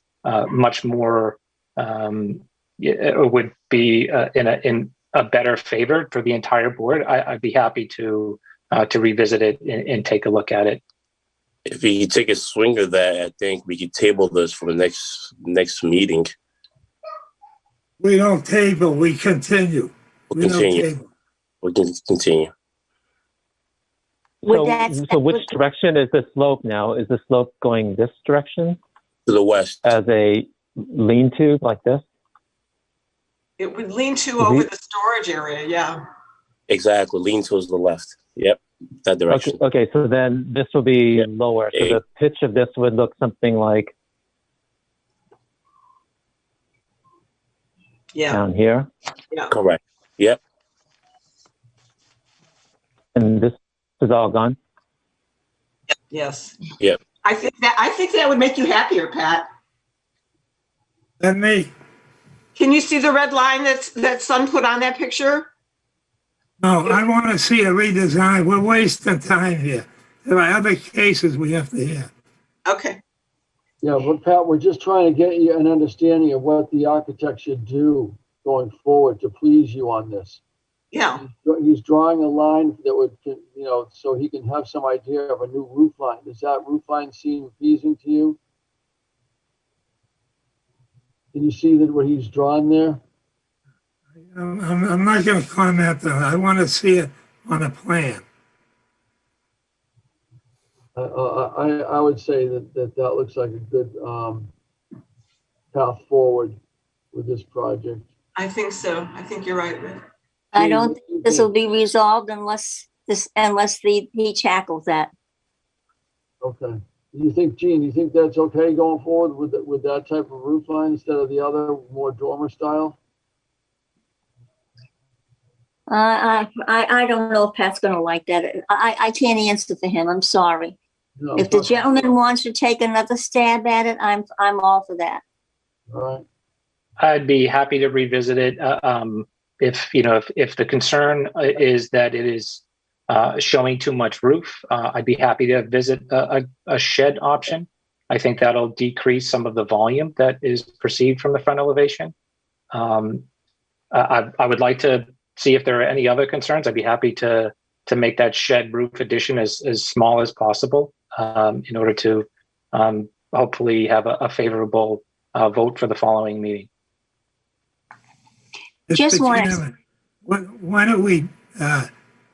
much more, it would be in a better favor for the entire board, I'd be happy to revisit it and take a look at it. If we take a swing of that, I think we could table this for the next meeting. We don't table, we continue. We'll continue. We can continue. So which direction is the slope now? Is the slope going this direction? To the west. As a lean-to like this? It would lean to over the storage area, yeah. Exactly, lean towards the left. Yep, that direction. Okay, so then this will be lower. So the pitch of this would look something like down here. Yeah. Correct. Yep. And this is all gone? Yes. Yep. I think that would make you happier, Pat. And me. Can you see the red line that Son put on that picture? No, I want to see a redesign. We're wasting time here. There are other cases we have to hear. Okay. Yeah, but Pat, we're just trying to get you an understanding of what the architect should do going forward to please you on this. Yeah. He's drawing a line that would, so he can have some idea of a new roof line. Does that roof line seem pleasing to you? Can you see that what he's drawn there? I'm not going to comment on it. I want to see it on a plan. I would say that looks like a good path forward with this project. I think so. I think you're right, Rick. I don't think this will be resolved unless he tackles that. Okay. Gene, you think that's okay going forward with that type of roof line instead of the other more dormer style? I don't know if Pat's gonna like that. I can't answer for him. I'm sorry. No, if the gentleman wants to take another stab at it, I'm all for that. All right. I'd be happy to revisit it. If the concern is that it is showing too much roof, I'd be happy to visit a shed option. I think that'll decrease some of the volume that is perceived from the front elevation. I would like to see if there are any other concerns. I'd be happy to make that shed roof addition as small as possible in order to hopefully have a favorable vote for the following meeting. Why don't we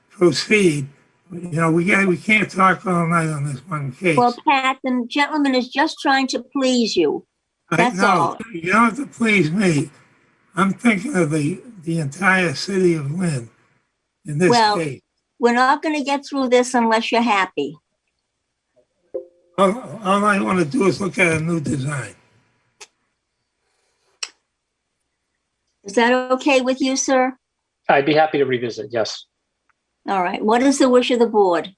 proceed? We can't talk all night on this one case. Well, Pat, the gentleman is just trying to please you. That's all. You don't have to please me. I'm thinking of the entire city of Lynn in this case. We're not going to get through this unless you're happy. All I want to do is look at a new design. Is that okay with you, sir? I'd be happy to revisit, yes. All right. What is the wish of the board?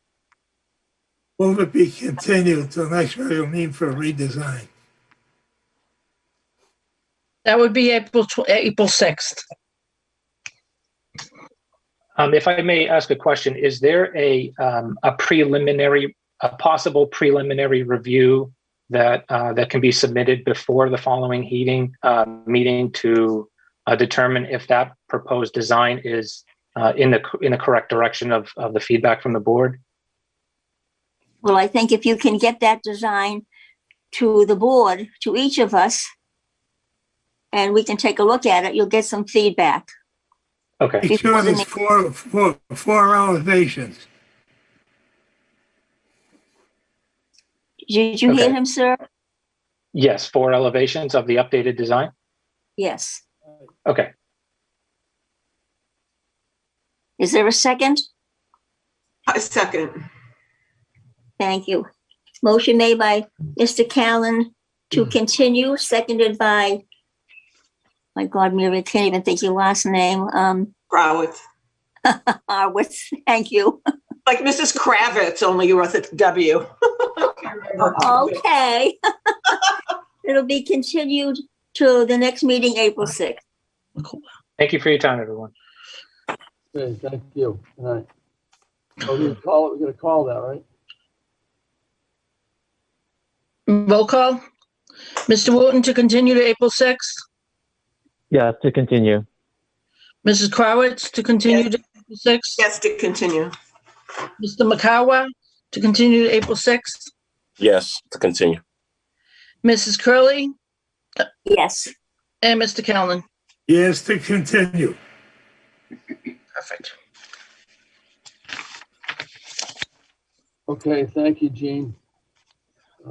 Will it be continued till next regular meeting for a redesign? That would be April 6th. If I may ask a question, is there a possible preliminary review that can be submitted before the following meeting to determine if that proposed design is in the correct direction of the feedback from the board? Well, I think if you can get that design to the board, to each of us, and we can take a look at it, you'll get some feedback. Okay. Make sure there's four elevations. Did you hear him, sir? Yes, 4 elevations of the updated design? Yes. Okay. Is there a second? A second. Thank you. Motion made by Mr. Callen to continue, seconded by, my God, Mary, I can't even think your last name. Krawitz. Krawitz, thank you. Like Mrs. Kravitz, only you with a W. Okay. It'll be continued to the next meeting, April 6th. Thank you for your time, everyone. Okay, thank you. All right. Oh, we're gonna call that, right? Roll call. Mr. Wooten to continue to April 6th. Yeah, to continue. Mrs. Krawitz to continue to April 6th. Yes, to continue. Mr. Makawa to continue to April 6th. Yes, to continue. Mrs. Curley. Yes. And Mr. Callen. Yes, to continue. Perfect. Okay, thank you, Gene.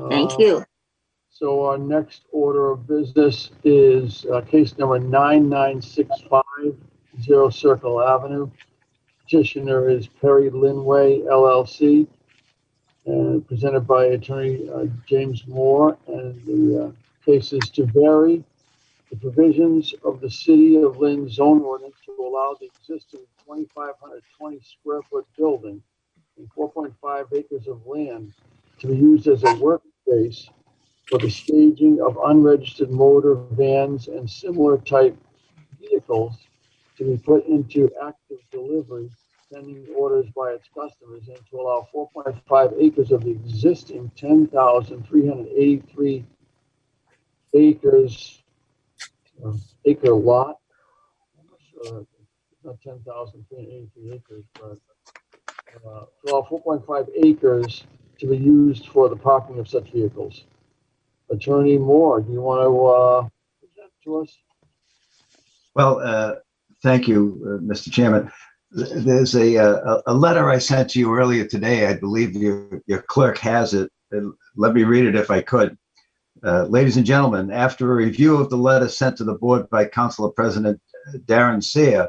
Thank you. So our next order of business is case number 9965, Zero Circle Avenue. Petitioner is Perry Linway, LLC, and presented by attorney James Moore. And the case is to vary the provisions of the City of Lynn zone ordinance to allow the existing 2,520 square foot building and 4.5 acres of land to be used as a workspace for the staging of unregistered motor vans and similar type vehicles to be put into active delivery pending orders by its customers, and to allow 4.5 acres of the existing 10,383 acres, acre lot. I'm not sure, it's not 10,383 acres, but 4.5 acres to be used for the parking of such vehicles. Attorney Moore, do you want to present to us? Well, thank you, Mr. Chairman. There's a letter I sent to you earlier today. I believe your clerk has it. Let me read it if I could. Ladies and gentlemen, after a review of the letter sent to the board by Council President Darren Sear,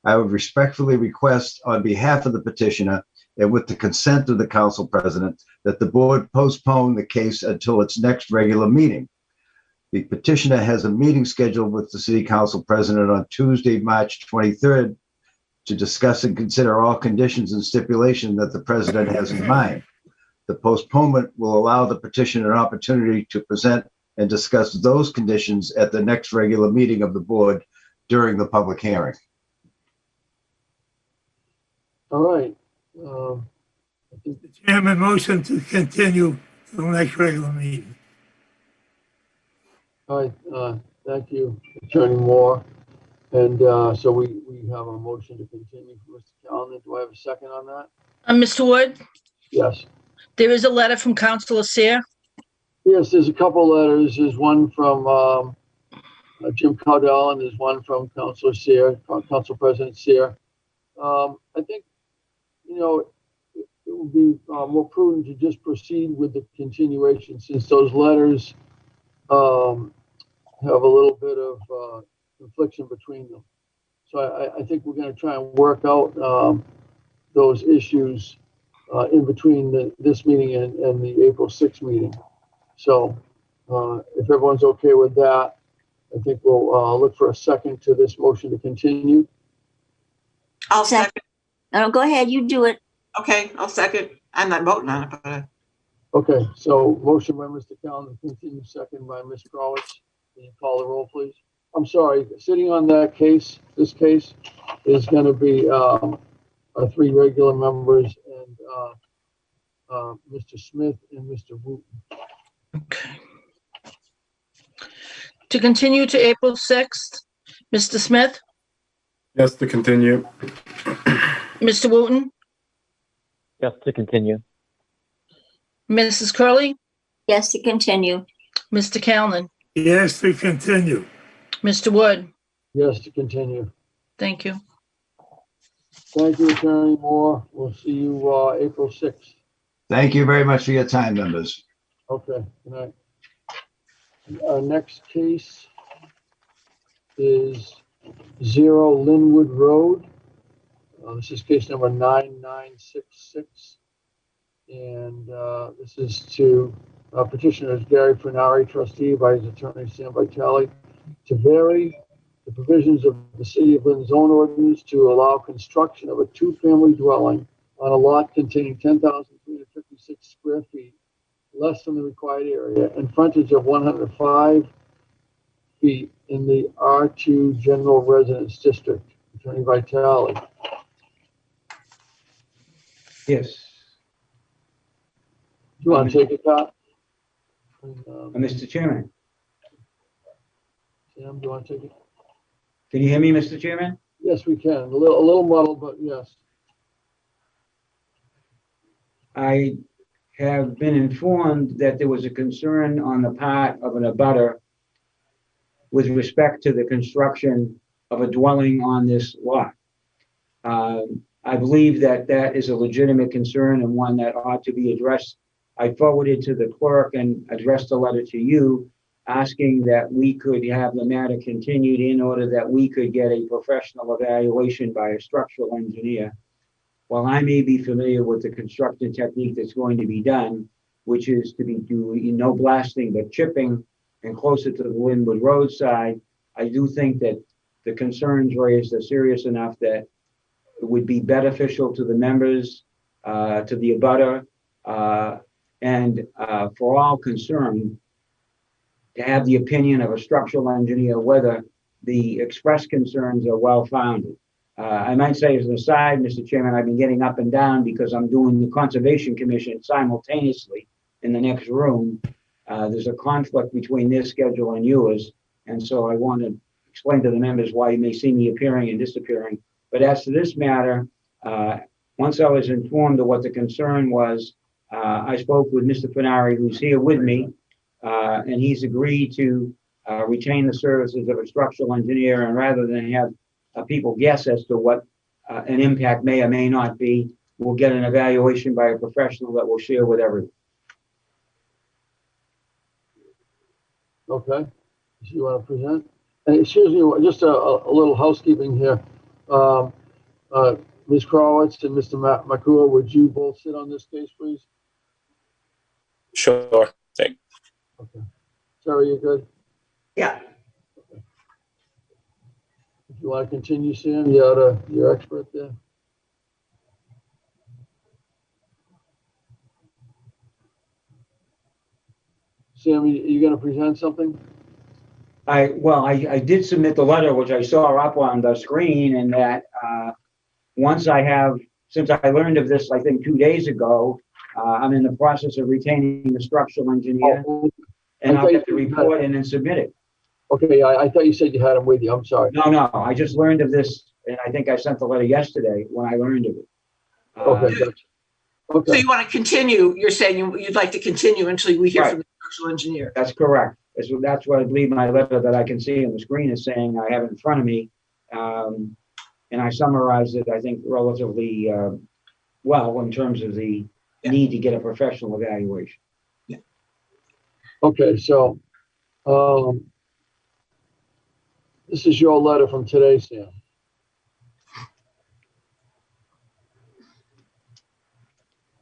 I would respectfully request on behalf of the petitioner and with the consent of the Council President that the board postpone the case until its next regular meeting. The petitioner has a meeting scheduled with the City Council President on Tuesday, March 23rd to discuss and consider all conditions and stipulation that the President has in mind. The postponement will allow the petitioner an opportunity to present and discuss those conditions at the next regular meeting of the board during the public hearing. All right. The chairman motion to continue to the next regular meeting. All right. Thank you, Attorney Moore. And so we have a motion to continue from Mr. Callen. Do I have a second on that? Mr. Wood, Yes. there is a letter from Councilor Sear. Yes, there's a couple letters. There's one from Jim Cowdell and there's one from Councilor Sear, Council President Sear. I think, you know, it would be more prudent to just proceed with the continuation since those letters have a little bit of confliction between them. So I think we're going to try and work out those issues in between this meeting and the April 6th meeting. So if everyone's okay with that, I think we'll look for a second to this motion to continue. I'll second. No, go ahead, you do it. Okay, I'll second. I'm not voting on it, but. Okay, so motion by Mr. Callen to continue, second by Ms. Crowitz. Can you call the roll, please? I'm sorry, sitting on that case, this case is going to be our three regular members and Mr. Smith and Mr. Wooten. Okay. To continue to April 6th, Mr. Smith, Yes, to continue. Mr. Wooten, Yes, to continue. Mrs. Curley, Yes, to continue. Mr. Callen, Yes, to continue. Mr. Wood. Yes, to continue. Thank you. Thank you, Attorney Moore. We'll see you April 6th. Thank you very much for your time, members. Okay, good night. Our next case is 0 Linwood Road. This is case number 9966. And this is to petitioners Gary Fernari, trustee, by his attorney Sam Vitale, to vary the provisions of the City of Lynn zone ordinance to allow construction of a two-family dwelling on a lot containing 10,356 square feet, less than the required area, and frontage of 105 feet in the R2 General Residence District. Attorney Vitale. Yes. Do you want to take it, Pat? Mr. Chairman, Sam, do you want to take it? can you hear me, Mr. Chairman? Yes, we can. A little muddled, but yes. I have been informed that there was a concern on the part of an abutter with respect to the construction of a dwelling on this lot. I believe that that is a legitimate concern and one that ought to be addressed. I forwarded to the clerk and addressed a letter to you asking that we could have the matter continued in order that we could get a professional evaluation by a structural engineer. While I may be familiar with the construction technique that's going to be done, which is to be doing no blasting but chipping and closer to the Linwood Road side, I do think that the concerns raised are serious enough that it would be beneficial to the members, to the abutter, and for all concerned, to have the opinion of a structural engineer whether the expressed concerns are well-founded. I might say as an aside, Mr. Chairman, I've been getting up and down because I'm doing the Conservation Commission simultaneously in the next room. There's a conflict between their schedule and yours. And so I want to explain to the members why you may see me appearing and disappearing. But as to this matter, once I was informed of what the concern was, I spoke with Mr. Finari, who's here with me, and he's agreed to retain the services of a structural engineer. And rather than have people guess as to what an impact may or may not be, we'll get an evaluation by a professional that we'll share with everyone. Okay. So you want to present? And excuse me, just a little housekeeping here. Ms. Crowitz and Mr. Makua, would you both sit on this case, please? Sure. Thank you. Okay. Sarah, you good? Yeah. Okay. If you want to continue, Sam, you're expert there. Sam, you going to present something? I did submit the letter, which I saw up on the screen, and that once I have, since I learned of this, I think 2 days ago, I'm in the process of retaining the structural engineer, and I'll get the report and then submit it. Okay, I thought you said you had him with you. I'm sorry. No, I just learned of this, and I think I sent the letter yesterday when I learned of it. Okay, gotcha. Okay. So you want to continue, you're saying you'd like to continue until we hear Right. from the structural engineer? That's correct. That's what I believe my letter that I can see on the screen is saying. I have it in front of me. And I summarized it, I think, relatively well in terms of the need to get a professional evaluation. Yeah. Okay, so this is your letter from today, Sam.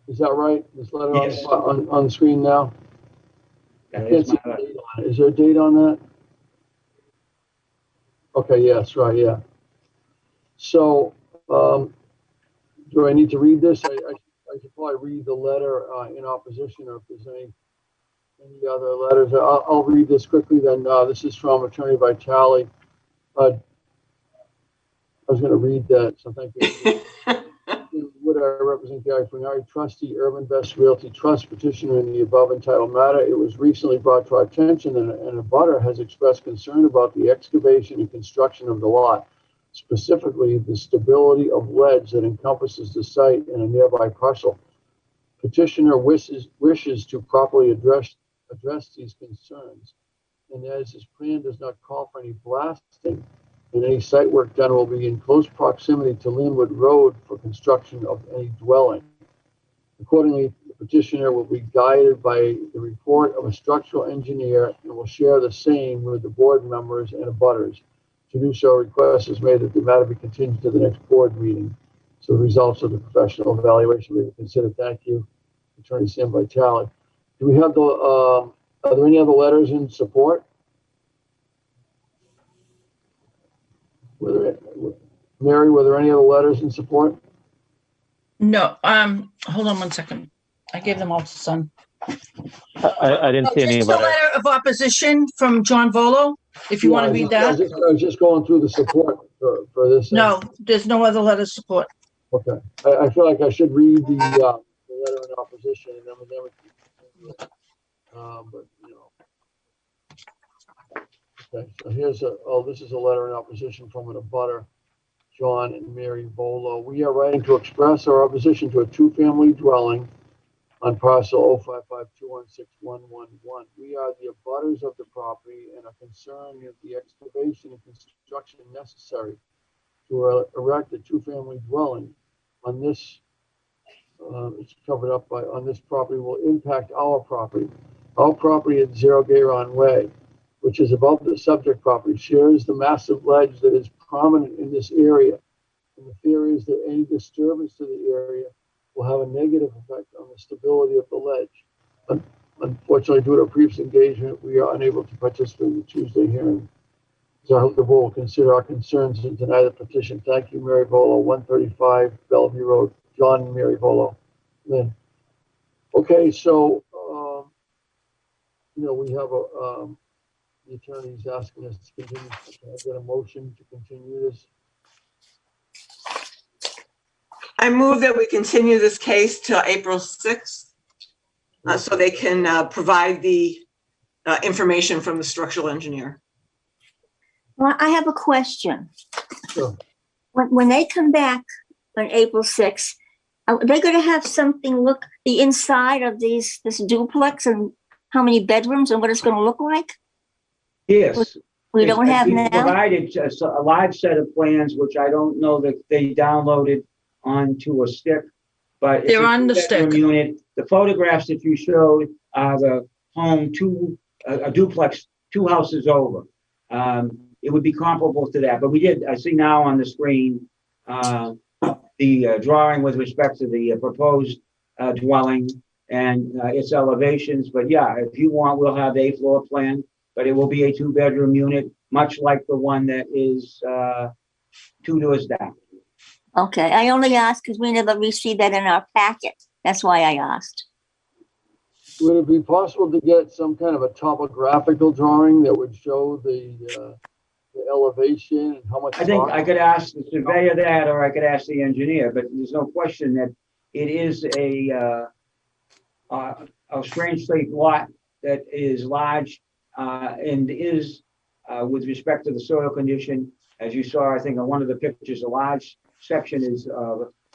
Is that right? This letter Yes. on the screen now? I That can't is see my a letter. date on it. Is there a date on that? Okay, yes, right, yeah. So, do I need to read this? I should probably read the letter in opposition, or if there's any other letters. I'll read this quickly then. This is from Attorney Vitale. I was going to read that, so thank you. Would I represent Gary Finari, trustee, Urban Best Realty Trust, petitioner in the above entitled matter? It was recently brought to our attention that an abutter has expressed concern about the excavation and construction of the lot, specifically the stability of ledge that encompasses the site and a nearby parcel. Petitioner wishes to properly address these concerns, and as his plan does not call for any blasting, and any site work done will be in close proximity to Linwood Road for construction of any dwelling. Accordingly, the petitioner will be guided by the report of a structural engineer and will share the same with the board members and abutters. To do so, a request is made that the matter be continued to the next board meeting, so the results of the professional evaluation will be considered. Thank you, Attorney Sam Vitale. Do we have are there any other letters in support? Mary, were there any other letters in support? No, hold on one second. I gave them all to Son. I didn't see any Just a letter of opposition from John Volo, if you want to read that. I was just going through the support for this. No, there's no other letter of support. Okay. I feel like I should read the letter in opposition, and then we never but you know. Okay, so here's this is a letter in opposition from an abutter, John and Mary Volo. We are writing to express our opposition to a two-family dwelling on parcel 055216111. We are the abutters of the property and are concerned with the excavation and construction necessary to erect a two-family dwelling on this. It's covered up by on this property will impact our property. Our property at 0 Gayron Way, which is above the subject property, shares the massive ledge that is prominent in this area. And the theory is that any disturbance to the area will have a negative effect on the stability of the ledge. Unfortunately, due to a previous engagement, we are unable to participate in the Tuesday hearing. So I hope the board will consider our concerns and deny the petition. Thank you, Mary Volo, 135 Bellevue Road. John and Mary Volo. Lynn. Okay, so we have the attorney's asking us to continue. Can I get a motion to continue this? I move that we continue this case till April 6th, so they can provide the information from the structural engineer. Well, I have a question. Sure. When they come back on April 6th, are they going to have something look the inside of this duplex and how many bedrooms and what it's going to look like? Yes. We don't have We now. provided a live set of plans, which I don't know that they downloaded onto a stick, but it's They're a on the two-bedroom stick. unit. The photographs that you showed are the home a duplex 2 houses over. It would be comparable to that, but I see now on the screen the drawing with respect to the proposed dwelling and its elevations. But yeah, if you want, we'll have a floor plan, but it will be a 2-bedroom unit, much like the one that is 2 doors down. Okay, I only asked because we never received that in our packet. That's why I asked. Would it be possible to get some kind of a topographical drawing that would show the elevation and how much? I think I could ask the surveyor that, or I could ask the engineer, but there's no question that it is a strange shaped lot that is large and is with respect to the soil condition. As you saw, I think on one of the pictures, a large section is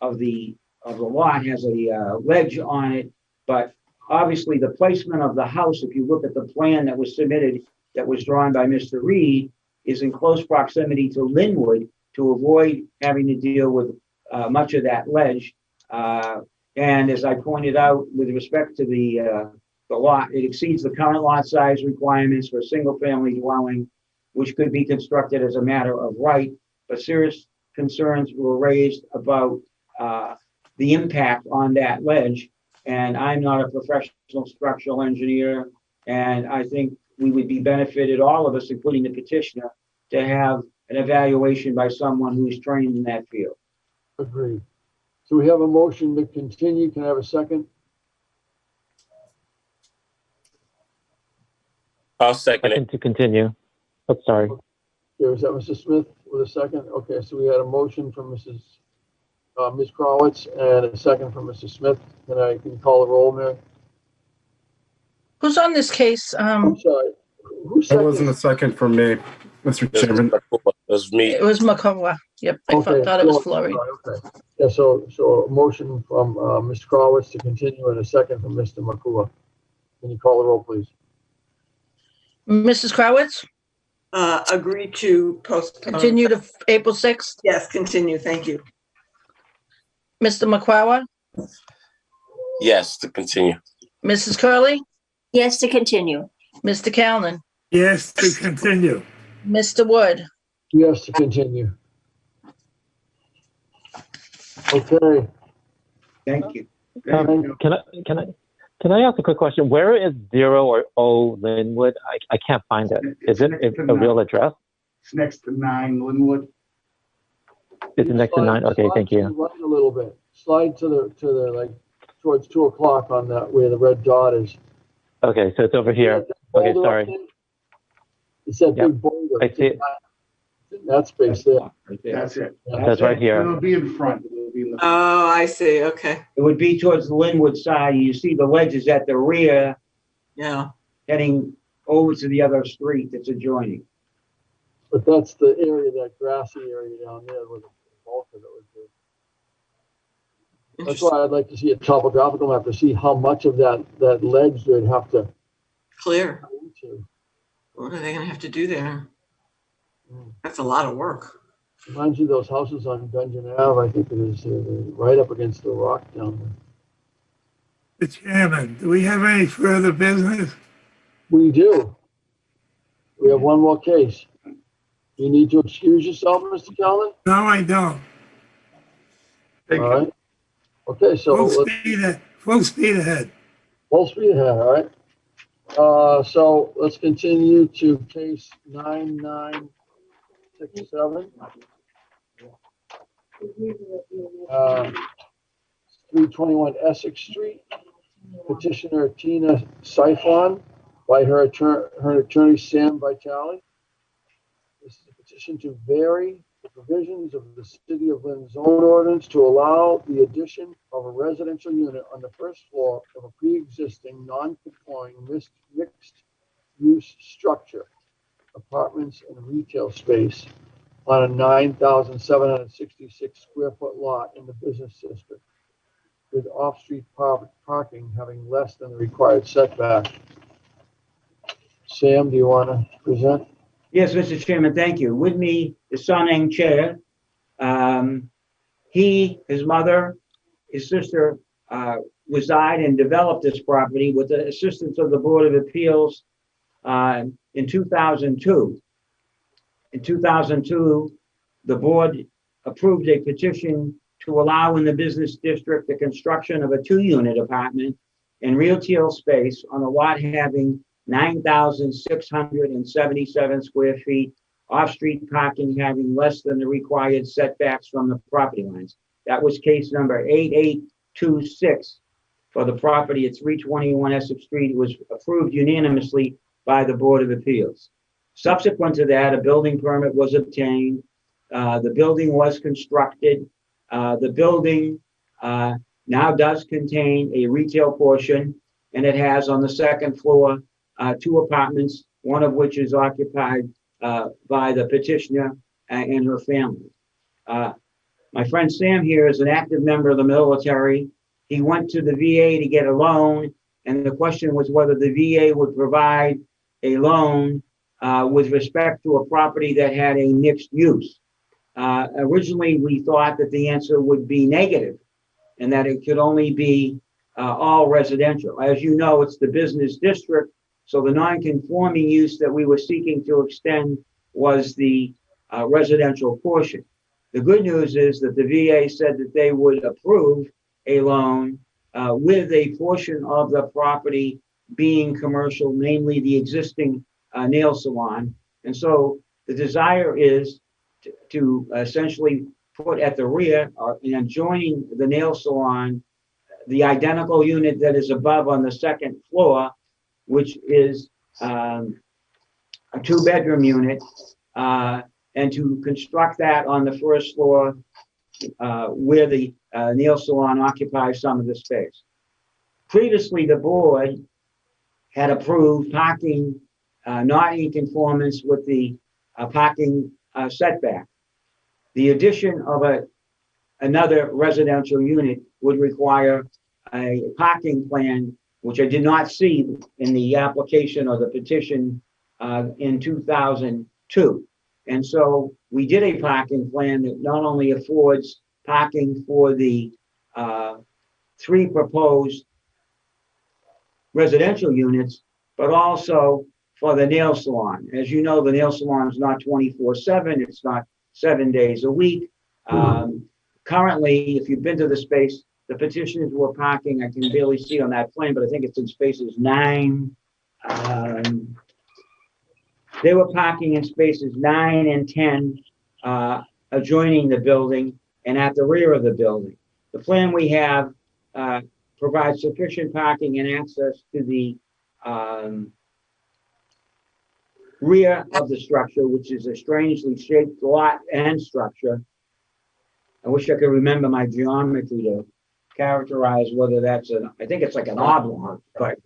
of the lot has a ledge on it, but obviously the placement of the house, if you look at the plan that was submitted, that was drawn by Mr. Reed, is in close proximity to Linwood to avoid having to deal with much of that ledge. And as I pointed out, with respect to the lot, it exceeds the current lot size requirements for a single-family dwelling, which could be constructed as a matter of right. But serious concerns were raised about the impact on that ledge. And I'm not a professional structural engineer, and I think we would be benefited, all of us, including the petitioner, to have an evaluation by someone who is trained in that field. Agreed. So we have a motion to continue. Can I have a second? I'll second it. To continue. Oh, sorry. Okay, was that Mr. Smith with a second? Okay, so we had a motion from Ms. Crowitz and a second from Mr. Smith. Can you call the roll, Mary? Who's on this case? I'm sorry. That wasn't a second for me, Mr. Chairman. It was me. It was Makowa. Yep, I thought it was Flurry. Okay. Yeah, so a motion from Mr. Crowitz to continue and a second from Mr. Makua. Can you call the roll, please? Mrs. Crowitz? Agree to postpone. Continue to April 6th? Yes, continue. Thank you. Mr. McQuarrie? Yes, to continue. Mrs. Curley? Yes, to continue. Mr. Callen? Yes, to continue. Mr. Wood? Yes, to continue. Okay. Thank you. Can I ask a quick question? Where is 0 or O Linwood? I can't find it. Is it a real address? It's next to 9 Linwood. Is it next to 9? Okay, thank you. Right a little bit. Slide to the like towards 2 o'clock on that where the red dot is. Okay, so it's over here. Okay, sorry. It's that big boulder. I see it. That space there. That's it. That's right here. It'll be in front. It'll be in the Oh, I see. Okay. It would be towards the Linwood side. You see the ledges at the rear Yeah. heading over to the other street that's adjoining. But that's the area, that grassy area down there where the bulk of it would be. That's why I'd like to see a topographical map to see how much of that ledge they'd have to Clear. go into. What are they going to have to do there? That's a lot of work. Reminds you of those houses on Dungeon Ave, I think it is, right up against the rock down there. Mr. Chairman, do we have any further business? We do. We have one more case. You need to excuse yourself, Mr. Callen? No, I don't. All right. Okay, so Full speed ahead. Full speed ahead. Full speed ahead, all right. So let's continue to case 9967. 321 Essex Street. Petitioner Tina Siphon by her attorney Sam Vitale. This is a petition to vary the provisions of the City of Lynn zone ordinance to allow the addition of a residential unit on the first floor of a pre-existing non-conforming mixed use structure, apartments and retail space on a 9,766 square foot lot in the business district, with off-street parking having less than the required setback. Sam, do you want to present? Yes, Mr. Chairman, thank you. With me is Son Chair. He, his mother, his sister reside and developed this property with the assistance of the Board of Appeals in 2002. In 2002, the board approved a petition to allow in the business district the construction of a 2-unit apartment and retail space on a lot having 9,677 square feet, off-street parking having less than the required setbacks from the property lines. That was case number 8826 for the property at 321 Essex Street. It was approved unanimously by the Board of Appeals. Subsequent to that, a building permit was obtained. The building was constructed. The building now does contain a retail portion, and it has on the second floor 2 apartments, one of which is occupied by the petitioner and her family. My friend Sam here is an active member of the military. He went to the VA to get a loan, and the question was whether the VA would provide a loan with respect to a property that had a mixed use. Originally, we thought that the answer would be negative and that it could only be all residential. As you know, it's the business district, so the non-conforming use that we were seeking to extend was the residential portion. The good news is that the VA said that they would approve a loan with a portion of the property being commercial, namely the existing nail salon. And so the desire is to essentially put at the rear and adjoining the nail salon the identical unit that is above on the second floor, which is a 2-bedroom unit, and to construct that on the first floor where the nail salon occupies some of the space. Previously, the board had approved parking not in conformance with the parking setback. The addition of another residential unit would require a parking plan, which I did not see in the application or the petition in 2002. And so we did a parking plan that not only affords parking for the 3 proposed residential units, but also for the nail salon. As you know, the nail salon is not 24/7. It's not 7 days a week. Currently, if you've been to the space, the petitioners were parking, I can barely see on that plan, but I think it's in spaces 9. They were parking in spaces 9 and 10 adjoining the building and at the rear of the building. The plan we have provides sufficient parking and access to the rear of the structure, which is a strangely shaped lot and structure. I wish I could remember my geometry to characterize whether that's I think it's like an oblong, but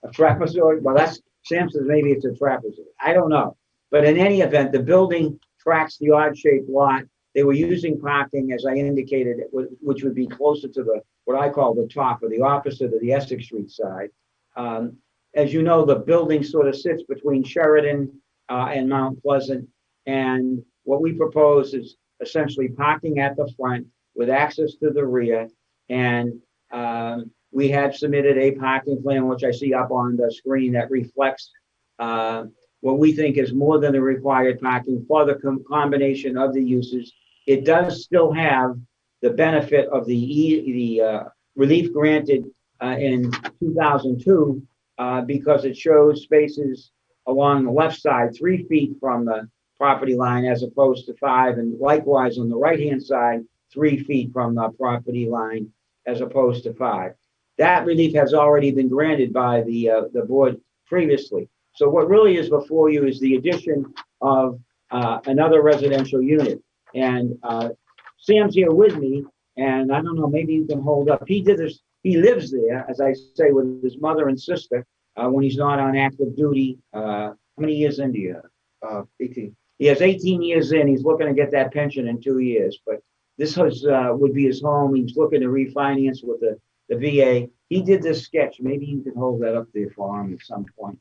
a trapezoid. Well, that's Sam says maybe it's a trapezoid. I don't know. But in any event, the building tracks the odd-shaped lot. They were using parking, as I indicated, which would be closer to the what I call the top or the opposite of the Essex Street side. As you know, the building sort of sits between Sheridan and Mount Pleasant. And what we propose is essentially parking at the front with access to the rear. And we have submitted a parking plan, which I see up on the screen, that reflects what we think is more than the required parking for the combination of the uses. It does still have the benefit of the relief granted in 2002 because it shows spaces along the left side 3 feet from the property line as opposed to 5, and likewise on the right-hand side 3 feet from the property line as opposed to 5. That relief has already been granted by the board previously. So what really is before you is the addition of another residential unit. And Sam's here with me, and I don't know, maybe you can hold up. He did this. He lives there, as I say, with his mother and sister. when he's not on active duty. How many years into you? 18. He has 18 years in. He's looking to get that pension in 2 years, but this would be his home. He's looking to refinance with the VA. He did this sketch. Maybe you can hold that up there for him at some point.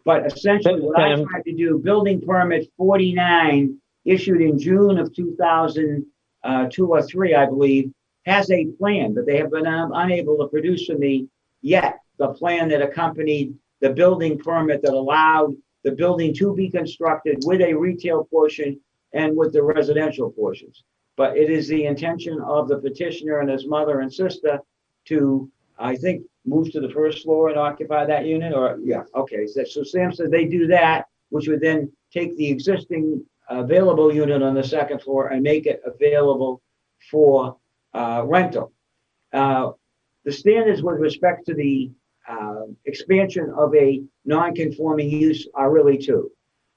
But essentially what I tried to do, building permit 49 issued in June of 2002 or 3, I believe, has a plan, but they have been unable to produce for me yet the plan that accompanied the building permit that allowed the building to be constructed with a retail portion and with the residential portions. But it is the intention of the petitioner and his mother and sister to, I think, move to the first floor and occupy that unit, or, yeah, okay. So Sam said they do that, which would then take the existing available unit on the second floor and make it available for rental. The standards with respect to the expansion of a non-conforming use are really two.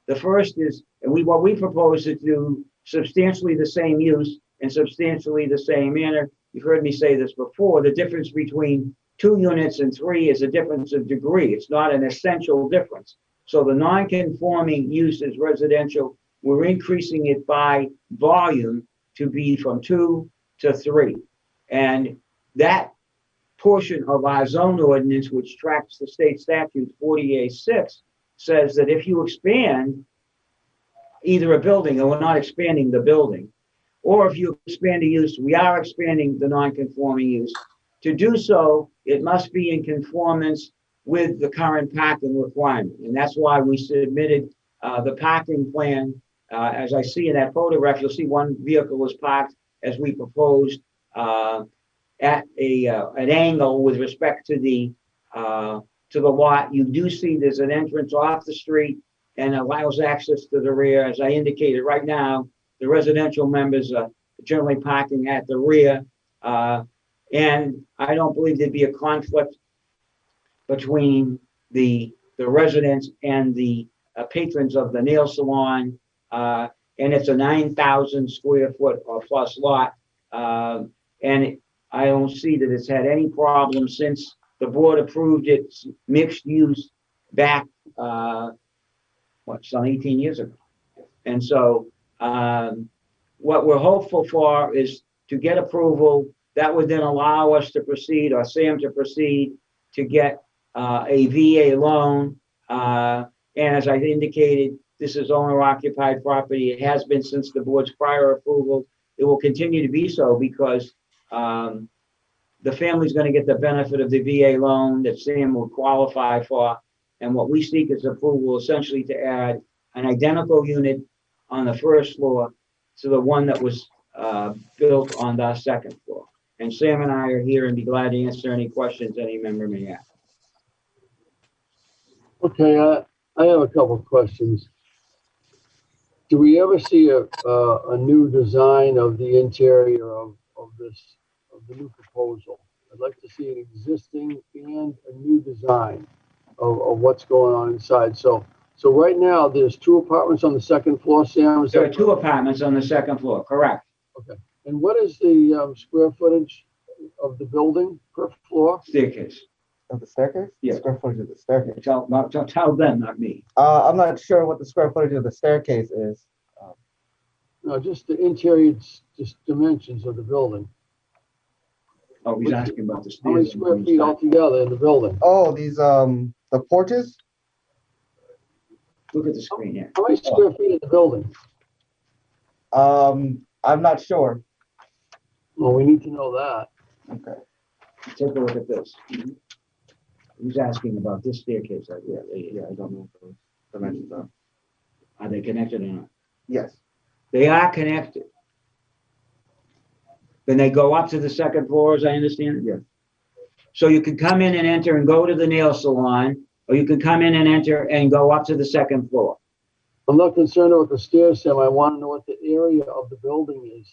The first is, what we propose to do substantially the same use in substantially the same manner. You've heard me say this before. The difference between 2 units and 3 is a difference of degree. It's not an essential difference. So the non-conforming use is residential. We're increasing it by volume to be from 2 to 3. And that portion of our zone ordinance, which tracks the state statute 48.6, says that if you expand either a building, and we're not expanding the building, or if you expand a use, we are expanding the non-conforming use. To do so, it must be in conformance with the current parking requirement. And that's why we submitted the parking plan. As I see in that photograph, you'll see one vehicle was parked as we proposed at an angle with respect to the lot. You do see there's an entrance off the street and allows access to the rear. As I indicated right now, the residential members are generally parking at the rear. And I don't believe there'd be a conflict between the residents and the patrons of the nail salon. And it's a 9,000 square foot or plus lot. And I don't see that it's had any problem since the board approved its mixed use back, some 18 years ago. And so what we're hopeful for is to get approval that would then allow us to proceed, or Sam to proceed, to get a VA loan. And as I indicated, this is owner occupied property. It has been since the board's prior approval. It will continue to be so because the family's going to get the benefit of the VA loan that Sam will qualify for. And what we seek is approval essentially to add an identical unit on the first floor to the one that was built on the second floor. And Sam and I are here and be glad to answer any questions any member may have. Okay, I have a couple of questions. Do we ever see a new design of the interior of the new proposal? I'd like to see an existing and a new design of what's going on inside. So right now there's 2 apartments on the second floor, Sam? There are 2 apartments on the second floor, correct. Okay. And what is the square footage of the building per floor? Staircase. Of the staircase? Yeah. The square footage of the staircase. Tell them, not me. I'm not sure what the square footage of the staircase is. No, just the interior, just dimensions of the building. Oh, he's asking about the stairs. How many square feet altogether in the building? Oh, these the porches? Look at the screen here. How many square feet in the building? I'm not sure. Well, we need to know that. Okay. Take a look at this. He's asking about this staircase right here. Yeah, I don't know if those dimensions are. Are they connected or not? Yes. They are connected. Then they go up to the second floor, as I understand it? Yeah. So you can come in and enter and go to the nail salon, or you can come in and enter and go up to the second floor. I'm not concerned about the stairs, Sam. I want to know what the area of the building is.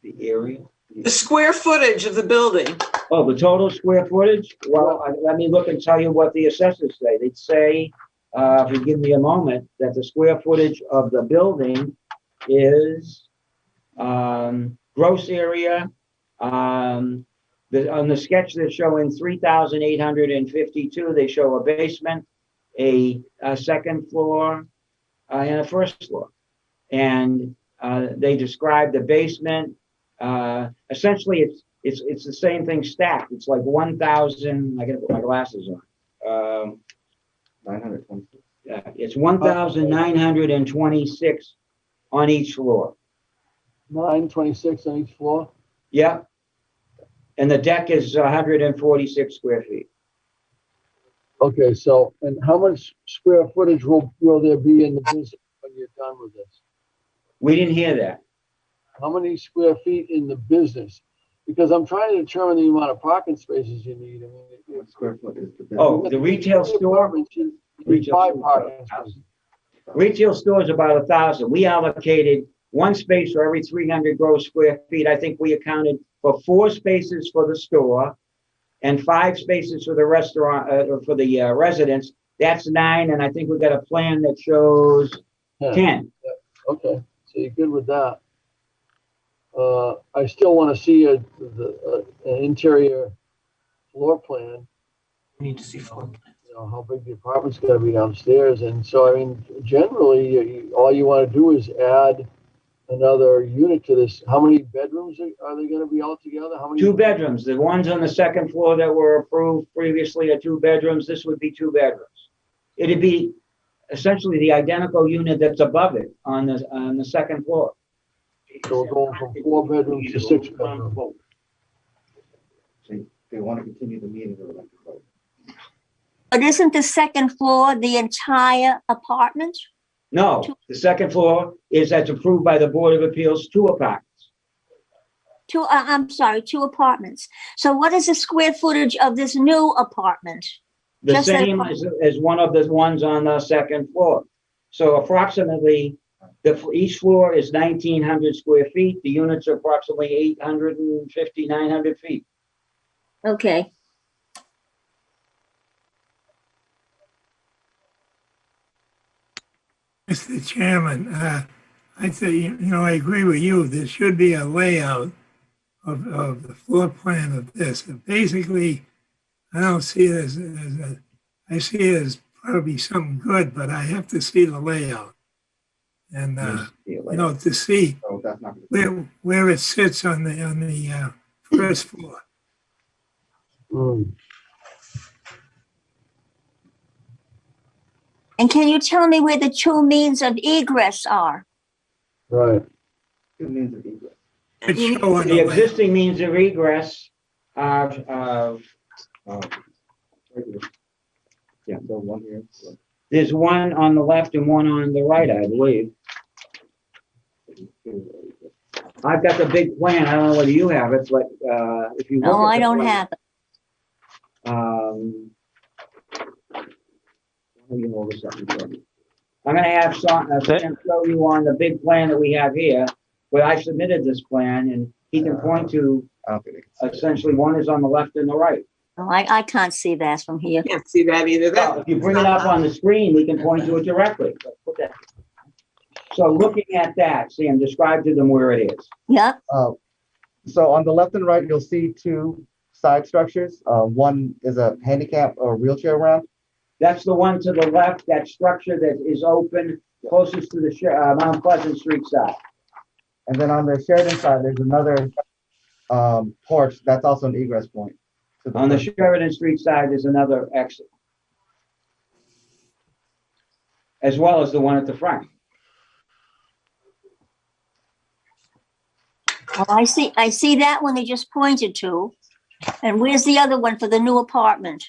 The area? The square footage of the building. Oh, the total square footage? Well, let me look and tell you what the assessors say. They'd say, if you give me a moment, that the square footage of the building is gross area On the sketch, they're showing 3,852. They show a basement, a second floor, and a first floor. And they describe the basement. Essentially, it's the same thing stacked. It's like 1,000. I gotta put my glasses on. 926. Yeah, it's 1,926 on each floor. 926 on each floor? Yeah. And the deck is 146 square feet. Okay, so, and how much square footage will there be in the business when you're done with this? We didn't hear that. How many square feet in the business? Because I'm trying to determine the amount of parking spaces you need. I mean, what square foot is the business? Oh, the retail store? Retail store is about 1,000. We allocated one space for every 300 gross square feet. I think we accounted for 4 spaces for the store and 5 spaces for the restaurant, for the residents. That's 9, and I think we've got a plan that shows 10. Yeah. Okay, so you're good with that. I still want to see an interior floor plan. We need to see floor plan. You know, how big the apartment's going to be downstairs. And so, I mean, generally, all you want to do is add another unit to this. How many bedrooms are they going to be all together? How many? 2 bedrooms. The ones on the second floor that were approved previously are 2 bedrooms. This would be 2 bedrooms. It'd be essentially the identical unit that's above it on the second floor. So we're going from 4 bedrooms to 6 bedrooms. So they want to continue the meeting or like to vote. But isn't the second floor the entire apartment? No, the second floor is that's approved by the Board of Appeals, 2 apartments. 2, I'm sorry, 2 apartments. So what is the square footage of this new apartment? The Just same as one of the ones on the second floor. So approximately, each floor is 1,900 square feet. The units are approximately 850, 900 feet. Okay. Mr. Chairman, I'd say, I agree with you. There should be a layout of the floor plan of this. Basically, I don't see it as I see it as probably something good, but I have to see the layout. And, to see where it sits on the first floor. And can you tell me where the 2 means of egress are? Right. 2 means of egress. The existing means of egress are, Yeah, so one here. there's one on the left and one on the right, I believe. I've got the big plan. I don't know whether you have it, but if you look No, at I the don't plan, have it. Let me hold this up in front of you. I'm gonna have Sam show you on the big plan that we have here, where I submitted this plan, and he can point to essentially one is on the left and the right. No, I can't see that from here. Can't see that either. Well, if you bring it up on the screen, we can point to it directly. Put that. So looking at that, Sam, describe to them where it is. Yeah. So on the left and right, you'll see 2 side structures. One is a handicap or wheelchair ramp. That's the one to the left, that structure that is open closest to the Mount Pleasant Street side. And then on the Sheridan side, there's another porch that's also an egress point. On the Sheridan Street side, there's another exit, as well as the one at the front. Well, I see that one they just pointed to. And where's the other one for the new apartment?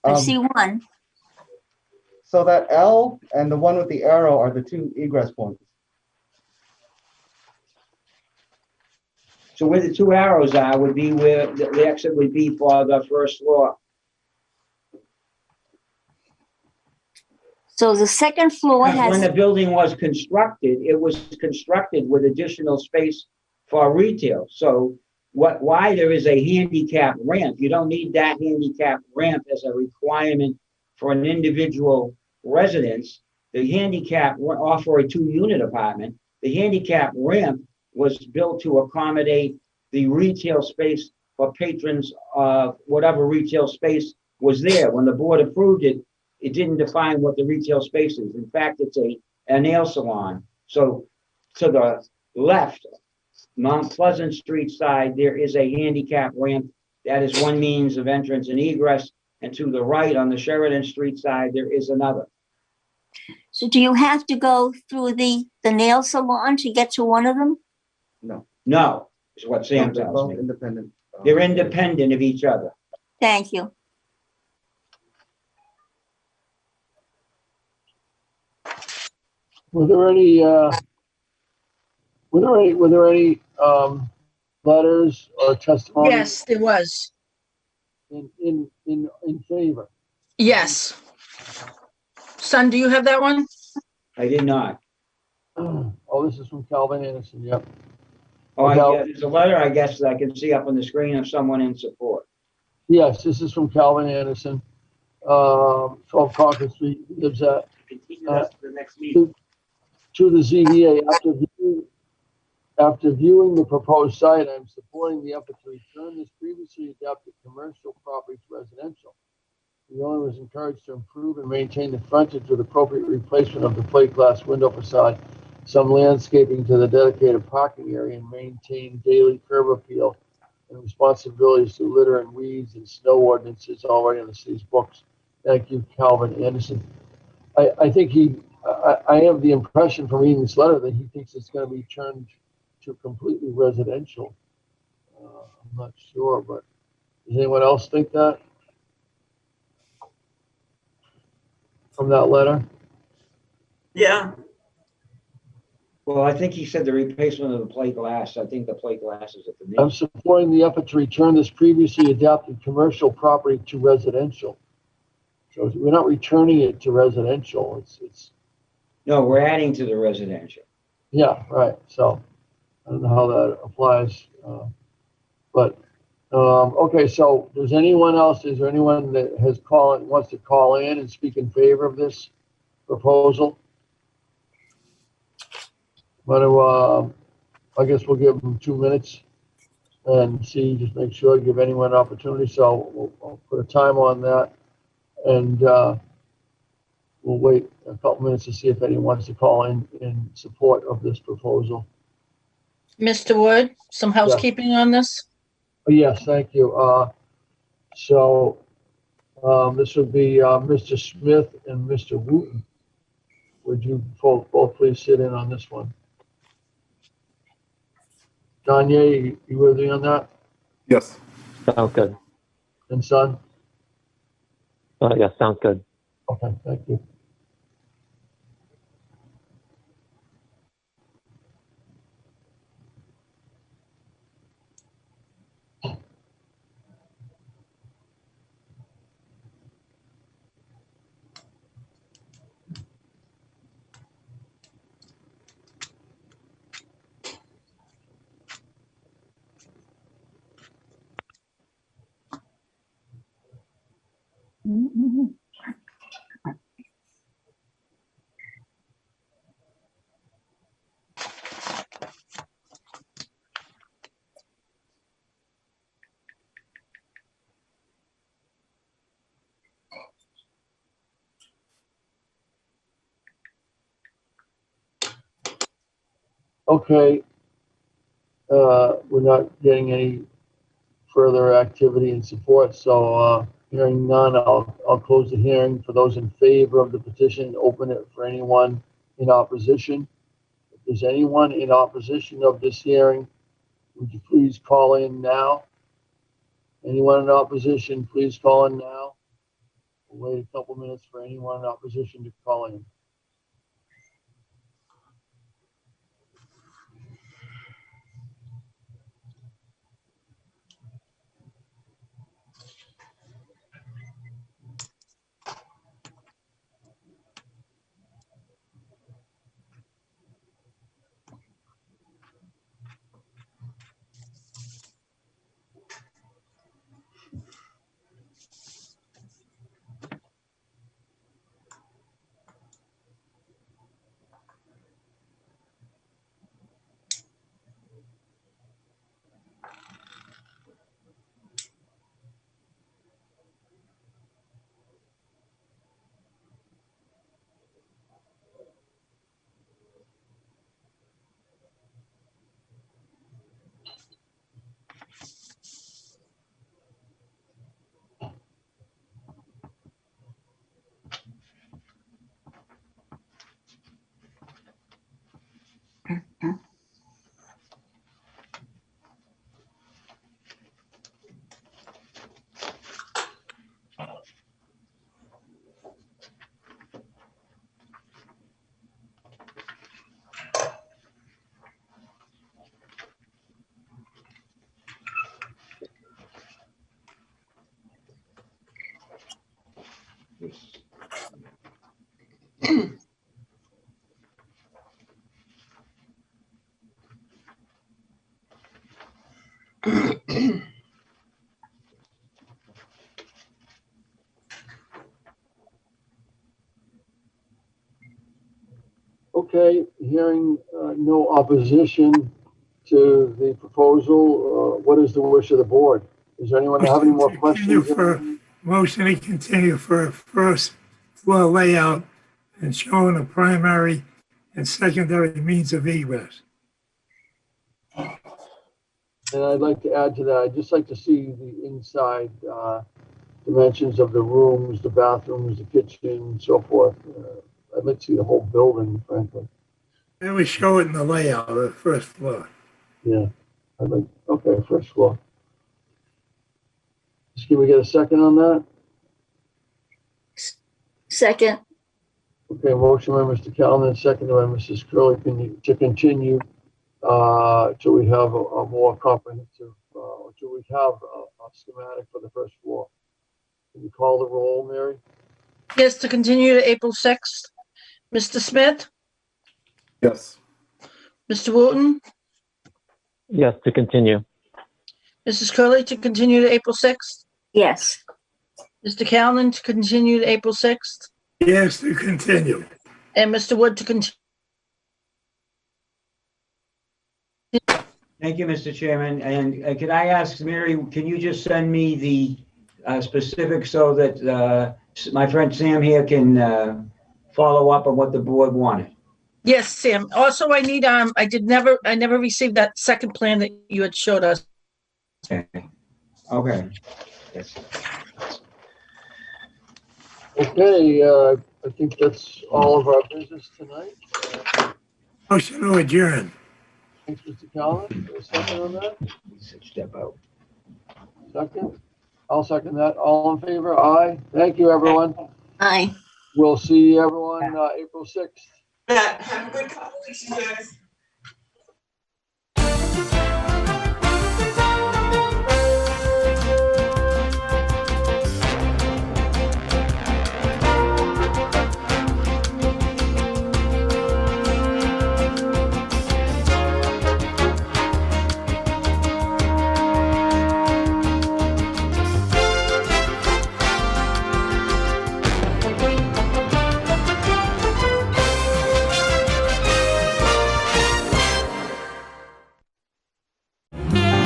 I see one. So that L and the one with the arrow are the 2 egress points. So where the 2 arrows are would be where the exit would be for the first floor. So the second floor has. When the building was constructed, it was constructed with additional space for retail. So why there is a handicap ramp, you don't need that handicap ramp as a requirement for an individual residence. The handicap, or for a 2-unit apartment, the handicap ramp was built to accommodate the retail space for patrons of whatever retail space was there. When the board approved it, it didn't define what the retail space is. In fact, it's a nail salon. So to the left, Mount Pleasant Street side, there is a handicap ramp. That is one means of entrance and egress. And to the right, on the Sheridan Street side, there is another. So do you have to go through the nail salon to get to one of them? No, is what Sam They're tells both me. independent. They're independent of each other. Thank you. Were there any, letters or testimony? Yes, there was. In favor? Yes. Son, do you have that one? I did not. Oh, this is from Calvin Anderson, yep. Oh, yeah, there's a letter, I guess, that I can see up on the screen of someone in support. Yes, this is from Calvin Anderson, 12 Concord Street, he lives at, The next meeting. to the ZBA. After viewing the proposed site, I'm supporting the effort to return this previously adapted commercial property to residential. The owner was encouraged to improve and maintain the frontage with appropriate replacement of the plate glass window facade, some landscaping to the dedicated parking area, and maintain daily curb appeal and responsibilities to litter and weeds and snow ordinances already in the city's books. Thank you, Calvin Anderson. I think I have the impression from reading this letter that he thinks it's going to be turned to completely residential. I'm not sure, but does anyone else think that? From that letter? Yeah. Well, I think he said the replacement of the plate glass. I think the plate glass is at the I'm main. supporting the effort to return this previously adapted commercial property to residential. So we're not returning it to residential. It's No, we're adding to the residential. yeah, right. So I don't know how that applies, but okay. So does anyone else? Is there anyone that wants to call in and speak in favor of this proposal? But I guess we'll give them 2 minutes and see, just make sure, give anyone an opportunity. So we'll put a time on that, and we'll wait a couple minutes to see if anyone wants to call in support of this proposal. Mr. Wood, some housekeeping on this? Yes, thank you. So this would be Mr. Smith and Mr. Wooten. Would you both please sit in on this one? Danye, you with me on that? Yes. Sounds good. And son? Yes, sounds good. Okay, thank you. Okay. We're not getting any further activity and support, so hearing none, I'll close the hearing. For those in favor of the petition, open it for anyone in opposition. If there's anyone in opposition of this hearing, would you please call in now? Anyone in opposition, please call in now. We'll wait a couple minutes for anyone in opposition to call in. Okay, hearing no opposition to the proposal, what is the wish of the board? Does anyone have any more questions? Motion to continue for a first floor layout and showing a primary and secondary means of egress. And I'd like to add to that, I'd just like to see the inside dimensions of the rooms, the bathrooms, the kitchen, and so forth. I'd like to see the whole building, frankly. And we show it in the layout of the first floor. Yeah, I'd like, okay, first floor. Just can we get a second on that? Second. Okay, motion by Mr. Callen, second by Mrs. Curley to continue till we have a more comprehensive, till we have a schematic for the first floor. Can you call the roll, Mary? Yes, to continue to April 6th. Mr. Smith, Yes. Mr. Wooten, Yes, to continue. Mrs. Curley to continue to April 6th. Yes. Mr. Callen to continue to April 6th. Yes, to continue. And Mr. Wood to continue. Thank you, Mr. Chairman. And could I ask, Mary, can you just send me the specifics so that my friend Sam here can follow up on what the board wanted? Yes, Sam. Also, I need, I never received that second plan that you had showed us. Okay. Yes. Okay, I think that's all of our business tonight. Motion to adjourn. Thanks, Mr. Callen. A second on that? Step out. Second? I'll second that. All in favor? Aye. Thank you, everyone. Aye. We'll see everyone April 6th. Have a good couple weeks, you guys.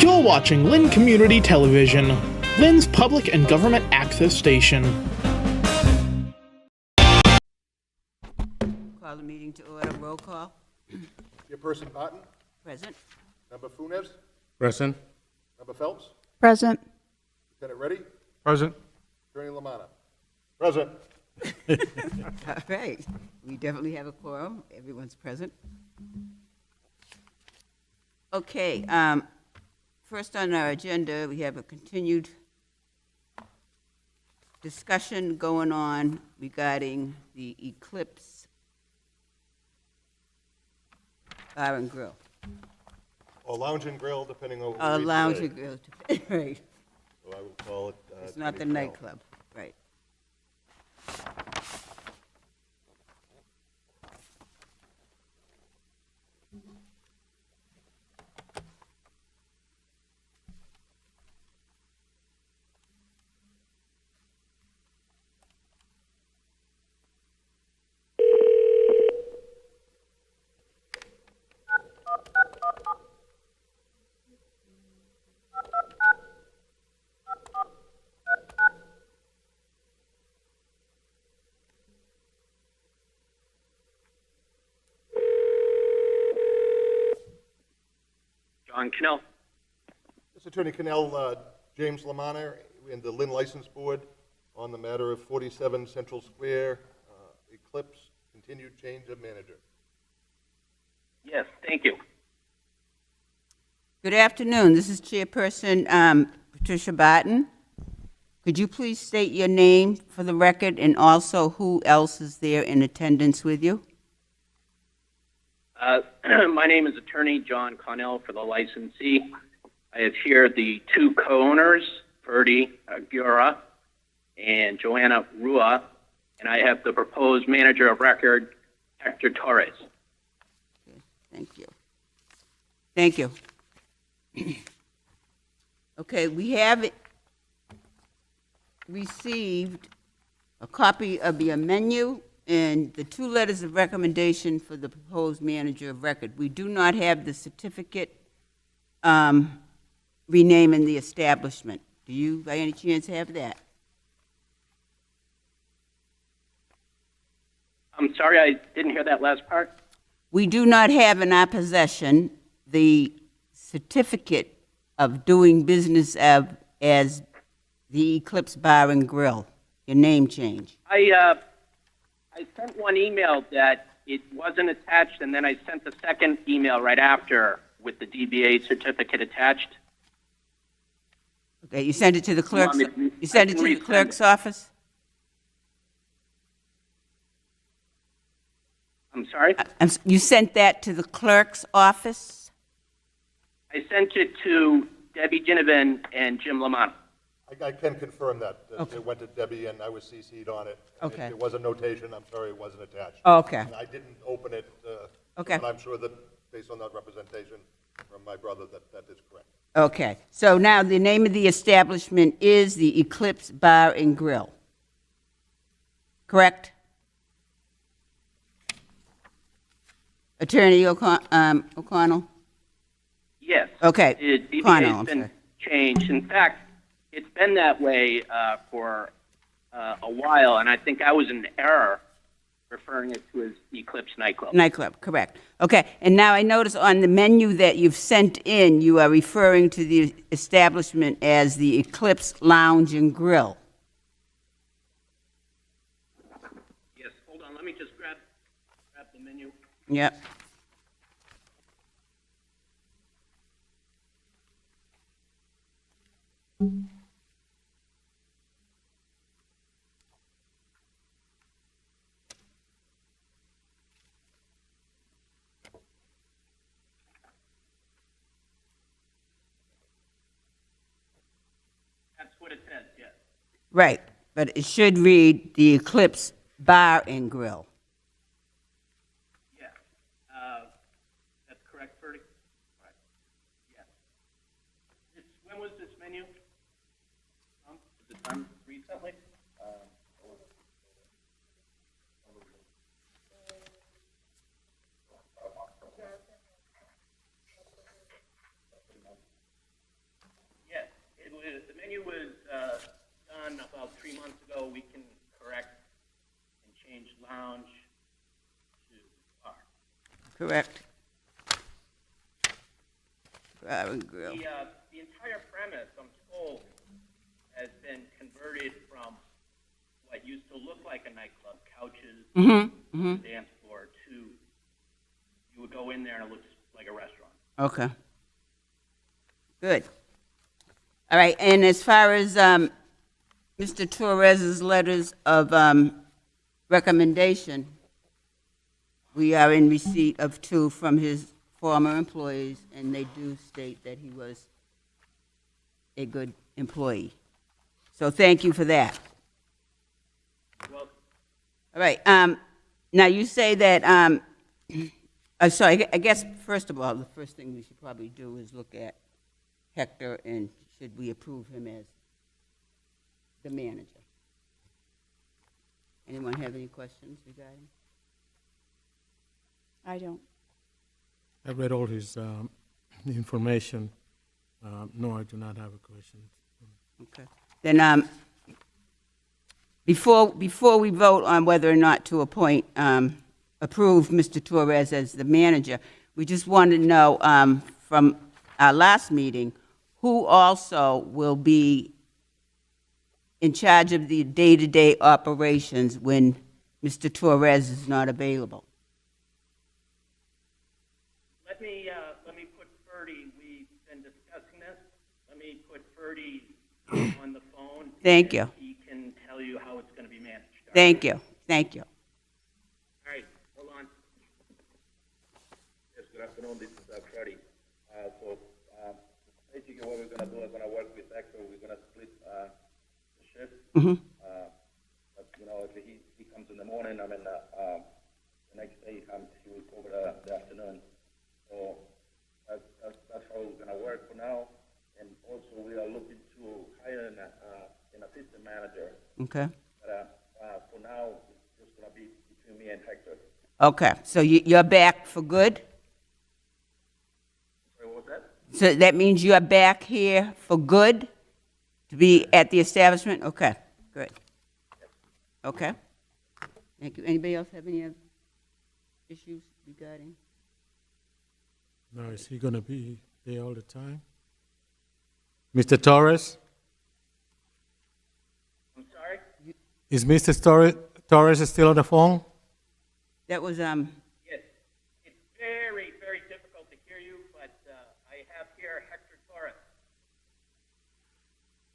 You're watching Lynn Community Television, Lynn's public and government access station. Call the meeting to order. Roll call. Chairperson Barton, Present. Member Funes, Present. Member Phelps, Present. Lieutenant Reddy, Present. Attorney Lamanna. Present. All right. We definitely have a quorum. Everyone's present. Okay. First on our agenda, we have a continued discussion going on regarding the Eclipse Bar and Grill. Or Lounge and Grill, depending on what we read Lounge today. and Grill, right. So I will call it. It's not the 2012. nightclub, right. John Cannell. This Attorney Cannell, James Lamanna, and the Lynn License Board on the matter of 47 Central Square, Eclipse, continued change of manager. Yes, thank you. Good afternoon. This is Chairperson Patricia Barton. Could you please state your name for the record and also who else is there in attendance with you? My name is Attorney John Connell for the licensee. I have here the two co-owners, Ferdy Gura and Joanna Rua, And I have the proposed manager of record, Hector Torres. Thank you. Thank you. Okay, we have received a copy of your menu and the 2 letters of recommendation for the proposed manager of record. We do not have the certificate renaming the establishment. Do you, by any chance, have that? I'm sorry, I didn't hear that last part. We do not have in our possession the certificate of doing business as the Eclipse Bar and Grill, your name change. I sent one email that it wasn't attached, and then I sent the second email right after with the DBA certificate attached. Okay, you sent it to the clerk's, you sent it to the clerk's office? I'm sorry? You sent that to the clerk's office? I sent it to Debbie Ginnivan and Jim Lamont. I can confirm that. Okay. It went to Debbie and I was CC'd on it. And Okay. It was a notation, I'm sorry, it wasn't attached. Oh, okay. And I didn't open it. Okay. But I'm sure that, based on that representation from my brother, that is correct. Okay, so now the name of the establishment is the Eclipse Bar and Grill, correct? Attorney O'Connell? Yes. Okay, The DBA O'Connell, has I'm been sorry. changed. In fact, it's been that way for a while, and I think I was in error referring it to as Eclipse Nightclub. Nightclub, correct. Okay, and now I notice on the menu that you've sent in, you are referring to the establishment as the Eclipse Lounge and Grill. Yes, hold on. Let me just grab the menu. Yep. That's what it says, yes. Right, but it should read the Eclipse Bar and Grill. Yeah. That's correct, Bertie? Right. Yes. When was this menu? Was it done recently? Yes, the menu was done about 3 months ago. We can correct and change lounge to bar. Correct. Bar and Grill. The entire premise, I'm told, has been converted from what used to look like a nightclub, couches, dance floor, to you would go in there and it looks like a restaurant. Okay. Good. All right, and as far as Mr. Torres's letters of recommendation, we are in receipt of 2 from his former employees, and they do state that he was a good employee. So thank you for that. Well, All right, now you say that, sorry, I guess, first of all, the first thing we should probably do is look at Hector, and should we approve him as the manager? Anyone have any questions regarding? I don't. I read all his information. No, I do not have a question. Okay. Then, before we vote on whether or not to appoint, approve Mr. Torres as the manager, we just want to know from our last meeting, who also will be in charge of the day-to-day operations when Mr. Torres is not available? Let me put Ferdy, we've been discussing this. Let me put Ferdy on the phone. Thank you. He can tell you how it's going to be managed. Thank you. Thank you. All right, hold on. Yes, good afternoon. This is Freddie. Basically what we're going to do is going to work with Hector. We're going to split the shift. Mm-hmm. But, you know, if he comes in the morning. I mean, the next day he will cover the afternoon. So that's how it's gonna work for now. And also we are looking to hire an assistant manager. Okay. But for now, it's just gonna be between me and Hector. Okay, so you're back for good? Sorry, what was that? So that means you are back here for good to be at the establishment? Okay, good. Okay. Thank you. Anybody else have any other issues regarding? No, is he going to be there all the time? Mr. Torres? I'm sorry? Is Mr. Torres still on the phone? That was, Yes. It's very, very difficult to hear you, but I have here Hector Torres.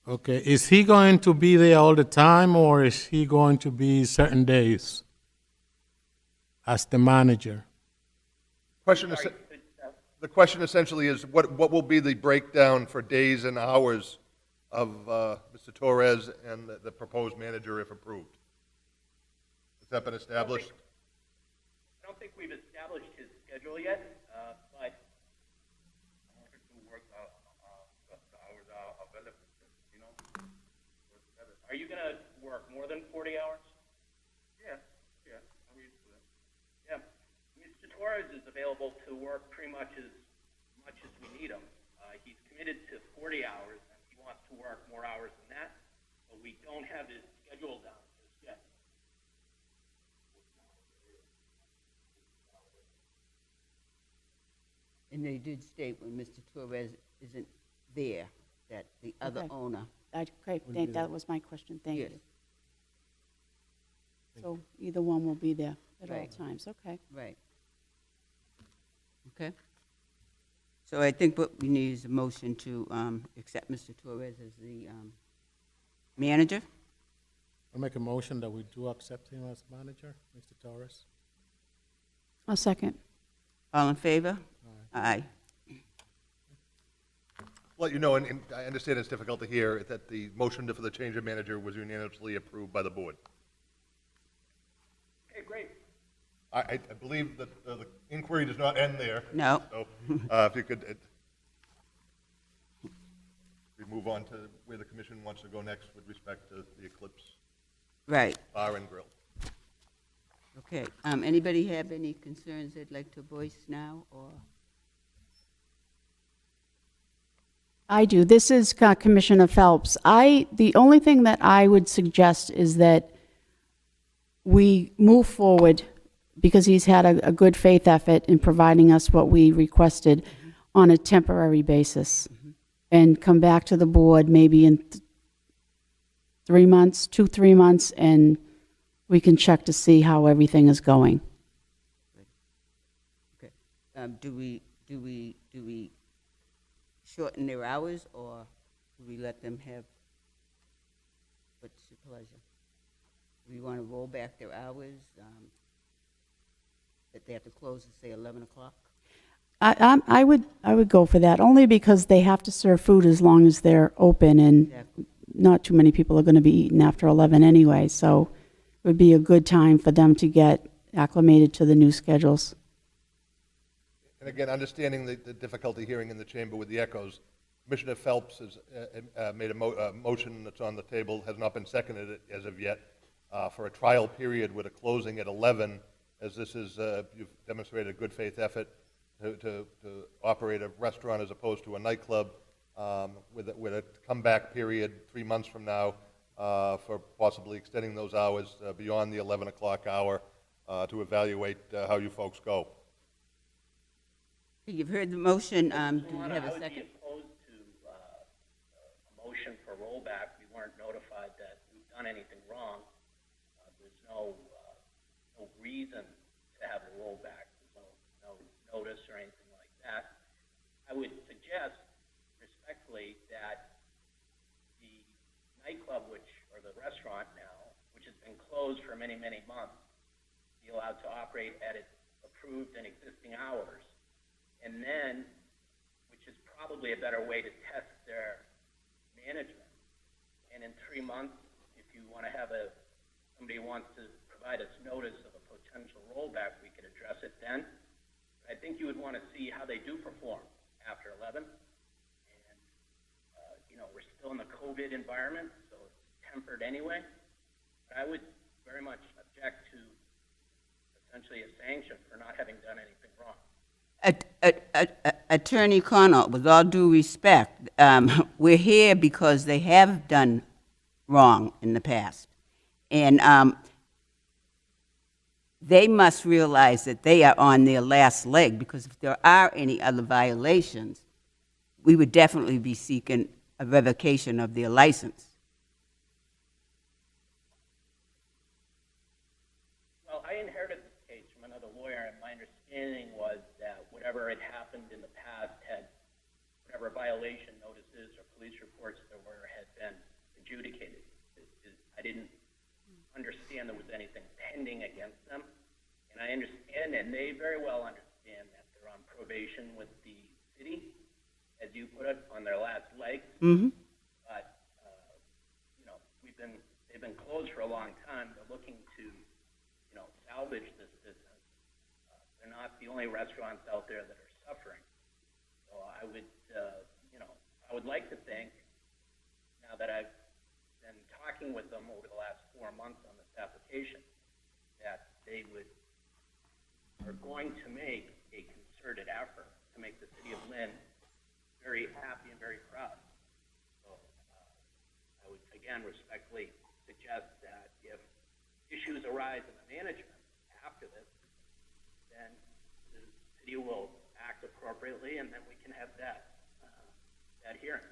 Okay, is he going to be there all the time, or is he going to be certain days as the manager? The question essentially is, what will be the breakdown for days and hours of Mr. Torres and the proposed manager if approved? Has that been established? I don't think we've established his schedule yet, but are you going to work more than 40 hours? Yeah. Yeah. Mr. Torres is available to work pretty much as we need him. He's committed to 40 hours, and he wants to work more hours than that, but we don't have his schedule down just yet. and they did state when Mr. Torres isn't there, that the other Okay. owner. Great, that was my question, thank Yes. you. So either one will be there at all Right. times, okay. Right. Okay. So I think what we need is a motion to accept Mr. Torres as the manager. I'll make a motion that we do accept him as manager, Mr. Torres. I'll second. All in favor? Aye. Let you know, and I understand it's difficult to hear, that the motion for the change of manager was unanimously approved by the board. Okay, great. I believe that the inquiry does not end there. No. So if you could, we move on to where the commission wants to go next with respect to the Eclipse Right. Bar and Grill. Okay. Anybody have any concerns they'd like to voice now, or? I do. This is Commissioner Phelps. The only thing that I would suggest is that we move forward, because he's had a good faith effort in providing us what we requested on a temporary basis, and come back to the board maybe in 3 months, 2-3 months, and we can check to see how everything is going. Okay. Do we shorten their hours, or do we let them have, what's your pleasure? Do we want to roll back their hours, that they have to close at, say, 11 o'clock? I would go for that, only because they have to serve food as long as they're open, and Exactly. not too many people are going to be eating after 11 anyway, so it would be a good time for them to get acclimated to the new schedules. And again, understanding the difficulty hearing in the chamber with the echoes, Commissioner Phelps has made a motion that's on the table, has not been seconded as of yet, for a trial period with a closing at 11, as this is, you've demonstrated a good faith effort to operate a restaurant as opposed to a nightclub, with a comeback period 3 months from now, for possibly extending those hours beyond the 11 o'clock hour, to evaluate how you folks go. You've heard the motion. Do you have a I would second? be opposed to a motion for rollback. We weren't notified that we've done anything wrong. There's no reason to have a rollback. There's no notice or anything like that. I would suggest respectfully that the nightclub, or the restaurant now, which has been closed for many, many months, be allowed to operate at its approved and existing hours. And then, which is probably a better way to test their management. And in 3 months, if you want to have somebody who wants to provide provide us notice of a potential rollback, we could address it then. I think you would want to see how they do perform after 11. And, we're still in the COVID environment, so it's tempered anyway. But I would very much object to essentially a sanction for not having done anything wrong. Attorney Connell, with all due respect, we're here because they have done wrong in the past. And they must realize that they are on their last leg, because if there are any other violations, we would definitely be seeking a revocation of their license. Well, I inherited this case from another lawyer, and my understanding was that whatever had happened in the past had, whatever violation notices or police reports there were, had been adjudicated. I didn't understand there was anything pending against them. And I understand, and they very well understand, that they're on probation with the city, as you put it, on their last leg. Mm-hmm. But, they've been closed for a long time. They're looking to, salvage this business. They're not the only restaurants out there that are suffering. So I would, I would like to think, now that I've been talking with them over the last 4 months on this application, that they are going to make a concerted effort to make the city of Lynn very happy and very proud. So I would, again, respectfully suggest that if issues arise in the management after this, then the city will act appropriately, and then we can have that hearing.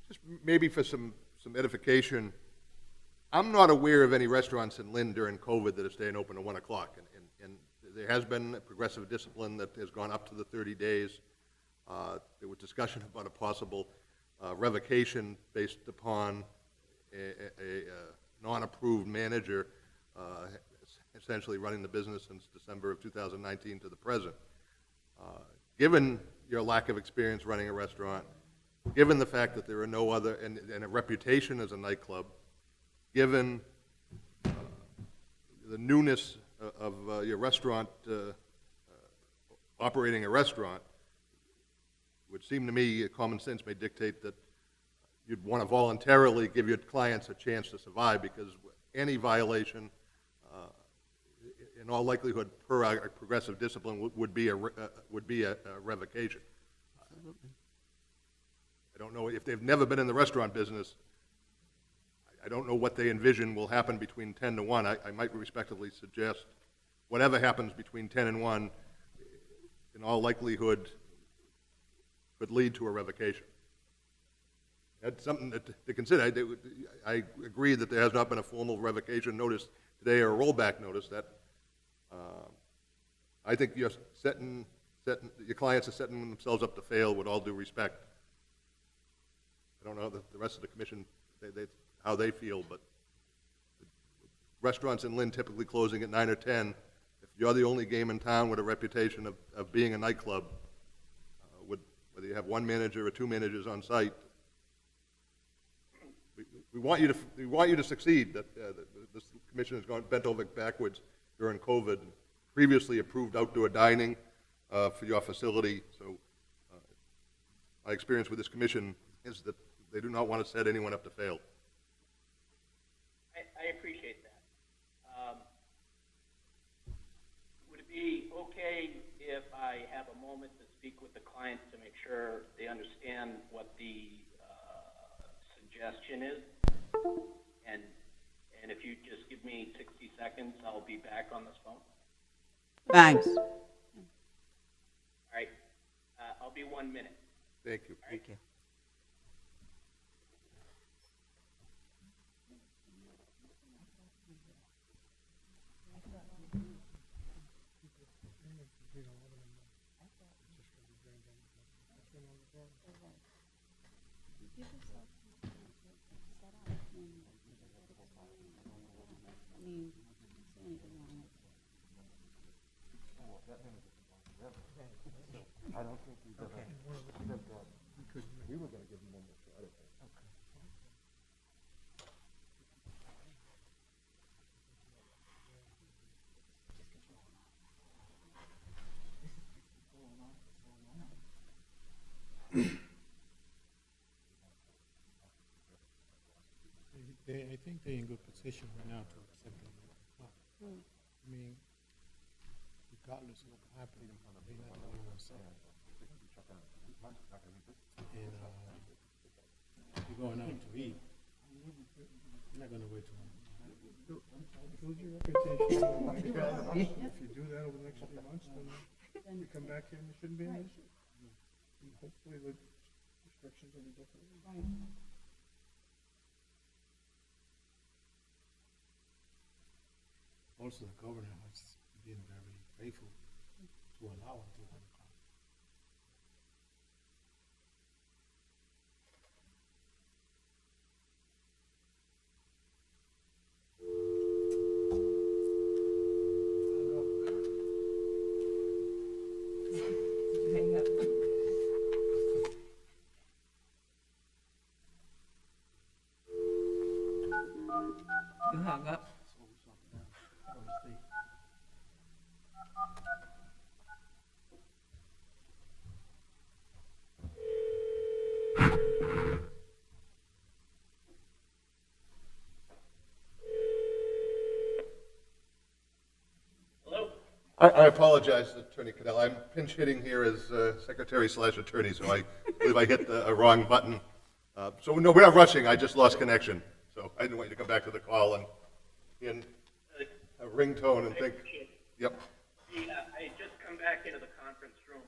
Just maybe for some edification, I'm not aware of any restaurants in Lynn during COVID that are staying open to 1 o'clock, and there has been a progressive discipline that has gone up to the 30 days. There was discussion about a possible revocation based upon a non-approved manager essentially running the business since December of 2019 to the present. Given your lack of experience running a restaurant, given the fact that there are no other, and a reputation as a nightclub, given the newness of your restaurant, operating a restaurant, it would seem to me common sense may dictate that you'd want to voluntarily give your clients a chance to survive, because any violation, in all likelihood, per our progressive discipline, would be a revocation. Absolutely. I don't know if they've never been in the restaurant business. I don't know what they envision will happen between 10 to 1. I might respectively suggest whatever happens between 10 and 1, in all likelihood, could lead to a revocation. That's something to consider. I agree that there has not been a formal revocation notice today or a rollback notice. That I think you're your clients are setting themselves up to fail, with all due respect. I don't know the rest of the commission, how they feel, but restaurants in Lynn typically closing at 9 or 10. If you're the only game in town with a reputation of being a nightclub, whether you have one manager or 2 managers on site, we want you to succeed. This commission has gone bent over backwards during COVID. Previously approved outdoor dining for your facility. So my experience with this commission is that they do not want to set anyone up to fail. I appreciate that. Would it be okay if I have a moment to speak with the clients to make sure they understand what the suggestion is? And if you just give me 60 seconds, I'll be back on this phone. Thanks. All right. I'll be 1 minute. Thank you. Thank you. I don't think we've ever said that. We were going to give them one more shot at it. I think they're in good position right now to accept it. I mean, regardless of what happened, they're not the only ones saying. And you're going out to eat. You're not gonna wait too long. Build your reputation. If you do that over the next few months, then you come back here and there shouldn't be an issue. And hopefully the restrictions will be different. Also, the governor has been very faithful to allow it to come. Hang up. You hung up. I apologize, Attorney Cadell. I'm pinch hitting here as secretary/attorney, so I believe I hit a wrong button. So no, we're not rushing. I just lost connection. So I didn't want you to come back to the call and in a ringtone and think, yep. I had just come back into the conference room,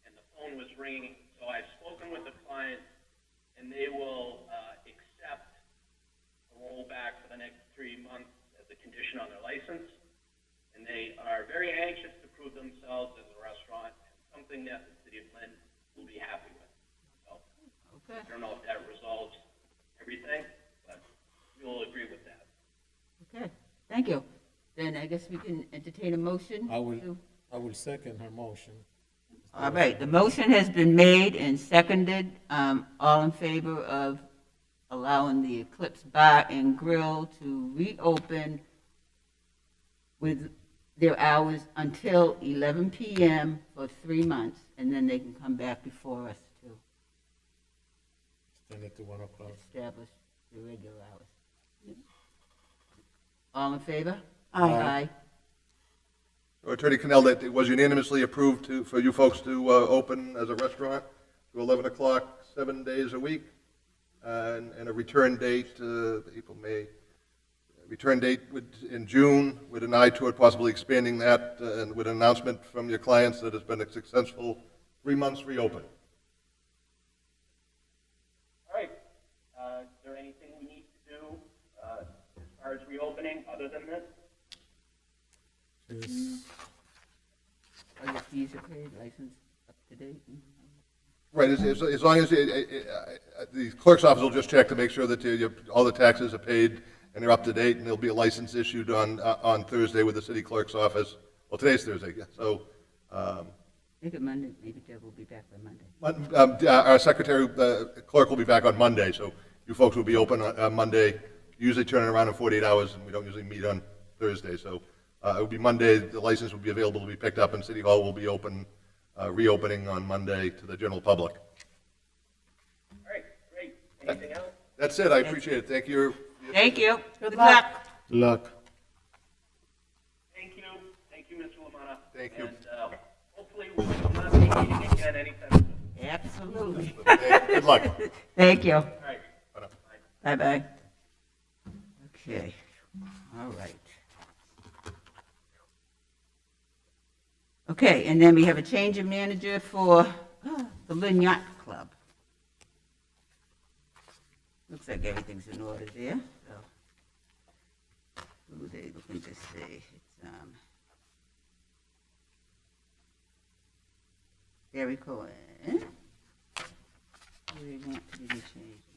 and the phone was ringing. So I've spoken with the client, and they will accept a rollback for the next 3 months as a condition on their license. And they are very anxious to prove themselves as a restaurant, something that the city of Lynn will be happy with. So, okay. I don't know if that resolves everything, but we will agree with that. Okay, thank you. Then I guess we can entertain a motion. I will second her motion. All right, the motion has been made and seconded. All in favor of allowing the Eclipse Bar and Grill to reopen with their hours until 11 p.m. for 3 months, and then they can come back before us to Extend it to 1 o'clock. establish the regular hours. All in favor? Aye. So, Attorney Cannell, that it was unanimously approved for you folks to open as a restaurant to 11 o'clock, 7 days a week, and a return date, April, May. Return date in June, with an eye toward possibly expanding that, and with an announcement from your clients that it's been a successful 3 months reopen. All right. Is there anything we need to do as far as reopening other than this? Are your fees are paid, license up to date? Right, as long as the clerk's office will just check to make sure that all the taxes are paid and they're up to date, and there'll be a license issued on Thursday with the city clerk's office. Well, today's Thursday, yeah. So Make it Monday. Maybe Deb will be back by Monday. our secretary, clerk will be back on Monday, so you folks will be open on Monday. Usually turning around in 48 hours, and we don't usually meet on Thursday. So it will be Monday. The license will be available to be picked up, and City Hall will be open, reopening on Monday to the general public. All right, great. Anything else? That's it. I appreciate it. Thank you. Thank you. Good luck. Luck. Thank you. Thank you, Mr. Lamana. Thank you. And hopefully we will not be meeting again anytime soon. Absolutely. Good luck. Thank you. All right. Bye-bye. Okay. All right. Okay, and then we have a change of manager for the Lynn Yacht Club. Looks like everything's in order there, so. Who are they looking to see? It's, Gary Cohen. Who do they want to be changed?